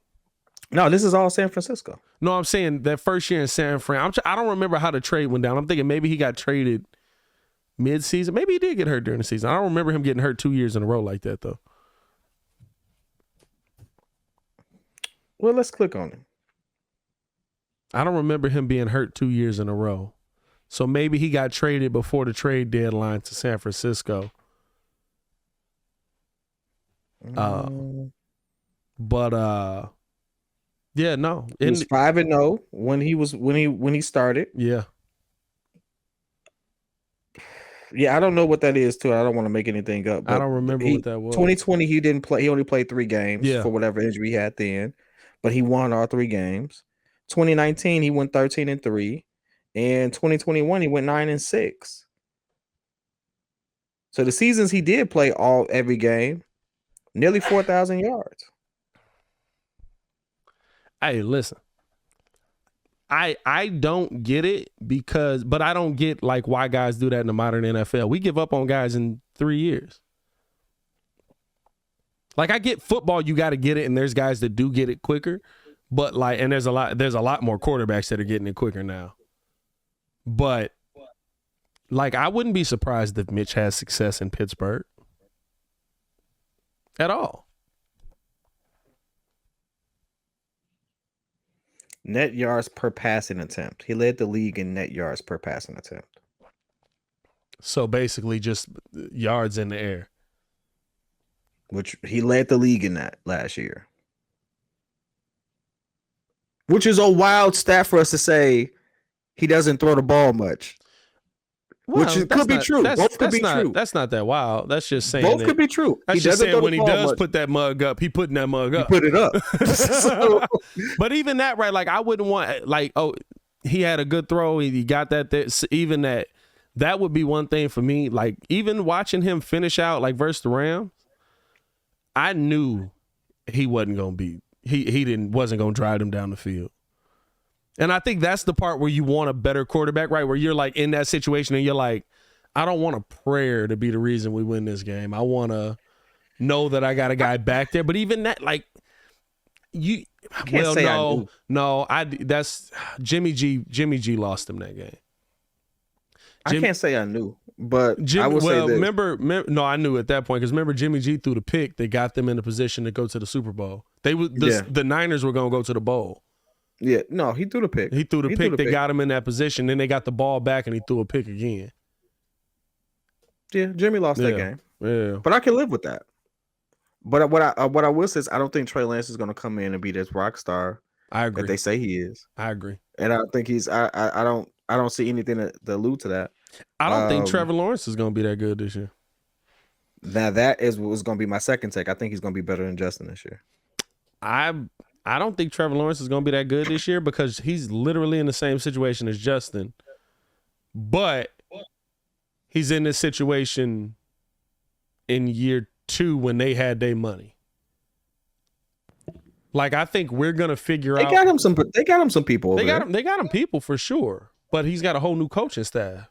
No, this is all San Francisco. No, I'm saying that first year in San Fran. I don't remember how the trade went down. I'm thinking maybe he got traded mid-season. Maybe he did get hurt during the season. I don't remember him getting hurt 2 years in a row like that, though. Well, let's click on him. I don't remember him being hurt 2 years in a row. So maybe he got traded before the trade deadline to San Francisco. Yeah, no. He was 5-0 when he started. Yeah. Yeah, I don't know what that is too. I don't want to make anything up. I don't remember what that was. 2020, he didn't play. He only played 3 games for whatever injury he had then, but he won all 3 games. 2019, he went 13-3, and 2021, he went 9-6. So the seasons he did play every game, nearly 4,000 yards. Hey, listen. I don't get it but I don't get like why guys do that in the modern NFL. We give up on guys in 3 years. Like I get football, you got to get it, and there's guys that do get it quicker, but like, and there's a lot more quarterbacks that are getting it quicker now. But like, I wouldn't be surprised if Mitch has success in Pittsburgh at all. Net yards per passing attempt. He led the league in net yards per passing attempt. So basically just yards in the air. Which he led the league in that last year. Which is a wild stat for us to say he doesn't throw the ball much. Well, which could be true. Both could be true. That's not that wild. That's just saying both could be true. That's just saying when he does put that mug up, he putting that mug up. He put it up. But even that, right? Like I wouldn't want like, oh, he had a good throw. He got that there. Even that would be one thing for me. Like even watching him finish out like versus the Rams, I knew he wasn't gonna be. Wasn't gonna drive them down the field. And I think that's the part where you want a better quarterback, right? Where you're like in that situation and you're like, I don't want a prayer to be the reason we win this game. I want to know that I got a guy back there. But even that, like, that's Jimmy G. Jimmy G lost him that game. I can't say I knew, but I will say this. Remember, I knew at that point because remember Jimmy G threw the pick that got them in the position to go to the Super Bowl. The Niners were going to go to the bowl. Yeah, no, he threw the pick. He threw the pick. They got him in that position. Then they got the ball back, and he threw a pick again. Yeah, Jimmy lost that game. Yeah, but I can live with that. But what I will say is I don't think Trey Lance is going to come in and be this rock star. I agree. That they say he is. I agree. And I don't think he's. I don't see anything to allude to that. I don't think Trevor Lawrence is going to be that good this year. Now that was going to be my second take. I think he's going to be better than Justin this year. I don't think Trevor Lawrence is going to be that good this year because he's literally in the same situation as Justin. But he's in this situation in year 2 when they had their money. Like, I think we're going to figure out. They got him some people. They got him people for sure. But he's got a whole new coaching staff.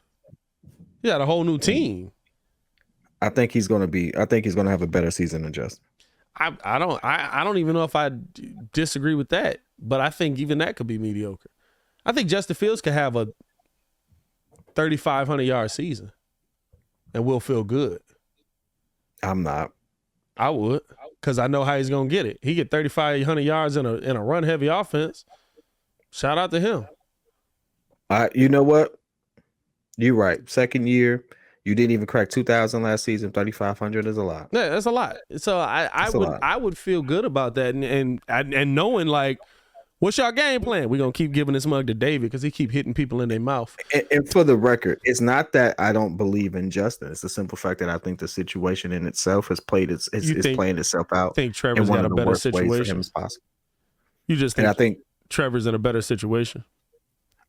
He got a whole new team. I think he's going to have a better season than Justin. I don't even know if I disagree with that, but I think even that could be mediocre. I think Justin Fields could have a 3,500-yard season, and we'll feel good. I'm not. I would, because I know how he's gonna get it. He get 3,500 yards in a run-heavy offense. Shout out to him. You know what? You're right. Second year. You didn't even crack 2,000 last season. 3,500 is a lot. Yeah, that's a lot. So I would feel good about that, and knowing like What's y'all game plan? We're going to keep giving this mug to David because he keep hitting people in their mouth. And for the record, it's not that I don't believe in Justin. It's the simple fact that I think the situation in itself has playing itself out. I think Trevor's got a better situation. You just think, I think Trevor's in a better situation?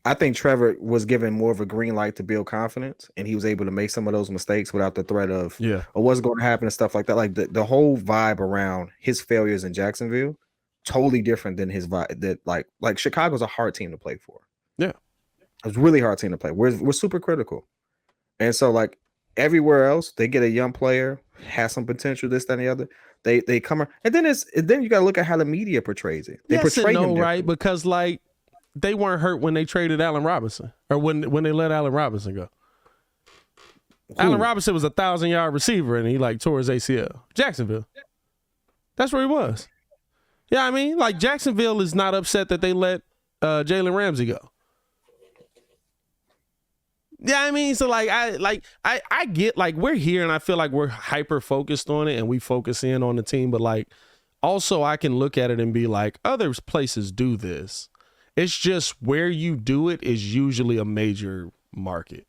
I think Trevor was given more of a green light to build confidence, and he was able to make some of those mistakes without the threat of what's going to happen and stuff like that. Like the whole vibe around his failures in Jacksonville, totally different than his vibe. That like Chicago's a hard team to play for. Yeah, it's a really hard team to play. We're super critical, and so like everywhere else, they get a young player, has some potential, this, that, and the other. They come and then you got to look at how the media portrays it. They portray him right? Because like. They weren't hurt when they traded Allen Robinson or when they let Allen Robinson go. Allen Robinson was a 1,000-yard receiver and he like tore his ACL. Jacksonville. That's where he was. Yeah, I mean, like Jacksonville is not upset that they let Jalen Ramsey go. Yeah, I mean, so like I get like we're here and I feel like we're hyper focused on it and we focus in on the team, but like also I can look at it and be like other places do this. It's just where you do it is usually a major market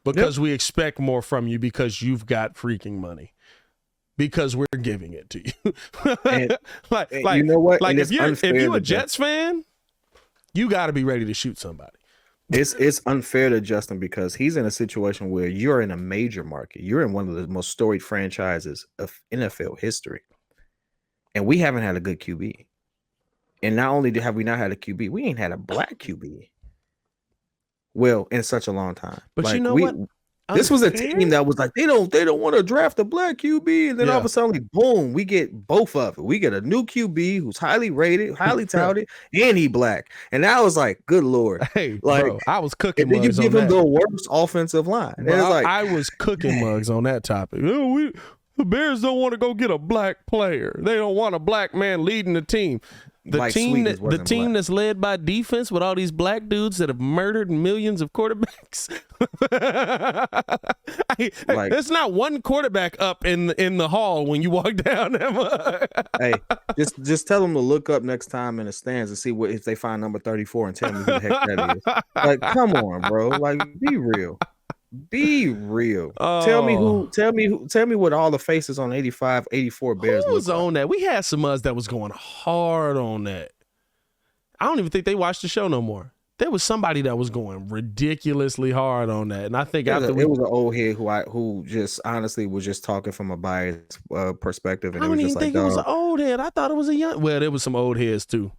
because we expect more from you because you've got freaking money because we're giving it to you. like you know what? Like if you're a Jets fan, you got to be ready to shoot somebody. It's unfair to Justin because he's in a situation where you're in a major market. You're in one of the most storied franchises of NFL history, and we haven't had a good QB. And not only have we not had a QB, we ain't had a black QB. Well, in such a long time. But like, you know what? This was a team that was like, they don't want to draft a black QB. And then all of a sudden, like, boom, we get both of it. We get a new QB who's highly rated, highly touted, and he black. And I was like, good Lord. Hey, like bro, I was cooking mugs. Then you give him that. the worst offensive line. Bro, like, I was cooking mugs on that topic. The Bears don't want to go get a black player. They don't want a black man leading the team. The team that's led by defense with all these black dudes that have murdered millions of quarterbacks. There's not one quarterback up in the hall when you walk down them. Hey, just tell them to look up next time in the stands and see if they find number 34 and tell me who the heck that is. Like, come on, bro. Like, be real. Be real. Tell me what all the faces on 85, 84 Bears who was on that. We had some us that was going hard on that. I don't even think they watched the show no more. There was somebody that was going ridiculously hard on that, and I think it was an old head who just honestly was just talking from a biased perspective. And I don't even think it was an old head. I thought it was a young. Well, there was some old heads too.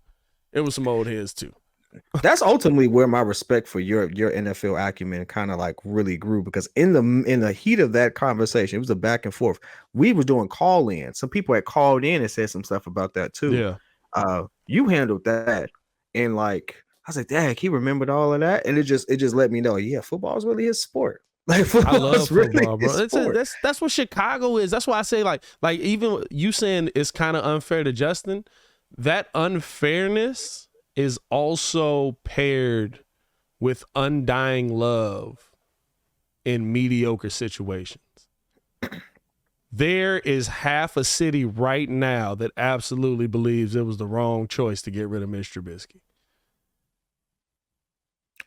That's ultimately where my respect for your NFL acumen kind of like really grew, because in the heat of that conversation, it was a back and forth. We was doing call in. Some people had called in and said some stuff about that too. Yeah. You handled that, and like I was like, dang, he remembered all of that, and it just let me know, yeah, football is really his sport. Like, I love football, really bro. That's what Chicago is. That's why I say like even you saying it's kind of unfair to Justin. That unfairness is also paired with undying love in mediocre situations. There is half a city right now that absolutely believes it was the wrong choice to get rid of Mitch Trubisky.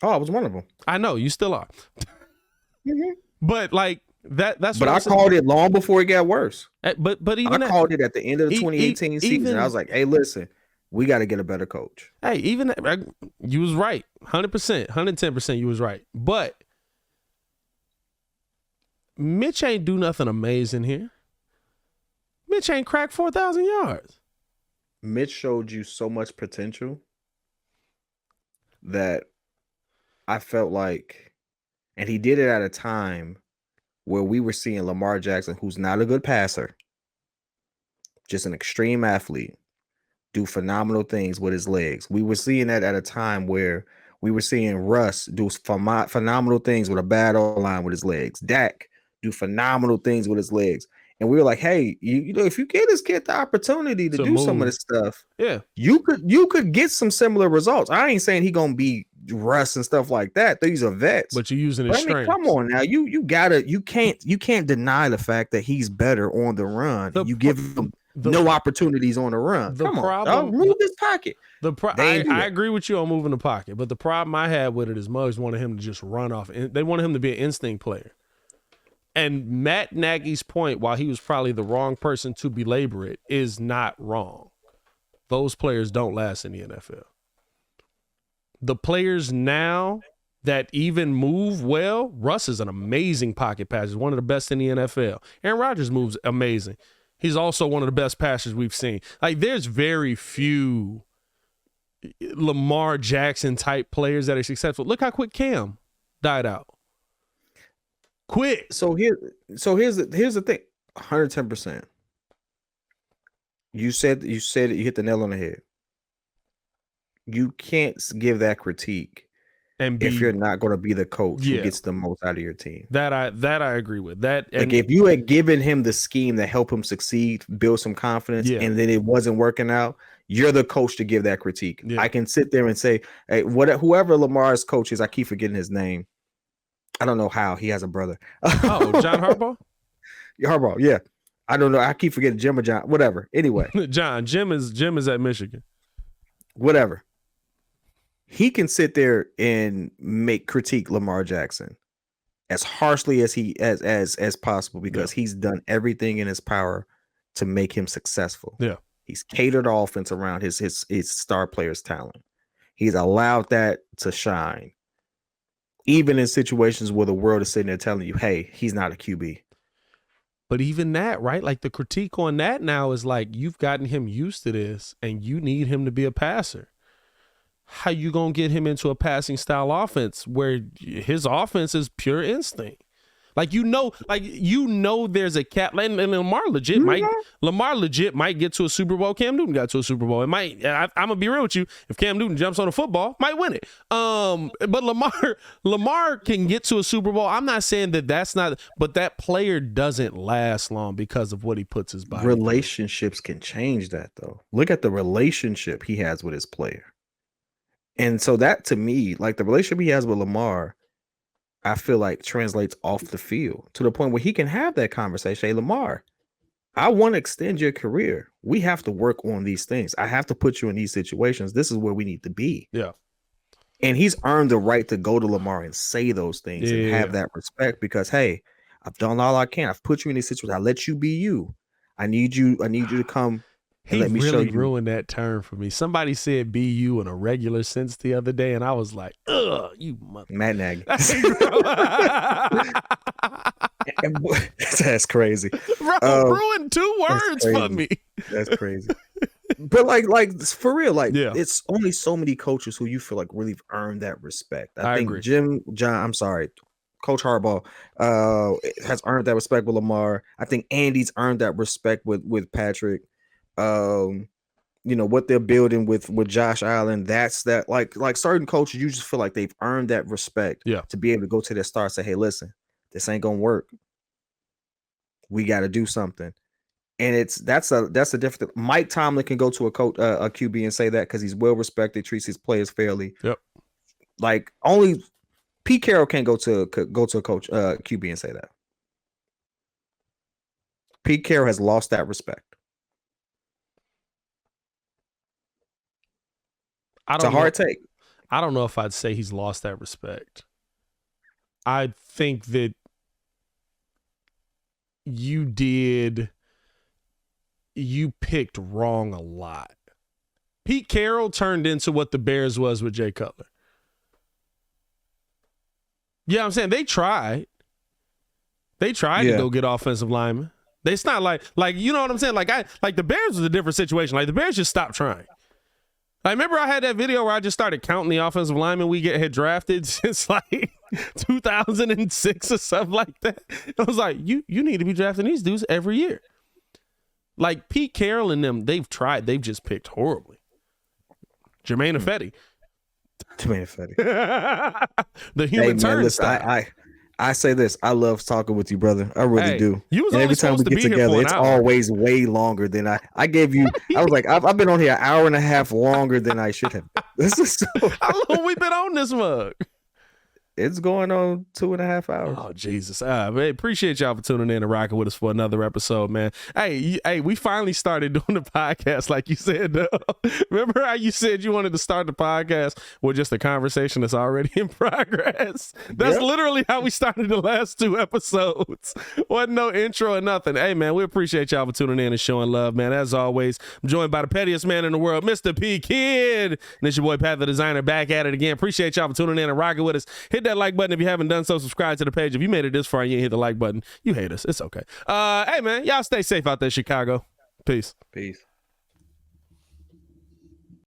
Oh, I was one of them. I know, you still are. Mm-hmm. But like that's but I called it long before it got worse. But even I called it at the end of the 2018 season. I was like, hey, listen, we got to get a better coach. Hey, even you was right. 100%, 110% you was right. But Mitch ain't do nothing amazing here. Mitch ain't cracked 4,000 yards. Mitch showed you so much potential that I felt like, and he did it at a time where we were seeing Lamar Jackson, who's not a good passer, just an extreme athlete, do phenomenal things with his legs. We were seeing that at a time where we were seeing Russ do phenomenal things with a bad O-line with his legs. Dak do phenomenal things with his legs. And we were like, hey, you know, if you give this kid the opportunity to do some of this stuff, yeah, you could get some similar results. I ain't saying he gonna be Russ and stuff like that. These are vets. But you're using his strength. Come on now. You can't deny the fact that he's better on the run. You give him no opportunities on the run. Come on, dog, move this pocket. I agree with you on moving the pocket, but the problem I had with it is Muggs wanted him to just run off. They wanted him to be an instinct player. And Matt Nagy's point, while he was probably the wrong person to belabor it, is not wrong. Those players don't last in the NFL. The players now that even move well, Russ is an amazing pocket passer, one of the best in the NFL. Aaron Rodgers moves amazing. He's also one of the best passers we've seen. Like, there's very few Lamar Jackson type players that are successful. Look how quick Cam died out. Quick. So here's the thing. 110%. You said you hit the nail on the head. You can't give that critique if you're not going to be the coach who gets the most out of your team. That I agree with. That, and if you had given him the scheme that helped him succeed, build some confidence, and then it wasn't working out, you're the coach to give that critique. I can sit there and say, hey, whoever Lamar's coach is, I keep forgetting his name. I don't know how. He has a brother. Oh, John Harbaugh? Harbaugh, yeah. I don't know. I keep forgetting Jim or John. Whatever. Anyway. Jim is at Michigan. Whatever. He can sit there and critique Lamar Jackson as harshly as possible because he's done everything in his power to make him successful. Yeah. He's catered the offense around his star players' talent. He's allowed that to shine. Even in situations where the world is sitting there telling you, hey, he's not a QB. But even that, right? Like, the critique on that now is like, you've gotten him used to this and you need him to be a passer. How you going to get him into a passing style offense where his offense is pure instinct? Like, there's a cap, and Lamar legit might get to a Super Bowl. Cam Newton got to a Super Bowl. It might. I'm gonna be real with you. If Cam Newton jumps on a football, might win it. But Lamar can get to a Super Bowl. I'm not saying that's not, but that player doesn't last long because of what he puts his body. Relationships can change that, though. Look at the relationship he has with his player, and so that, to me, like, the relationship he has with Lamar, I feel like translates off the field to the point where he can have that conversation. Hey, Lamar, I want to extend your career. We have to work on these things. I have to put you in these situations. This is where we need to be. Yeah. And he's earned the right to go to Lamar and say those things and have that respect because, hey, I've done all I can. I've put you in these situations. I let you be you. I need you to come. He let me really show you. Ruined that term for me. Somebody said "be you" in a regular sense the other day, and I was like, "Ugh, you mother." Matt Nagy. That's crazy. Bro, ruined 2 words for me. That's crazy. But like for real, it's only so many coaches who you feel like really earned that respect. I think agree. Coach Harbaugh has earned that respect with Lamar. I think Andy's earned that respect with Patrick. What they're building with Josh Allen, that's that like certain coaches, you just feel like they've earned that respect to be able to go to their star and say, hey, listen, this ain't gonna work. We got to do something. And that's a different. Mike Tomlin can go to a coach, a QB, and say that because he's well respected, treats his players fairly. Yep. Like, only Pete Carroll can't go to a coach, QB, and say that. Pete Carroll has lost that respect. It's a hard take. I don't know if I'd say he's lost that respect. I think that you picked wrong a lot. Pete Carroll turned into what the Bears was with Jay Cutler. Yeah, I'm saying they tried. They tried to go get offensive linemen. It's not like you know what I'm saying? Like the Bears was a different situation. Like, the Bears just stopped trying. I remember I had that video where I just started counting the offensive linemen we had drafted since like 2006 or something like that. I was like, you need to be drafting these dudes every year. Like, Pete Carroll and them, they've tried. They've just picked horribly. Jermaine Ifedi. The human turnstile. I say this. I love talking with you, brother. I really do. You was and every time we get together, it's always way longer than I gave you. I was like, I've been on here an hour and a half longer than I should have. This is so. How long we been on this mug? It's going on 2.5 hours. Oh, Jesus. Man, appreciate y'all for tuning in and rocking with us for another episode, man. Hey, we finally started doing the podcast like you said. Remember how you said you wanted to start the podcast with just a conversation that's already in progress? That's literally how we started the last 2 episodes. Wasn't no intro or nothing. Hey, man, we appreciate y'all for tuning in and showing love, man. As always, I'm joined by the pettiest man in the world, Mr. P. Kid. And it's your boy, Pat the Designer, back at it again. Appreciate y'all for tuning in and rocking with us. Hit that like button if you haven't done so. Subscribe to the page. If you made it this far and you ain't hit the like button, you hate us. It's okay. Hey, man, y'all stay safe out there, Chicago. Peace. Peace.